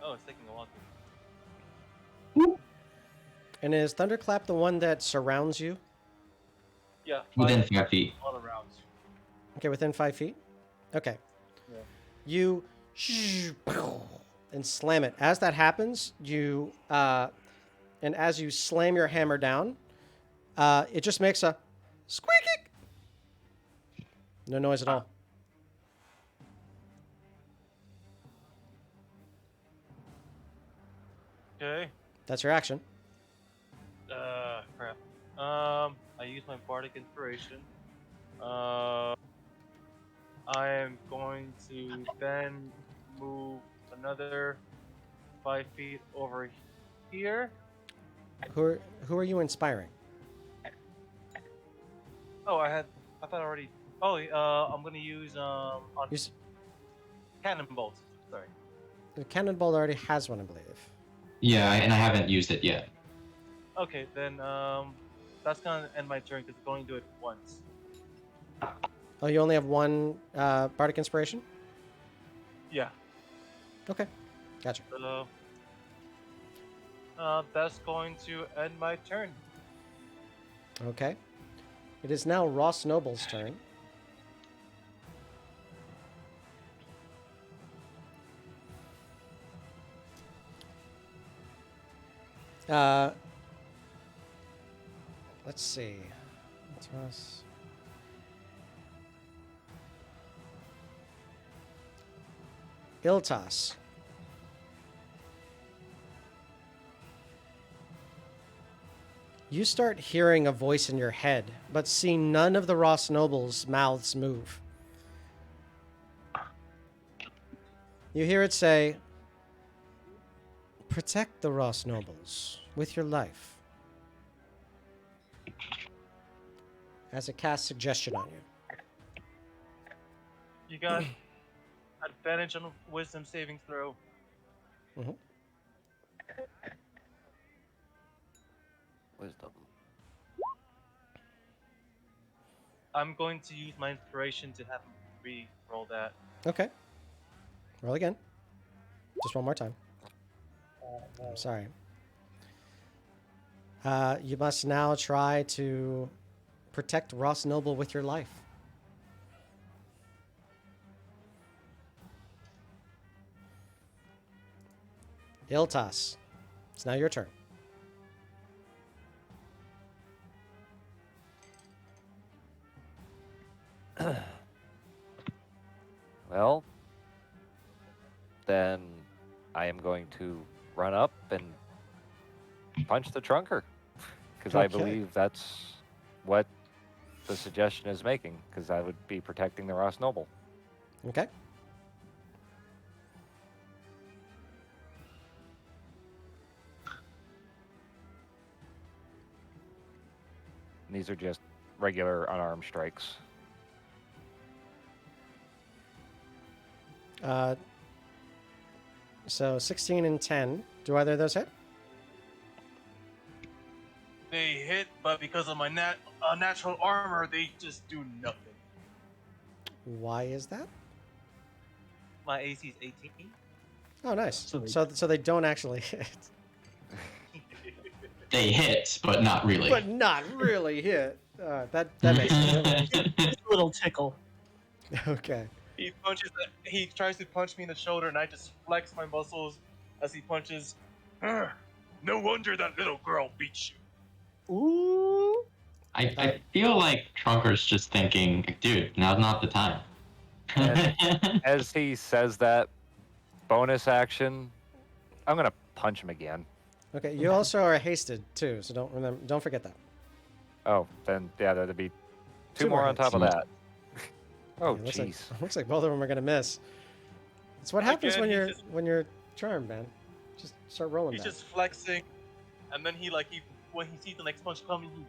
Oh, it's taking a while. And is Thunderclap the one that surrounds you? Yeah. Within five 5 feet. all around. Okay, within 5 feet? Okay. Yeah. You and slam it. As that happens, and as you slam your hammer down, it just makes a squeaky. No noise at all. Okay. That's your action. Crap. I use my bardic inspiration. I am going to then move another 5 feet over here. Who are you inspiring? Oh, I thought I already. Oh, I'm gonna use on Use- cannon bolts. Sorry. The cannonball already has one, I believe. Yeah, and I haven't used it yet. Okay, then that's gonna end my turn because I'm going to do it once. Oh, you only have one bardic inspiration? Yeah. Okay, gotcha. So that's going to end my turn. Okay. It is now Ross Noble's turn. Let's see. It's Ross. Iltas. You start hearing a voice in your head, but see none of the Ross Nobles' mouths move. You hear it say, "Protect the Ross Nobles with your life," as it casts suggestion on you. You got advantage on wisdom saving throw. Wisdom. I'm going to use my inspiration to have him re-roll that. Okay. Roll again. Just one more time. I'm sorry. You must now try to protect Ross Noble with your life. Iltas, it's now your turn. Well, then I am going to run up and punch the trunker because I Okay. believe that's what the suggestion is making, because I would be protecting the Ross Noble. Okay. And these are just regular unarmed strikes. So 16 and 10. Do either of those hit? They hit, but because of my natural armor, they just do nothing. Why is that? My AC is 18. Oh, nice. So So they don't actually hit. They hit, but not really. But not really hit. That makes sense. Just a little tickle. Okay. He tries to punch me in the shoulder, and I just flex my muscles as he punches. No wonder that little girl beat you. Ooh. I feel like Trunker's just thinking, dude, now's not the time. As he says that, bonus action, I'm going to punch him again. Okay. You also are hasted too, so don't forget that. Oh, then, yeah, that'd be two Two more more on top of hits. that. Oh, Yeah, jeez. looks like both of them are gonna miss. It's what happens Again, when you're charmed, man. Just start rolling. He's that. just flexing, and then when he sees the next punch coming, he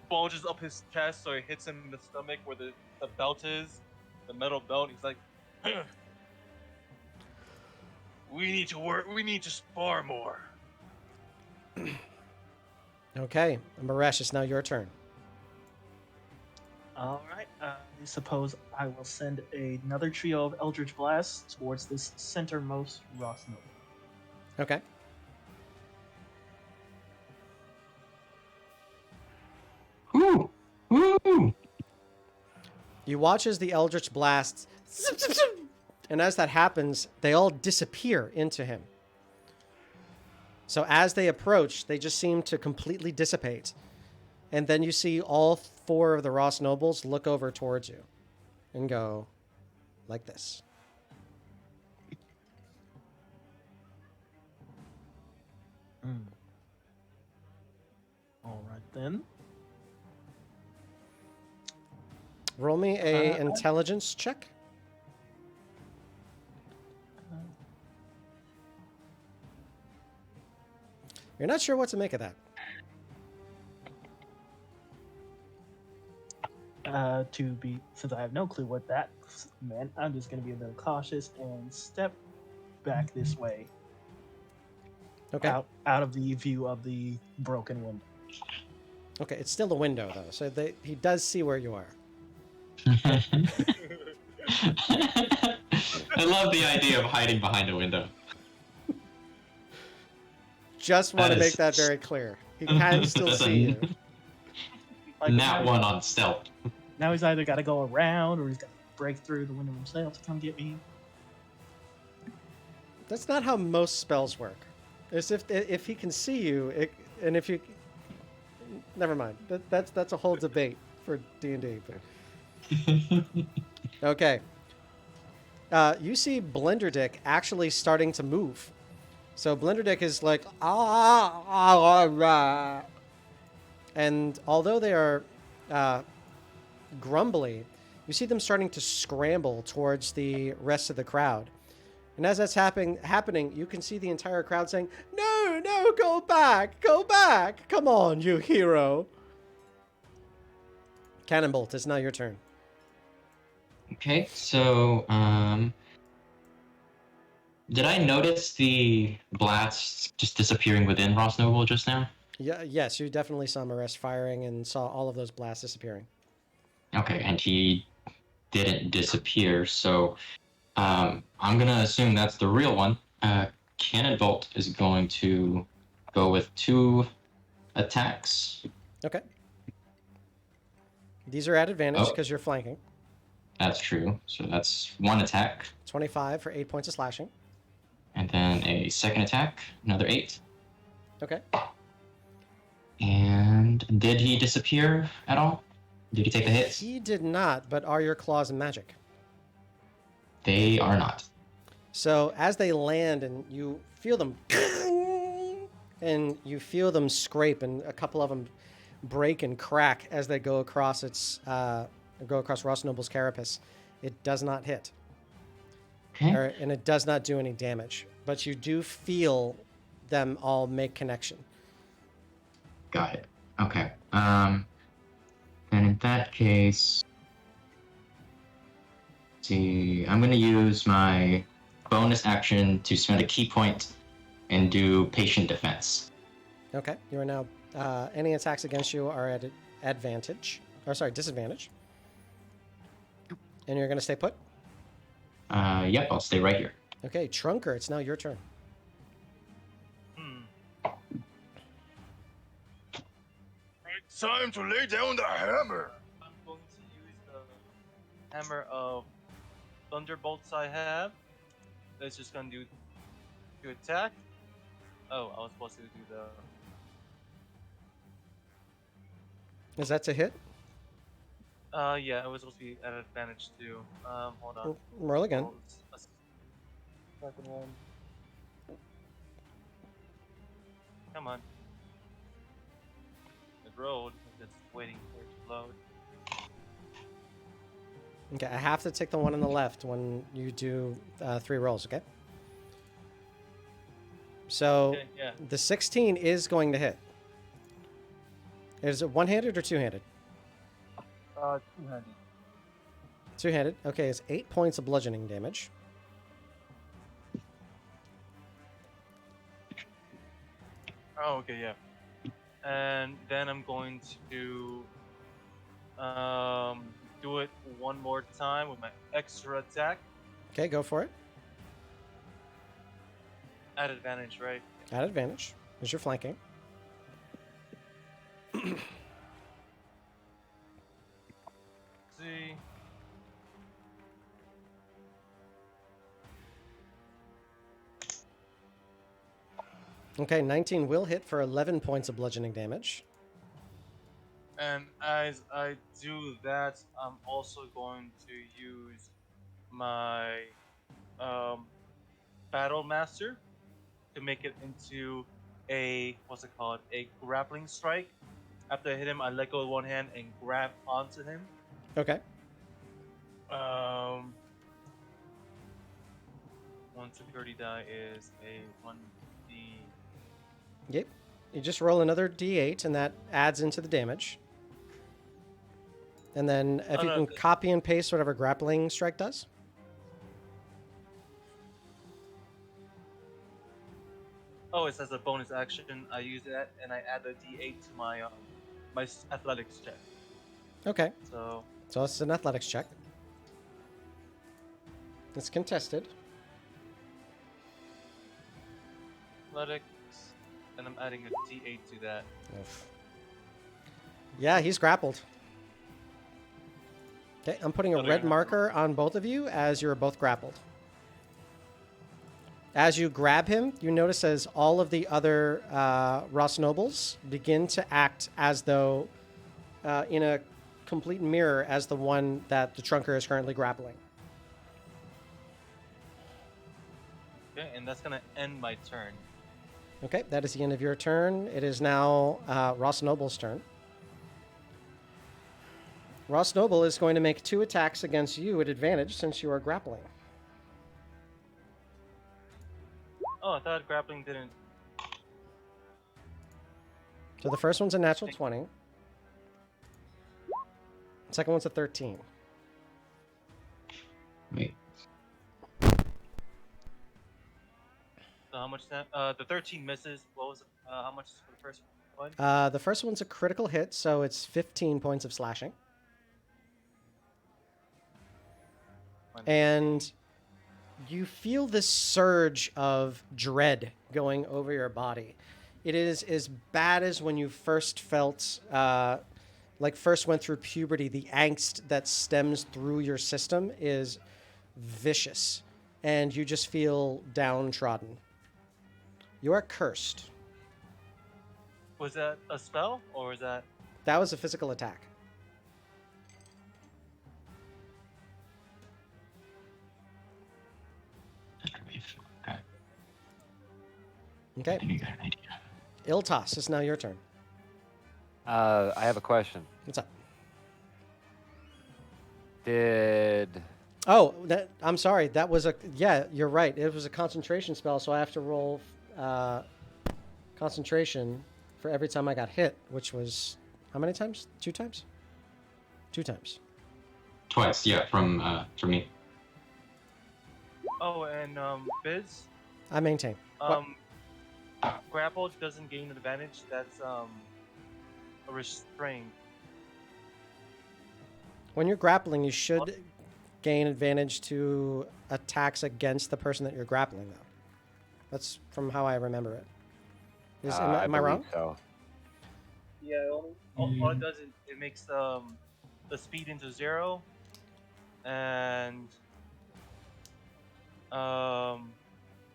bulges up his chest, so it hits him in the stomach where the belt is, the metal belt. He's like, We need to work. We need to spar more. Okay, Maresh, it's now your turn. All right. I suppose I will send another trio of Eldritch Blasts towards this centermost Ross Noble. Okay. Woo! Woo! You watch as the Eldritch Blast And as that happens, they all disappear into him. So as they approach, they just seem to completely dissipate. And then you see all 4 of the Ross nobles look over towards you and go like this. All right then. Roll me a intelligence check. You're not sure what to make of that. Since I have no clue what that meant, I'm just gonna be a little cautious and step back this way, Okay. out of the view of the broken window. Okay, it's still a window though, so he does see where you are. I love the idea of hiding behind a window. Just want That to make is- that very clear. He can still That's a- see you. Like, Nat 1 on stealth. Now he's either got to go around or he's got to break through the window himself to come get me. That's not how most spells work. It's if he can see you, and if you, never mind. That's a whole debate for D&D. Okay. You see Blenderdick actually starting to move. So Blenderdick is like and although they are grumbly, you see them starting to scramble towards the rest of the crowd. And as that's happening, you can see the entire crowd saying, "No, no, go back, come on, you hero." Cannonbolt, it's now your turn. Okay, so did I notice the blasts just disappearing within Ross Noble just now? Yeah, yes, you definitely saw Marest firing and saw all of those blasts disappearing. Okay, and he didn't disappear, so I'm gonna assume that's the real one. Cannonbolt is going to go with 2 attacks. Okay. These are at advantage Oh. because you're flanking. That's true. So that's 1 attack, 25 for 8 points of slashing. and then a second attack, another 8. Okay. And did he disappear at all? Did he take the hits? He did not, but are your claws magic? They are not. So as they land and you feel them, and you feel them scrape, and a couple of them break and crack as they go across Ross Noble's carapace, it does not hit, Okay. and it does not do any damage. But you do feel them all make connection. Got it. Okay. Then in that case, see, I'm going to use my bonus action to spend a key point and do patient defense. Okay, you are now. Any attacks against you are at disadvantage. And you're going to stay put? Yep, I'll stay right here. Okay, Trunker, it's now your turn. It's time to lay down the hammer. I'm going to use the hammer of thunderbolts I have. It's just gonna do to attack. Oh, I was supposed to do the. Is that to hit? Yeah, it was supposed to be at advantage too. Hold on. Roll again. Oh, it's a second one. Come on. It rolled. It's waiting for it to load. Okay, I have to take the one on the left when you do 3 rolls, okay? So Okay, yeah. the 16 is going to hit. Is it one-handed or two-handed? Two-handed. Two-handed. Okay, it's 8 points of bludgeoning damage. Oh, okay, yeah. And then I'm going to do it one more time with my extra attack Okay, go for it. at advantage, right? At advantage, as you're flanking. See. Okay, 19 will hit for 11 points of bludgeoning damage. And as I do that, I'm also going to use my Battle Master to make it into a what's it called? A grappling strike. After I hit him, I let go with one hand and grab onto him. Okay. 1 to 30 die is a 1d. Yep. You just roll another d8, and that adds into the damage. And then if Oh, you no, can th- copy and paste whatever grappling strike does. Oh, it says a bonus action. I use that and I add a d8 to my my athletics check. Okay. So So it's an athletics check. It's contested. athletics, and I'm adding a d8 to that. Oof. Yeah, he's grappled. Okay, I'm putting a Oh, they're red gonna have marker on both of you as you're both grappled. As you grab him, you notice as all of the other Ross nobles begin to act as though in a complete mirror as the one that the Trunker is currently grappling. Okay, and that's gonna end my turn. Okay, that is the end of your turn. It is now Ross Noble's turn. Ross Noble is going to make 2 attacks against you at advantage since you are grappling. Oh, I thought grappling didn't. So the first one's a natural 20. The second one's a 13. Wait. So how much that? The 13 misses. What was it? How much is for the first one? The first one's a critical hit, so it's 15 points of slashing. And you feel this surge of dread going over your body. It is as bad as when you first felt, first went through puberty. The angst that stems through your system is vicious, and you just feel downtrodden. You are cursed. Was that a spell or was that? That was a physical attack. Okay. I Okay. think I got an idea. Iltos, it's now your turn. I have a question. What's up? Did Oh, I'm sorry. That was yeah, you're right. It was a concentration spell, so I have to roll concentration for every time I got hit, which was how many times? 2 times? 2 times. Twice, yeah, from me. Oh, and Biz. I maintain. What? Grappled doesn't gain advantage. That's a restraint. When you're grappling, you should gain advantage to attacks against the person that you're grappling, though. That's from how I remember it. Am I believe wrong? So. Yeah, all it does is it makes the speed into 0, and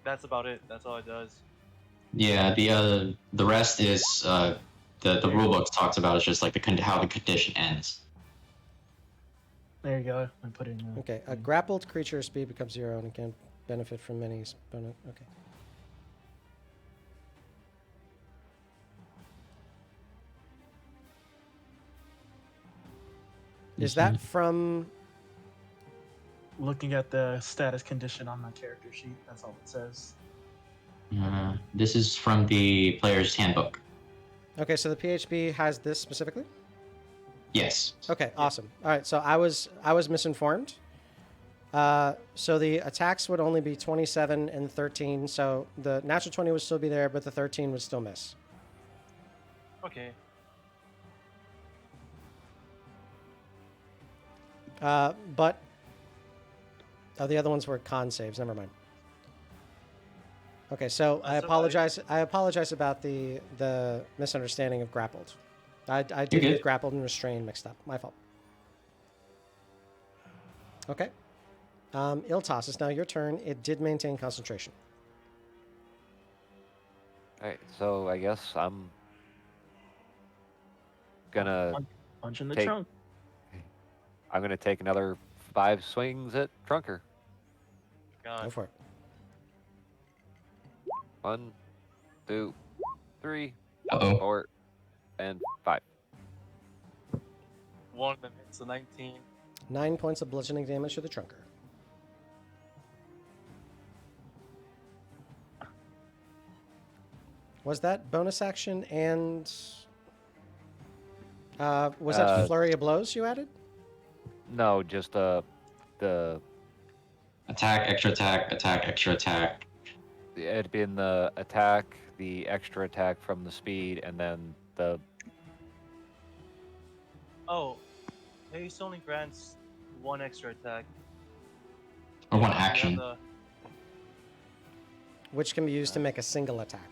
that's about it. That's all it does. Yeah, the rest is the rulebook talks about is just like how the condition ends. There you go. I put in. Okay. A grappled creature's speed becomes 0 and can benefit from many bonus. Okay. Is that from? Looking at the status condition on my character sheet, that's all it says. This is from the player's handbook. Okay, so the PHB has this specifically? Yes. Okay, awesome. All right, so I was misinformed. So the attacks would only be 27 and 13, so the natural 20 would still be there, but the 13 would still miss. Okay. But the other ones were con saves. Never mind. Okay, so I apologize. I apologize about the misunderstanding of grappled. I did good. get grappled and restrained mixed up. My fault. Okay. Iltos, it's now your turn. It did maintain concentration. Alright, so I guess I'm gonna Punch in the take- trunk. take another 5 swings at Trunker. Go God. for it. 1, 2, 3, Uh-oh. 4, and 5. One of them hits the 19. 9 points of bludgeoning damage to the trunker. Was that bonus action and was that flurry of blows you added? No, just the Attack, extra attack, attack, extra attack. it'd been the attack, the extra attack from the speed, and then the Oh, haste only grants one extra attack. Or one Yeah, action. Which can be used to make a single attack.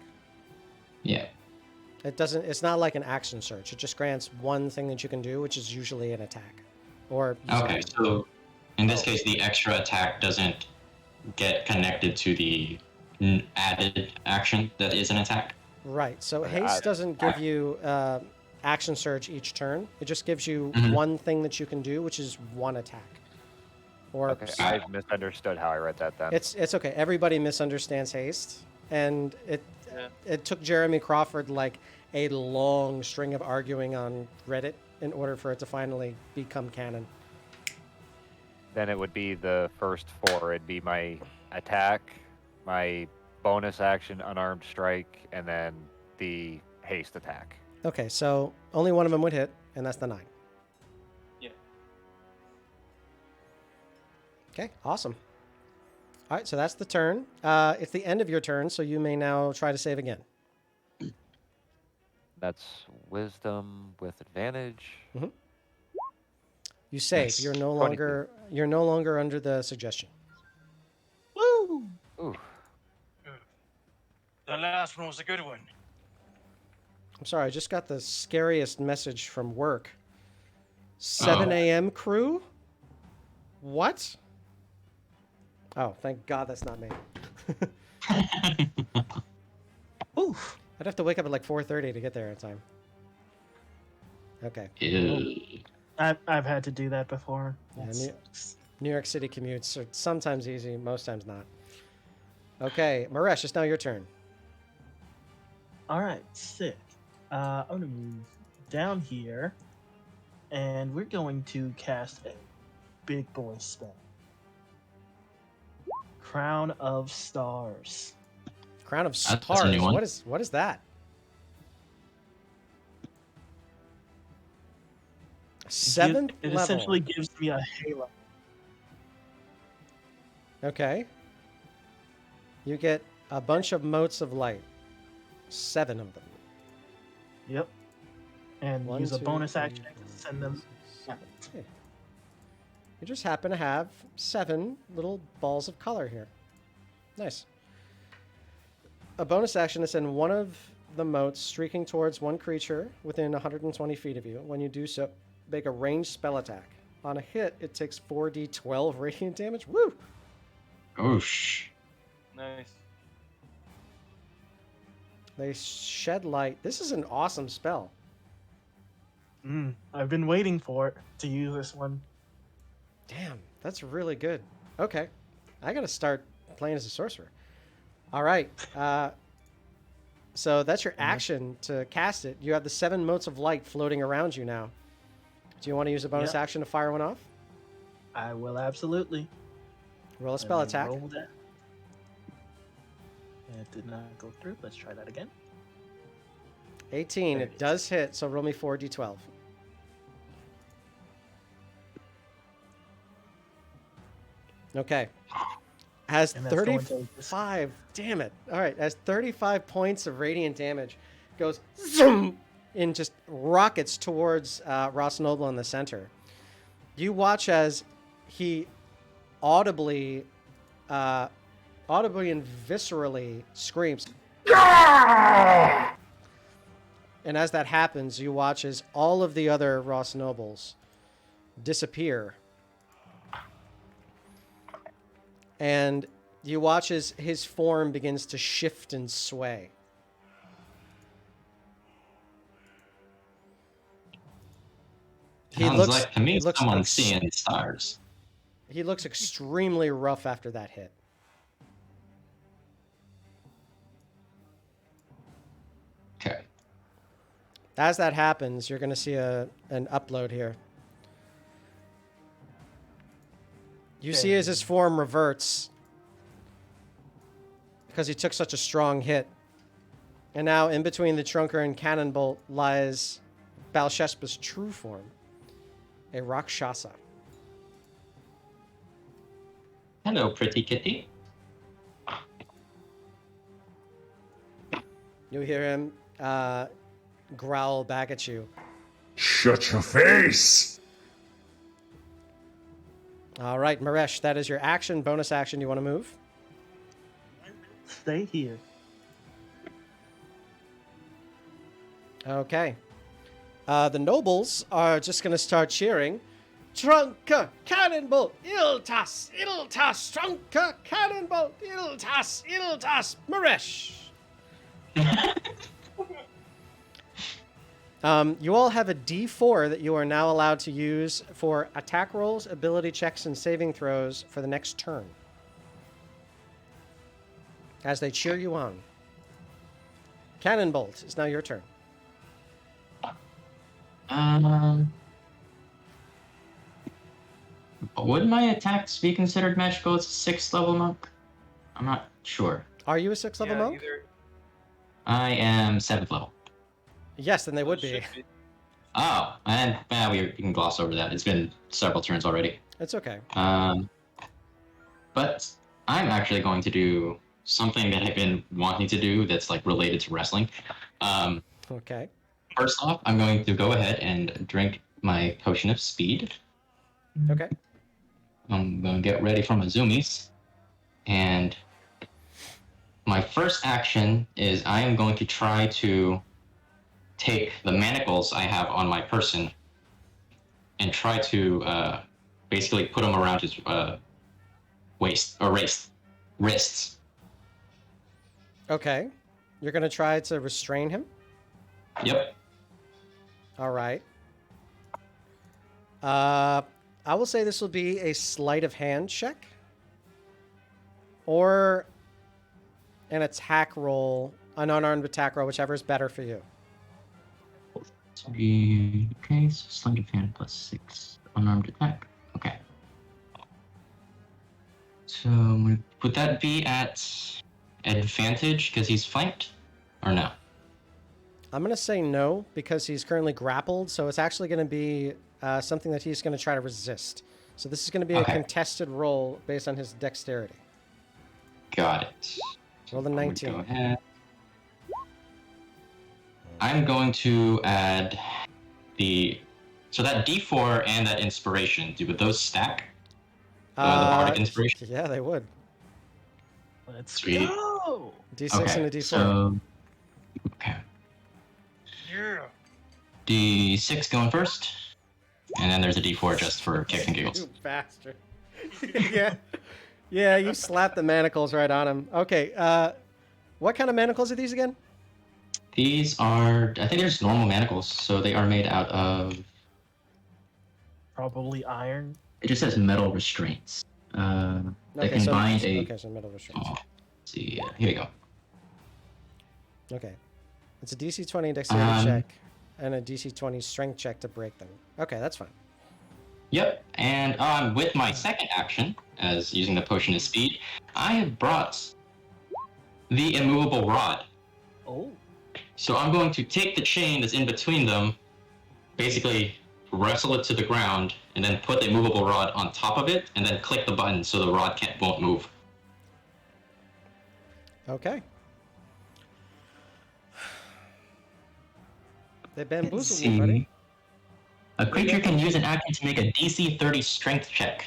Yeah. It doesn't. It's not like an action search. It just grants one thing that you can do, which is usually an attack. Or Okay, so in this case, the extra attack doesn't get connected to the added action that is an attack. right. So Okay, haste doesn't give you action surge each turn. It just gives you Mhm. one thing that you can do, which is one attack. Or okay, I misunderstood how I read that then. it's okay. Everybody misunderstands haste, and Yeah. it took Jeremy Crawford like a long string of arguing on Reddit in order for it to finally become canon. Then it would be the first 4. It'd be my attack, my bonus action, unarmed strike, and then the haste attack. Okay, so only one of them would hit, and that's the 9. Yeah. Okay, awesome. All right, so that's the turn. It's the end of your turn, so you may now try to save again. That's wisdom with advantage. You save. Nice. You're no 22. longer under the suggestion. Woo! Ooh, The last one was a good one. I'm sorry, I just got the scariest message from work. 7 a.m. crew? What? Oh, thank God that's not me. Oof. I'd have to wake up at like 4:30 to get there in time. Okay. Ew. I've had to do that before. Yeah, That New- sucks. New York City commutes are sometimes easy, most times not. Okay, Maresh, it's now your turn. All right, sick. I'm gonna move down here, and we're going to cast a big boy spell. Crown of Stars. Crown of That's a Stars. new one. What is that? Seventh It level. essentially gives me a halo. Okay. You get a bunch of motes of light. 7 of them. Yep. And 1, use a 2, bonus 3, action to 4, send them. 5, 6, 7. You just happen to have 7 little balls of color here. Nice. A bonus action to send one of the motes streaking towards one creature within 120 feet of you. When you do so, make a ranged spell attack. On a hit, it takes 4d12 radiant damage. Woo! Oosh. Nice. They shed light. This is an awesome spell. I've been waiting for it to use this one. Damn, that's really good. Okay, I gotta start playing as a sorcerer. All right, so that's your action to cast it. You have the 7 motes of light floating around you now. Do you want to use a bonus Yeah. action to fire one off? I will absolutely. Roll a spell Let me attack. Roll that. It did not go through. Let's try that again. 18. There It it does hit, so roll me 4d12. Okay. Has And that's going to- 35. Damn it. All right. Has 35 points of radiant damage. Goes zoom and just rockets towards Ross Noble in the center. You watch as he audibly and viscerally screams. And as that happens, you watch as all of the other Ross Nobles disappear. And you watch as his form begins to shift and sway. Sounds like to me he looks someone's ex- seeing stars. He looks extremely rough after that hit. Okay. As that happens, you're going to see an upload here. You see as his form reverts because he took such a strong hit. And now in between the Trunker and Cannonbolt lies Balsheshba's true form, a Rakshasa. Hello, pretty kitty. You hear him growl back at you. Shut your face! All right, Maresh, that is your action. Bonus action. You want to move? Stay here. Okay. The nobles are just going to start cheering. Trunker, Cannonbolt, Iltas, Iltas, Trunker, Cannonbolt, Iltas, Iltas, Maresh. You all have a D4 that you are now allowed to use for attack rolls, ability checks, and saving throws for the next turn. As they cheer you on. Cannonbolt, it's now your turn. Would my attacks be considered magical as a 6th level monk? I'm not sure. Are you a 6th level monk? Either I am 7th level. Yes, then they would be. Oh, and we can gloss over that. It's been several turns already. It's okay. But I'm actually going to do something that I've been wanting to do that's like related to wrestling. Okay. First off, I'm going to go ahead and drink my potion of speed. Okay. I'm going to get ready for my zoomies. And my first action is I am going to try to take the manacles I have on my person and try to basically put them around his wrists. Okay. You're going to try to restrain him? Yep. All right. I will say this will be a sleight of hand check or an attack roll, an unarmed attack roll, whichever is better for you. Okay, so sleight of hand plus 6 unarmed attack. Okay. So would that be at advantage because he's flanked, or no? I'm going to say no because he's currently grappled, so it's actually going to be something that he's going to try to resist. So this is going to be a contested roll based on his dexterity. Got it. Roll the I'm gonna 19. Go ahead. I'm going to add so that D4 and that inspiration, would those stack? The bardic inspiration? Yeah, they would. Let's Sweet. go. D6 Okay, and a D4. so okay. yeah. D6 going first, and then there's a D4 just for kicks and giggles. You bastard. Yeah. Yeah, you slapped the manacles right on him. Okay, what kind of manacles are these again? These are, I think they're just normal manacles, so they are made out of, Probably iron. it just says metal restraints. They Okay, can bind a, okay, so metal restraints. oh, let's see, here we go. Okay. It's a DC 20 dexterity Um, check and a DC 20 strength check to break them. Okay, that's fine. Yep, and with my second action, as using the potion of speed, I have brought the immovable rod. Oh. So I'm going to take the chain that's in between them, basically wrestle it to the ground, and then put the immovable rod on top of it, and then click the button so the rod won't move. Okay. They bamboozled Let's me, buddy. see. A creature can use an action to make a DC 30 strength check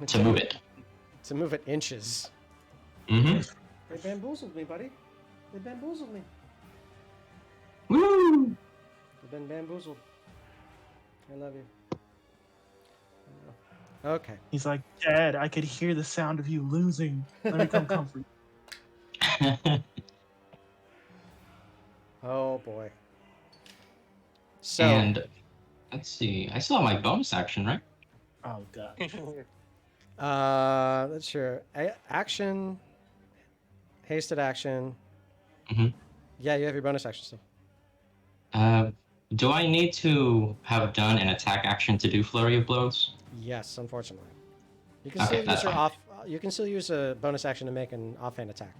to move it. To move it inches. Mm-hmm. They bamboozled me, buddy. They bamboozled me. Woo! You've been bamboozled. I love you. Okay. He's like, Dad, I could hear the sound of you losing. Let me come comfort you. Oh boy. So And Let's see. I still have my bonus action, right? Oh god. That's sure. Action. Hasted action. Mhm. Yeah, you have your bonus action still. Do I need to have done an attack action to do flurry of blows? Yes, unfortunately. You can Okay, still use that's your fine. off. You can still use a bonus action to make an offhand attack.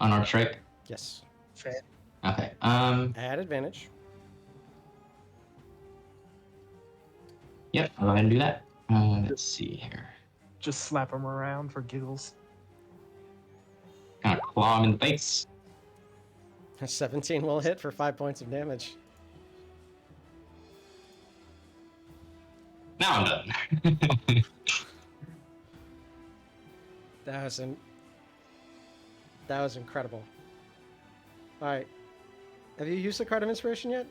Unarmed strike. Yes. Fair. Okay. At advantage. Yep. I'll go ahead and do that. Let's see here. Just slap him around for giggles. Kind of claw him in the face. 17 will hit for 5 points of damage. Now I'm done. That was incredible. All right. Have you used the card of inspiration yet?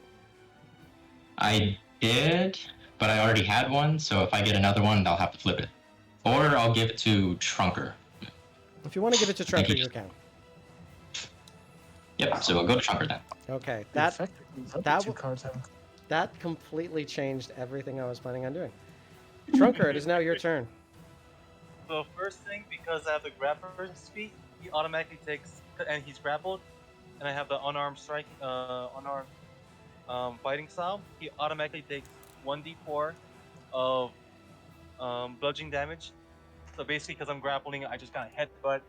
I did, but I already had one, so if I get another one, I'll have to flip it. Or I'll give it to Trunker. If you want to give it to Thank Trunker, you. you can. Yep, so we'll go to Trunker then. Okay. That that two w- cards have That completely changed everything I was planning on doing. Trunker, it is now your turn. So first thing, because I have the grappler's feet, he automatically takes, and he's grappled, and I have the unarmed strike, unarmed fighting style. He automatically takes 1d4 of bludgeoning damage. So basically, because I'm grappling, I just kind of headbutt.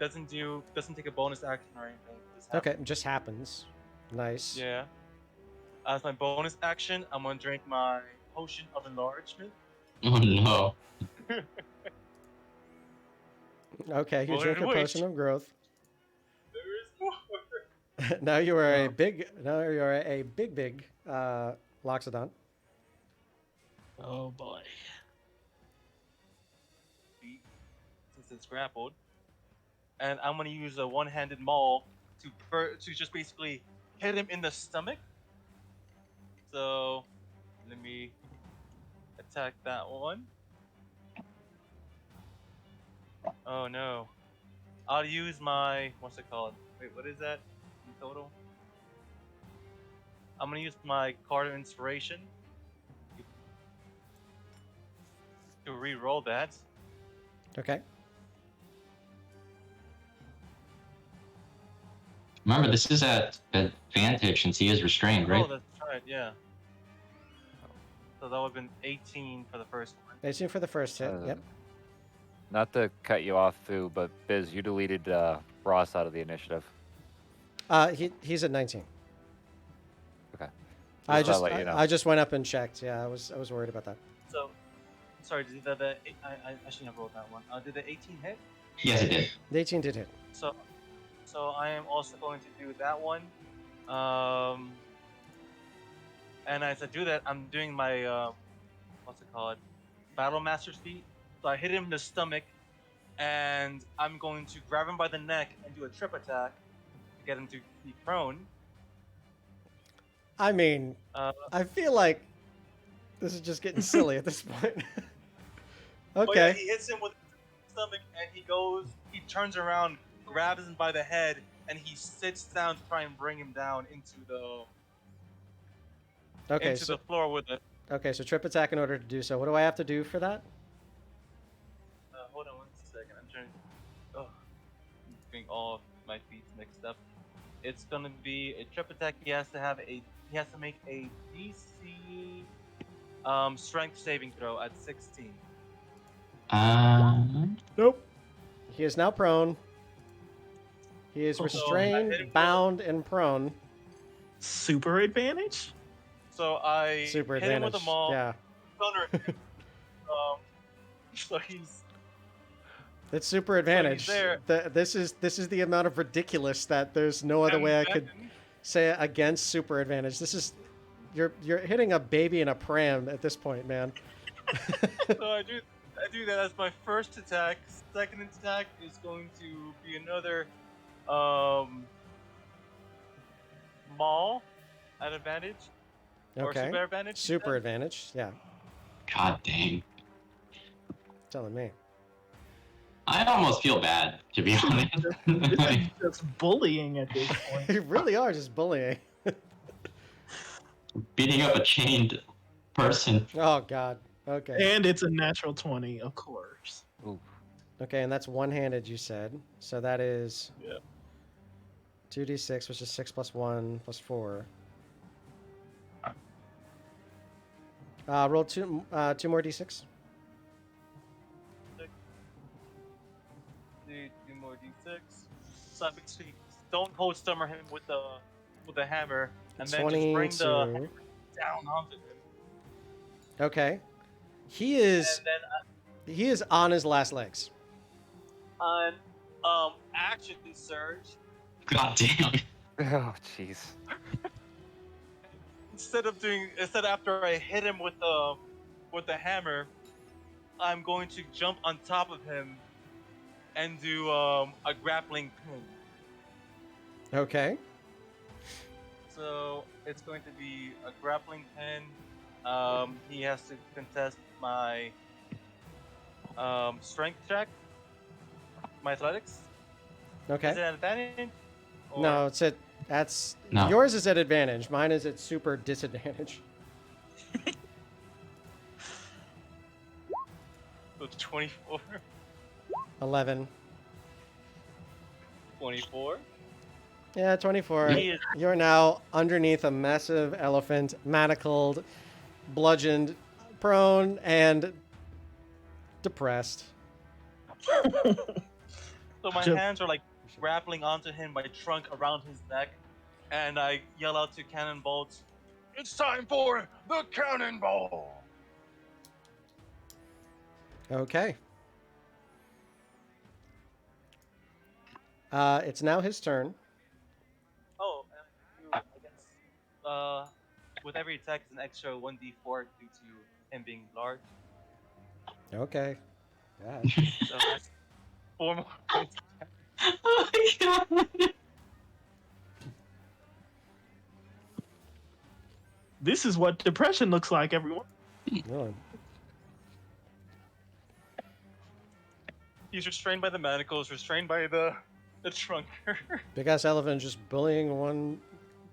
Doesn't take a bonus action or anything. Just Okay, happens. it just happens. Nice. Yeah. As my bonus action, I'm gonna drink my potion of enlargement. Oh no. Okay, you Well, drink a wait. potion of growth. There is more. Now you are a big Loxodon. Oh boy. Since it's grappled, and I'm gonna use a one-handed maul to just basically hit him in the stomach. So let me attack that one. Oh no! I'll use my what's it called? Wait, what is that in total? I'm gonna use my card of inspiration to re-roll that. Okay. Remember, this is at advantage since he is restrained, right? Oh, that's right, yeah. So that would have been 18 for the first one. 18 for the first hit. Yep. Not to cut you off, Fu, but Biz, you deleted Ross out of the initiative. He's at 19. Okay. I Just just thought I'd let you know. I just went up and checked. Yeah, I was worried about that. So, sorry, did I shouldn't have rolled that one. Did the 18 hit? Yes, it did. The 18 did hit. So I am also going to do that one. And as I do that, I'm doing my what's it called? Battle Master's feat. So I hit him in the stomach, and I'm going to grab him by the neck and do a trip attack to get him to be prone. I mean, Uh, I feel like this is just getting silly at this point. But yeah, Okay. he hits him with the stomach, and he turns around, grabs him by the head, and he sits down to try and bring him down into the Okay. the floor with it. Okay. So trip attack in order to do so. What do I have to do for that? Hold on 1 second. I'm trying. Oh, I'm getting all of my feet mixed up. It's gonna be a trip attack. He has to make a DC strength saving throw at 16. Nope. He is now prone. He is Oh, restrained, I hit him bound, and prone. Super advantage? So I Super hit advantage. him with a maul. Yeah. Thunder him. So he's It's super advantage. there. This is the amount of ridiculous that there's no other way I could say it against super advantage. This is you're hitting a baby in a pram at this point, man. So I do that as my first attack. Second attack is going to be another maul at advantage. Or Okay. super advantage. you Super said? advantage. Yeah. God dang. Telling me. I almost feel bad, to be honest. This is just bullying at this point. You really are just bullying. beating up a chained person. Oh God. Okay. And it's a natural 20, of course. Ooh. Okay, and that's one-handed. You said so. That is Yeah. 2d6, which is 6 plus 1 plus 4. Roll two more d6. Two more d6. So I basically don't hold stummer him with the hammer, and then just bring the hammer 22. down onto him. Okay. He is And then he is on his last legs. on action surge, God damn. Oh, jeez. instead after I hit him with the hammer, I'm going to jump on top of him and do a grappling pin. Okay. So it's going to be a grappling pin. He has to contest my strength check, my athletics. Is it Okay. an advantage? Or- No, it's at that's No. yours is at advantage. Mine is at super disadvantage. So 24. 11. 24. Yeah, 24. He is- You're now underneath a massive elephant, manacled, bludgeoned, prone, and depressed. So my Just- hands are like grappling onto him, my trunk around his neck, and I yell out to Cannonbolts, "It's time for the cannonball!" Okay. It's now his turn. Oh, and I guess with every attack, it's an extra 1d4 due to him being large. Okay. Yeah. So that's 4 more points. Oh my god. This is what depression looks like, everyone. Really. He's restrained by the manacles, restrained by the trunker. Big ass elephant just bullying one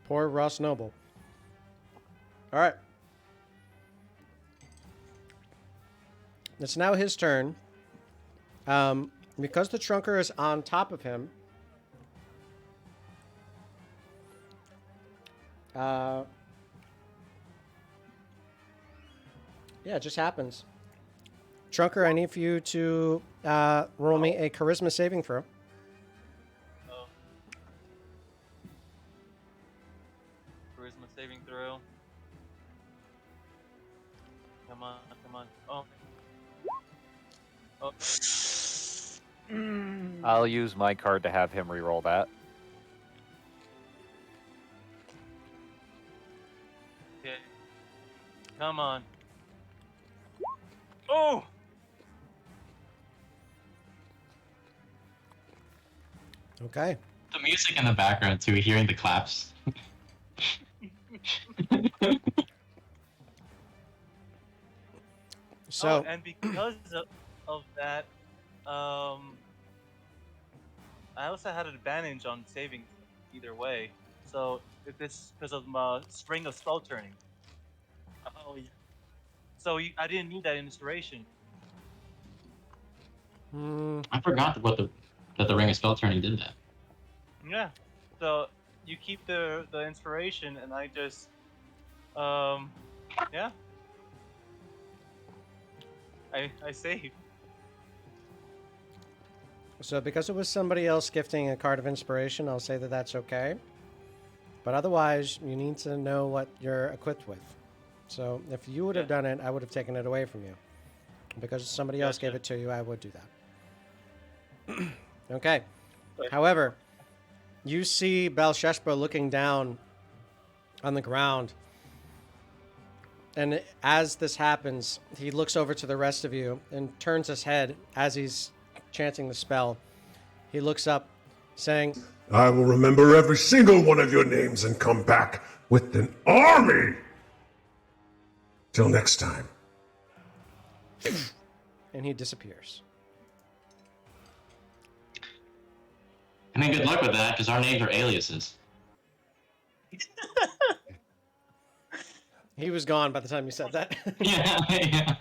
poor Ross Noble. All right. It's now his turn. Because the trunker is on top of him, yeah, it just happens. Trunker, I need for you to roll me a charisma saving throw. Oh. Charisma saving throw. Come on, come on. Oh. Oh. I'll use my card to have him re-roll that. Okay. Come on. Oh! Okay. The music in the background too, hearing the claps. So, and because of that, I also had an advantage on saving either way. So if this because of my string of spell turning. Oh yeah. So I didn't need that inspiration. I forgot that the ring of spell turning did that. Yeah. So you keep the inspiration, and I just yeah. I saved. so because it was somebody else gifting a card of inspiration, I'll say that that's okay. But otherwise, you need to know what you're equipped with. So if you would have done it, I would have taken it away from you. Because somebody else gave Gotcha. it to you, I would do that. Okay. However, you see Balsheshba looking down on the ground. And as this happens, he looks over to the rest of you and turns his head as he's chanting the spell. He looks up, saying, I will remember every single one of your names and come back with an army! Till next time. and he disappears. I mean, good luck with that, because our names are aliases. He was gone by the time you said that. Yeah.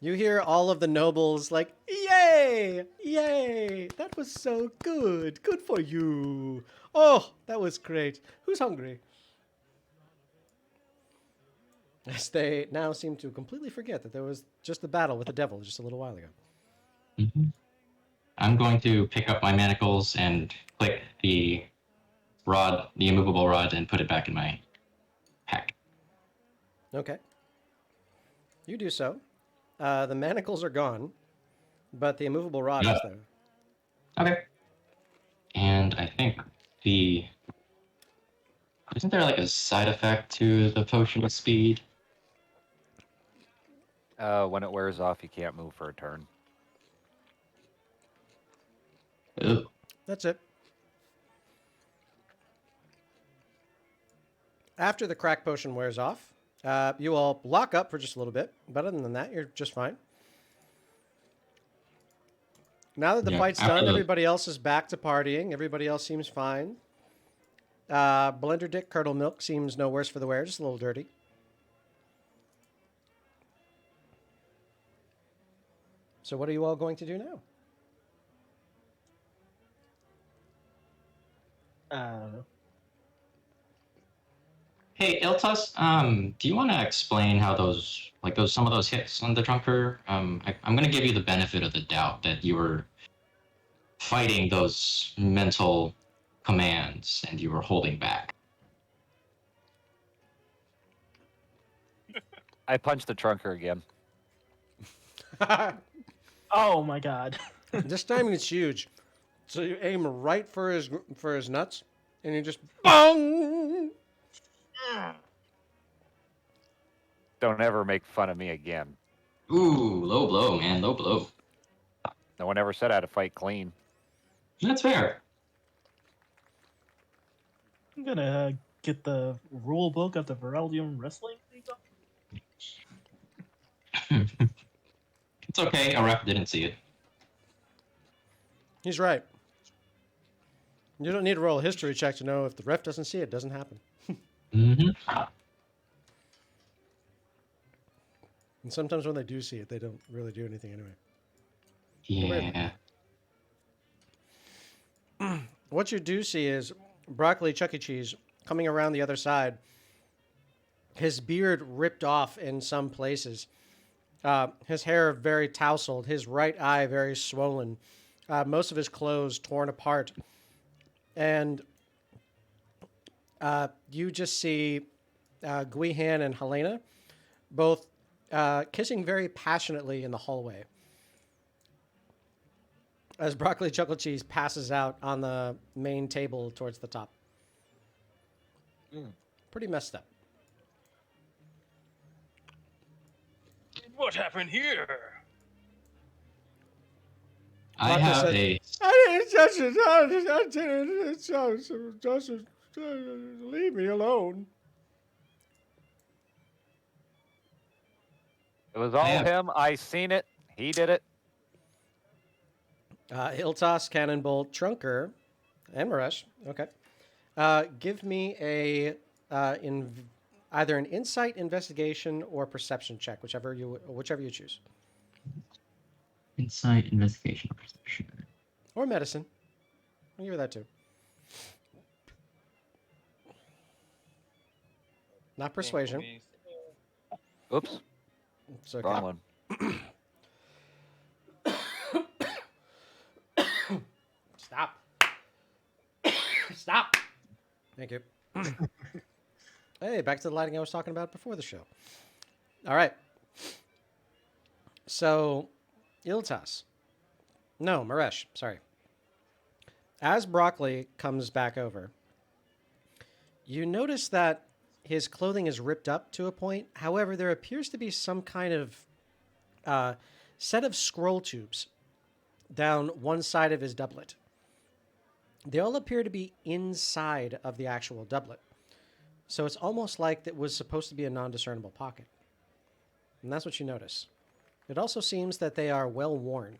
You hear all of the nobles like, "Yay! Yay! That was so good. Good for you. Oh, that was great. Who's hungry?" As they now seem to completely forget that there was just a battle with the devil just a little while ago. Mhm. I'm going to pick up my manacles and click the rod, the immovable rod, and put it back in my pack. Okay. You do so. The manacles are gone, but the immovable rod is there. Okay. And I think the isn't there like a side effect to the potion of speed? When it wears off, you can't move for a turn. Ugh. That's it. After the crack potion wears off, you all lock up for just a little bit. But other than that, you're just fine. Now that the Yeah, fight's after done, the- everybody else is back to partying. Everybody else seems fine. Blender Dick Curdle Milk seems no worse for the wear, just a little dirty. So what are you all going to do now? Hey, Iltas, do you want to explain how some of those hits on the drunker? I'm going to give you the benefit of the doubt that you were fighting those mental commands and you were holding back. I punched the trunker again. Oh my god. This time it's huge. So you aim right for his nuts, and you just bong. Don't ever make fun of me again. Ooh, low blow, man, low blow. No one ever said I had to fight clean. That's fair. I'm gonna get the rule book of the Vereldium wrestling league up. It's okay, a ref didn't see it. He's right. You don't need to roll a history check to know if the ref doesn't see it, it doesn't happen. Mm-hmm. And sometimes when they do see it, they don't really do anything anyway. Yeah. What you do see is Broccoli Chuck E. Cheese coming around the other side. His beard ripped off in some places. His hair very tousled. His right eye very swollen. Most of his clothes torn apart. And you just see Guihan and Helena both kissing very passionately in the hallway. As Broccoli Chuckle Cheese passes out on the main table towards the top. Pretty messed up. What happened here? I Doctor have said- a I didn't just leave me alone. It was all have- him. I seen it. He did it. Hiltos, Cannonbolt, Trunker, and Maresh. Okay. Give me a either an insight, investigation, or perception check, whichever you choose, insight, investigation, or perception. or medicine. I'll give you that too. Not persuasion. Oops. It's okay. Wrong one. Stop. Stop. Thank you. Hey, back to the lighting I was talking about before the show. All right. So, Iltas. No, Maresh. Sorry. As Broccoli comes back over, you notice that his clothing is ripped up to a point. However, there appears to be some kind of set of scroll tubes down one side of his doublet. They all appear to be inside of the actual doublet. So it's almost like it was supposed to be a non-discernible pocket. And that's what you notice. It also seems that they are well worn.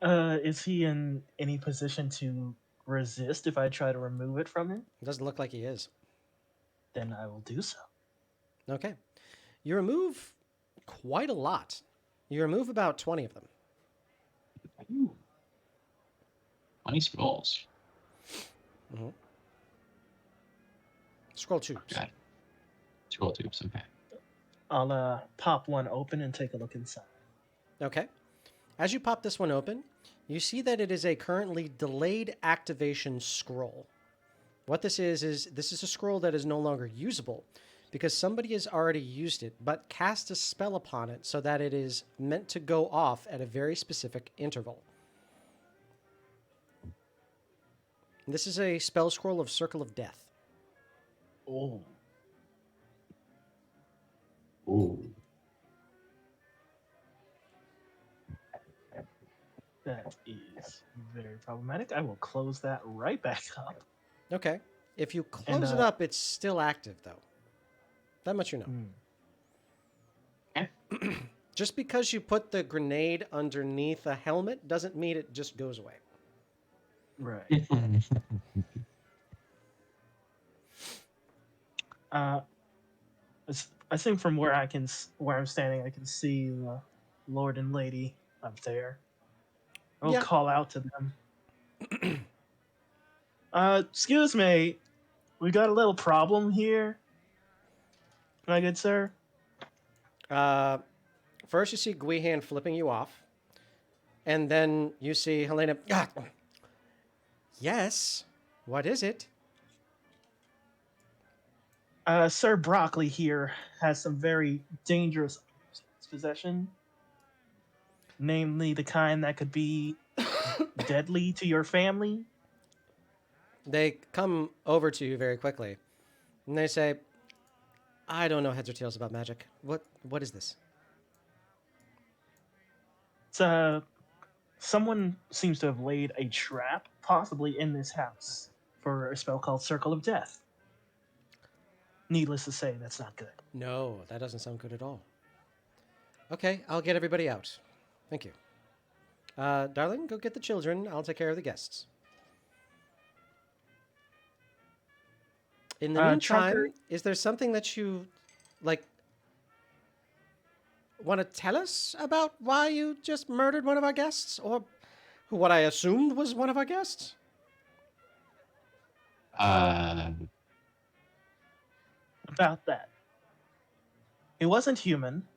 Is he in any position to resist if I try to remove it from him, It doesn't look like he is. then I will do so. Okay. You remove quite a lot. You remove about 20 of them. Ooh. 20 scrolls. Scroll tubes. Got it. Scroll tubes, okay. I'll pop one open and take a look inside. Okay. As you pop this one open, you see that it is a currently delayed activation scroll. What this is this is a scroll that is no longer usable because somebody has already used it, but cast a spell upon it so that it is meant to go off at a very specific interval. This is a spell scroll of Circle of Death. Oh. Ooh. That is very problematic. I will close that right back up. Okay. If you close it up, it's still active, though. That much you know. Okay. Just because you put the grenade underneath a helmet doesn't mean it just goes away. Right. I think from where I'm standing, I can see the Lord and Lady up there. I'll Yeah. call out to them. Excuse me, we got a little problem here, my good sir. First, you see Gwihan flipping you off, and then you see Helena. Ah, yes. What is it? Sir Broccoli here has some very dangerous items in his possession, namely the kind that could be deadly to your family. They come over to you very quickly, and they say, "I don't know heads or tails about magic. What is this?" It's someone seems to have laid a trap, possibly in this house, for a spell called Circle of Death. Needless to say, that's not good. No, that doesn't sound good at all. Okay, I'll get everybody out. Thank you. Darling, go get the children. I'll take care of the guests. In the meantime, Trunker- is there something that you, like, want to tell us about why you just murdered one of our guests? Or what I assumed was one of our guests? About that. He wasn't human.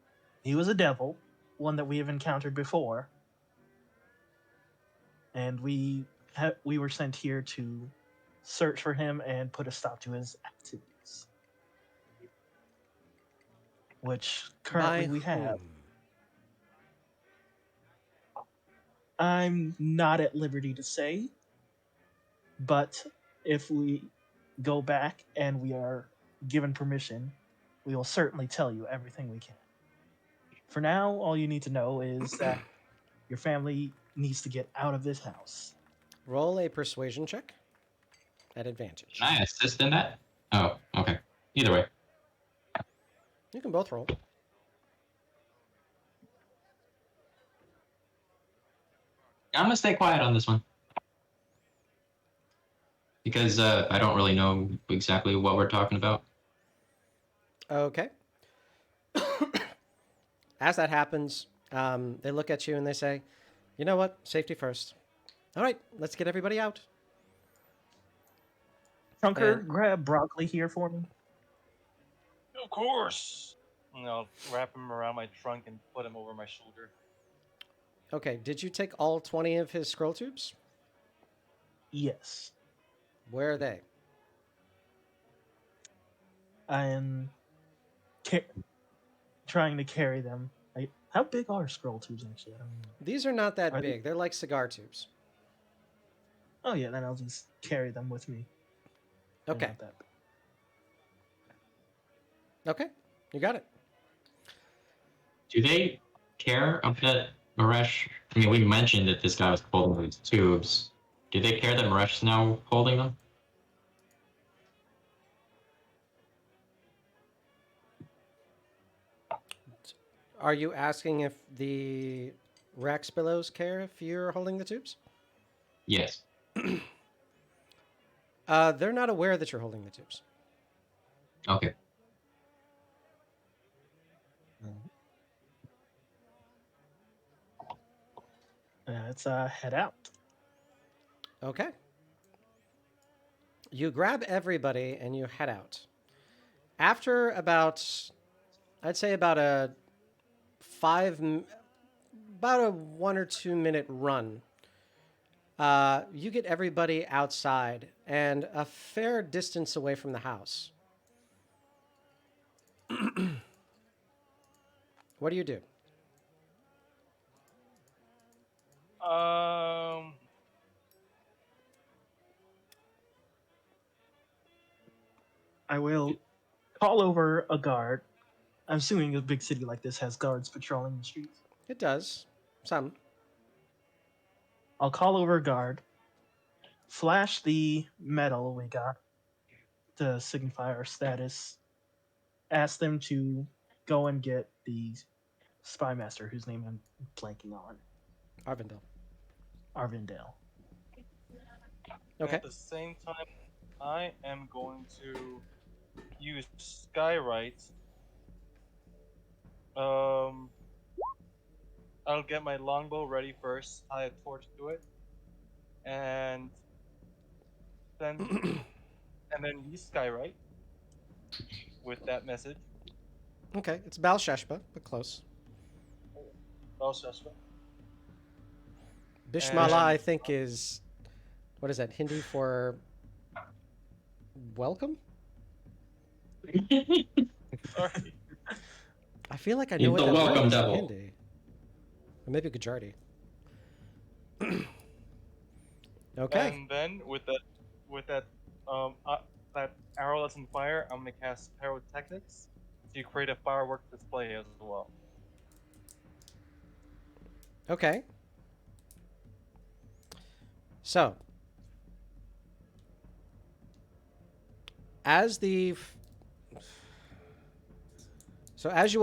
He was a devil, one that we have encountered before. And we were sent here to search for him and put a stop to his activities. Which currently By we have. whom? I'm not at liberty to say, but if we go back and we are given permission, we will certainly tell you everything we can. For now, all you need to know is that your family needs to get out of this house. Roll a persuasion check at advantage. Can I assist in that? Oh, okay. Either way. You can both roll. I'm gonna stay quiet on this one. Because I don't really know exactly what we're talking about. Okay. As that happens, they look at you and they say, "You know what? Safety first. All right, let's get everybody out." Trunker, And- grab Broccoli here for me. Of course. And I'll wrap him around my trunk and put him over my shoulder. Okay, did you take all 20 of his scroll tubes? Yes. Where are they? I am trying to carry them. How big are scroll tubes actually? I don't know. These are not that Are they- big. They're like cigar tubes. Oh yeah, then I'll just carry them with me. They're Okay. not that big. Okay, you got it. Do they care that Maresh? I mean, we mentioned that this guy was holding these tubes. Do they care that Maresh is now holding them? Are you asking if the Raxbilloughs care if you're holding the tubes? Yes. They're not aware that you're holding the tubes. Okay. Let's head out. Okay. You grab everybody and you head out. After I'd say about a 1 or 2 minute run, you get everybody outside and a fair distance away from the house. What do you do? I will call over a guard. I'm assuming a big city like this has guards patrolling the streets. It does. Some. I'll call over a guard, flash the medal we got to signify our status, ask them to go and get the spy master, whose name I'm blanking on, Arvindale. Arvindale. Okay. At the same time, I am going to use Skywrite. I'll get my longbow ready first, tie a torch to it, and then use Skywrite with that message. Okay. It's Balsheshba, but close. Balsheshba. Bishmala, And- I think, is... What is that? Hindi for... welcome? Sorry. I feel like I He's know what the that welcome word is in devil. Hindi. Or maybe Gujarati. Okay. And then with that arrow that's in fire, I'm gonna cast pyrotechnics to create a firework display as well. Okay. So, as you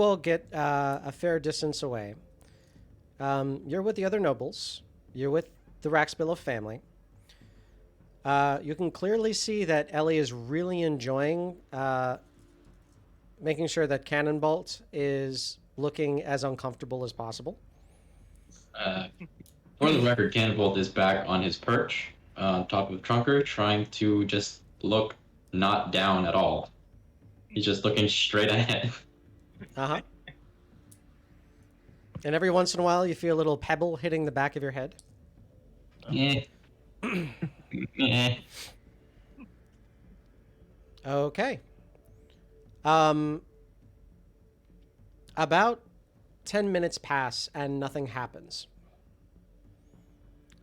all get a fair distance away, you're with the other nobles. You're with the Raxbillough family. You can clearly see that Ellie is really enjoying making sure that Cannonbolt is looking as uncomfortable as possible. For the record, Cannonbolt is back on his perch on top of Trunker, trying to just look not down at all. He's just looking straight ahead. Uh-huh. And every once in a while, you feel a little pebble hitting the back of your head. Eh. Eh. Okay. About 10 minutes pass and nothing happens.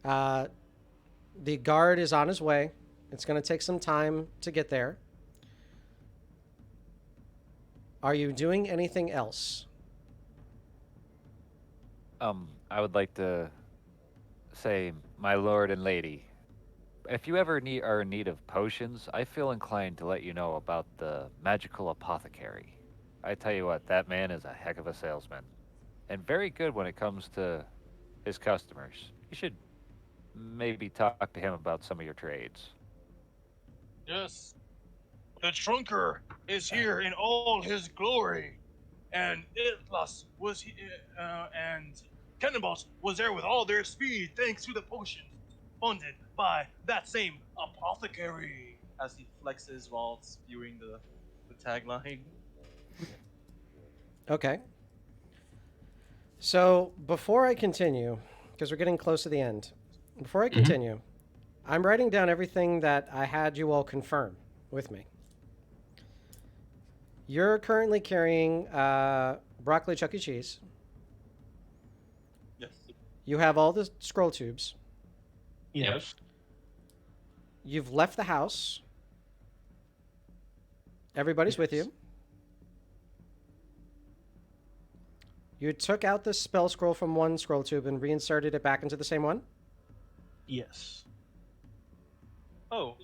The guard is on his way. It's going to take some time to get there. Are you doing anything else? I would like to say, my lord and lady, if you ever are in need of potions, I feel inclined to let you know about the magical apothecary. I tell you what, that man is a heck of a salesman, and very good when it comes to his customers. You should maybe talk to him about some of your trades. Yes. The Trunker is here in all his glory. And Itlas was and Cannonballs was there with all their speed thanks to the potion funded by that same apothecary. As he flexes while spewing the tagline. Okay. So before I continue, because we're getting close to the end, before I continue, I'm writing down everything that I had you all confirm with me. You're currently carrying broccoli Chuck E. Cheese. Yes. You have all the scroll tubes. Yes. You've left the house. Everybody's with you. You took out the spell scroll from one scroll tube and reinserted it back into the same one? Yes. Oh.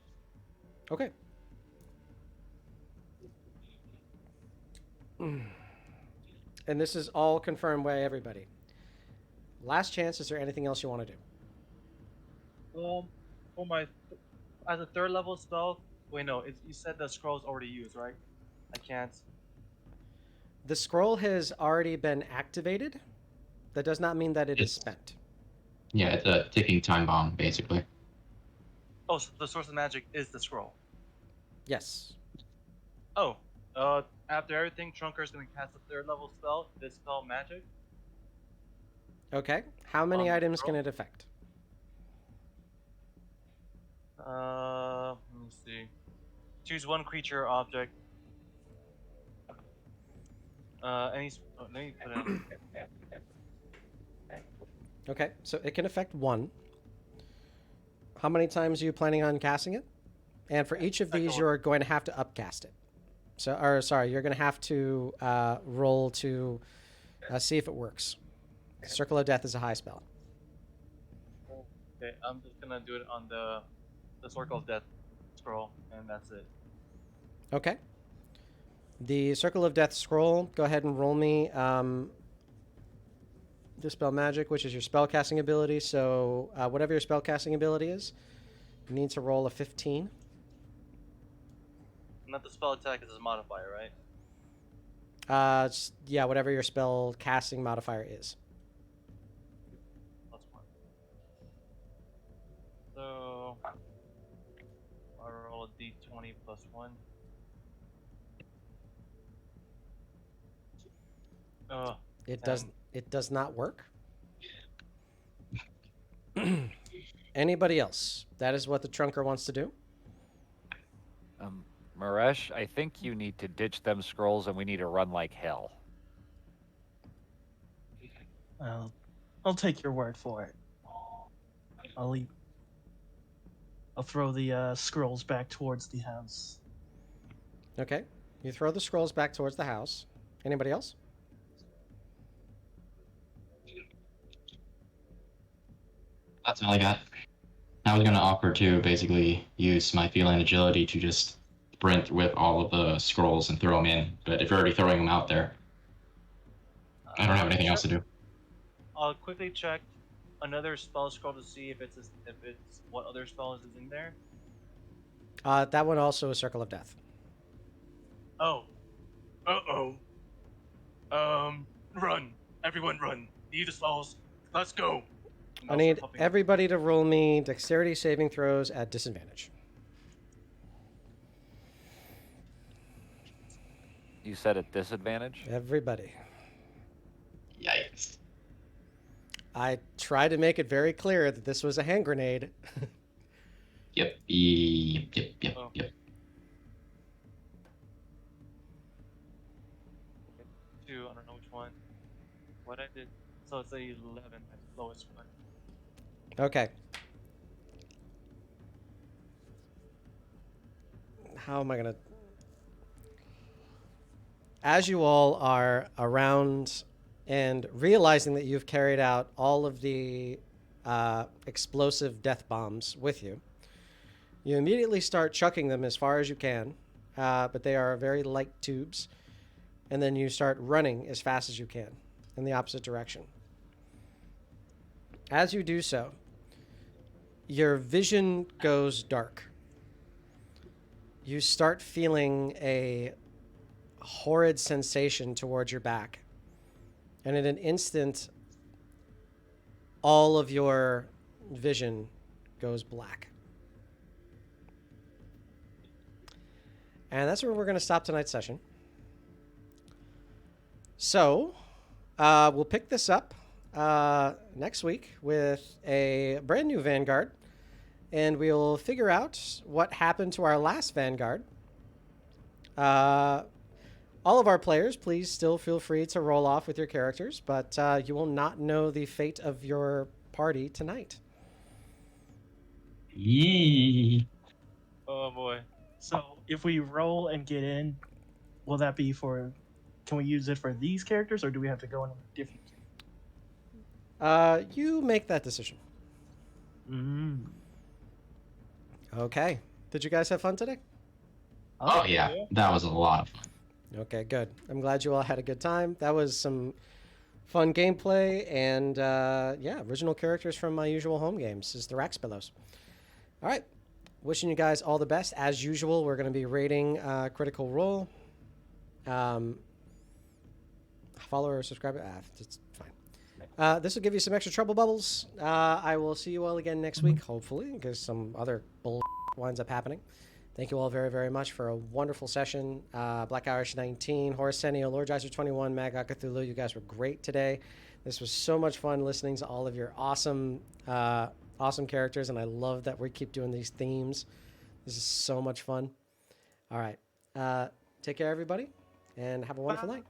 Okay. And this is all confirmed by everybody. Last chance, is there anything else you want to do? For my as a third level spell. Wait, no. You said the scroll's already used, right? I can't. The scroll has already been activated. That does not mean that it is It's- spent. Yeah, it's a ticking time bomb, basically. Oh, so the source of magic is the scroll. Yes. Oh, after everything, Trunker's gonna cast a third level spell. Dispel magic. Okay. How many On the items can scroll? it affect? Let me see. Choose one creature or object. Let me put it in. Okay, so it can affect one. How many times are you planning on casting it? And for each of Second these, one. you're going to have to upcast it. You're going to have to roll to see if it works. Circle of Death is a high spell. Okay, I'm just gonna do it on the Circle of Death scroll, and that's it. Okay. The Circle of Death scroll, go ahead and roll me Dispel Magic, which is your spellcasting ability. So whatever your spellcasting ability is, you need to roll a 15. Not the spell attack is a modifier, right? Yeah, whatever your spell casting modifier is. Plus 1. So I roll a d20 plus 1. It does not work. Anybody else? That is what the Trunker wants to do. Maresh, I think you need to ditch them scrolls and we need to run like hell. I'll take your word for it. I'll throw the scrolls back towards the house. Okay. You throw the scrolls back towards the house. Anybody else? That's all I got. I was gonna offer to basically use my feline agility to just sprint with all of the scrolls and throw them in. But if you're already throwing them out there, I don't have anything else to do. I'll quickly check another spell scroll to see if it's what other spells is in there. That one also is Circle of Death. Oh. Run. Everyone run. Need the spells. Let's go. I need everybody to roll me dexterity saving throws at disadvantage. You said at disadvantage? Everybody. Yikes. I tried to make it very clear that this was a hand grenade. Yep. Oh. Yep. 2, I don't know which one. What I did. So it's a 11, that's the lowest one. Okay. How am I going to... As you all are around and realizing that you've carried out all of the explosive death bombs with you, you immediately start chucking them as far as you can, but they are very light tubes, and then you start running as fast as you can in the opposite direction. As you do so, your vision goes dark. You start feeling a horrid sensation towards your back. And in an instant, all of your vision goes black. And that's where we're going to stop tonight's session. So, we'll pick this up next week with a brand new Vanguard. And we'll figure out what happened to our last Vanguard. All of our players, please still feel free to roll off with your characters, but you will not know the fate of your party tonight. Yee. Oh boy. So if we roll and get in, will that be for? Can we use it for these characters, or do we have to go in with different? You make that decision. Okay. Did you guys have fun today? Oh yeah, that was a lot of fun. Okay, good. I'm glad you all had a good time. That was some fun gameplay and, original characters from my usual home games is the Raxbilloughs. All right. wishing you guys all the best. As usual, we're going to be rating Critical Role. Follow or subscribe. It's fine. This will give you some extra trouble bubbles. I will see you all again next week, hopefully, because some other bull winds up happening. Thank you all very, very much for a wonderful session. Black Irish 19, Horace Senio, Lord Jizer 21, Magog Cthulhu. You guys were great today. This was so much fun listening to all of your awesome characters, and I love that we keep doing these themes. This is so much fun. All right. Take care, everybody, and have a wonderful night.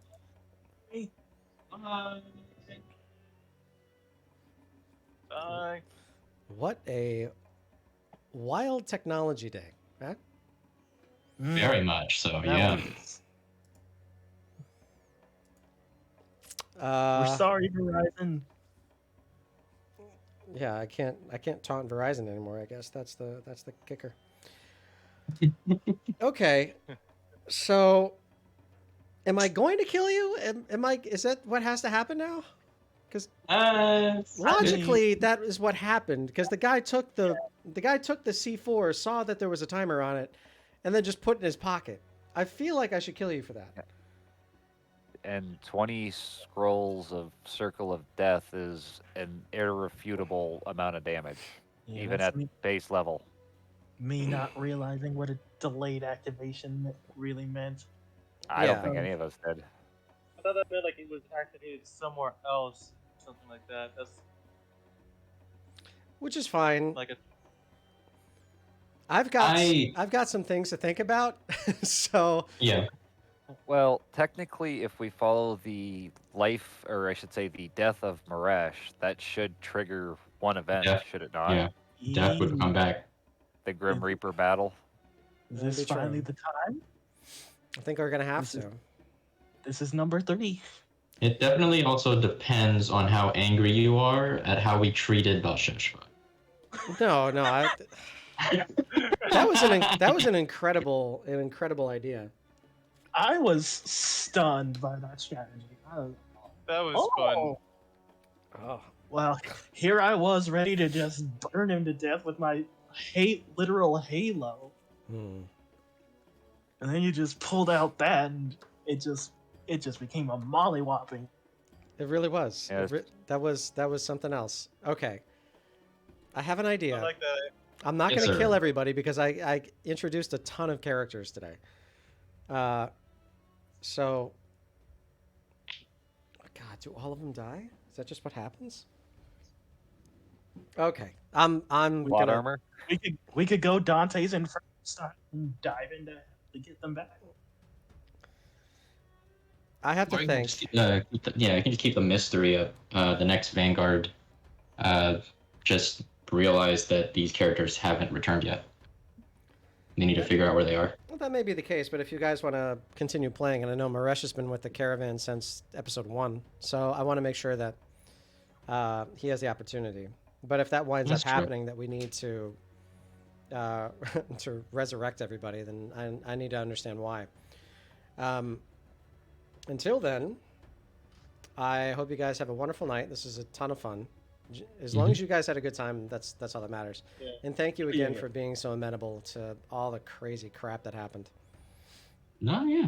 Bye. What a wild technology day, huh? Very much so, That yeah. was- We're sorry, Verizon. Yeah, I can't taunt Verizon anymore. I guess that's the kicker. Okay, so am I going to kill you? Am I? Is that what has to happen now? Because logically, that is what happened. Because the guy took the C4, saw that there was a timer on it, and then just put it in his pocket. I feel like I should kill you for that. And 20 scrolls of Circle of Death is an irrefutable amount of damage, Yeah, even that's at base level. me not realizing what a delayed activation really meant. I don't Yeah. think any of us did. I thought that meant like it was activated somewhere else, something like that. That's Which is fine. like a I've got some things to think about. So Yeah. Well, technically, if we follow the life, or I should say the death of Maresh, that should trigger one event, Death, should it not? Yeah. Death would come back. The Grim Reaper battle. Is That'd this be true. finally the time? I think we're gonna have This is- to. This is number 3. It definitely also depends on how angry you are at how we treated Balsheshba. No, that was an incredible idea. I was stunned by that strategy. that was fun. Oh, Well, here I was ready to just burn him to death with my literal halo, and then you just pulled out that, and it just became a mollywhopping. it really was. Yes. That was something else. Okay, I have an idea. I like that. I'm not Yes, going to sir. kill everybody because I introduced a ton of characters today. So, God, do all of them die? Is that just what happens? Okay, I'm Plot gonna. armor? We could go Dante's Inferno style and dive into hell to get them back. I have Or to you can think. just you can just keep the mystery up. The next Vanguard, just realize that these characters haven't returned yet. They need to figure out where they are. Well, that may be the case, but if you guys want to continue playing, and I know Maresh has been with the caravan since episode 1, so I want to make sure that he has the opportunity. But if that winds That's up true. happening, that we need to to resurrect everybody, then I need to understand why. Until then, I hope you guys have a wonderful night. This is a ton of fun. As long as you guys had a good time, that's all that matters. Yeah. And thank you again Yeah. for being so amenable to all the crazy crap that happened. No, yeah.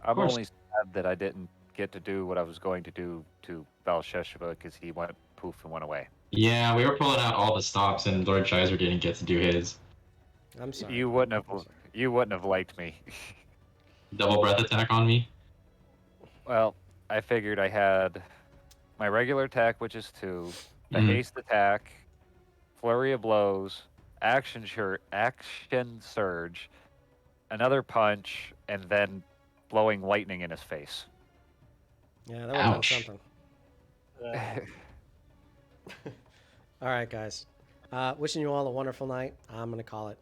I'm course. only sad that I didn't get to do what I was going to do to Balsheshba because he went poof and went away. Yeah, we were pulling out all the stops, and Lord Jizer didn't get to do his. I'm sorry. You wouldn't have liked me. Double breath attack on me. Well, I figured I had my regular attack, which is 2, the Mhm. haste attack, flurry of blows, action surge, another punch, and then blowing lightning in his face. Yeah, that would have been Ouch. something. All right, guys. Wishing you all a wonderful night. I'm going to call it.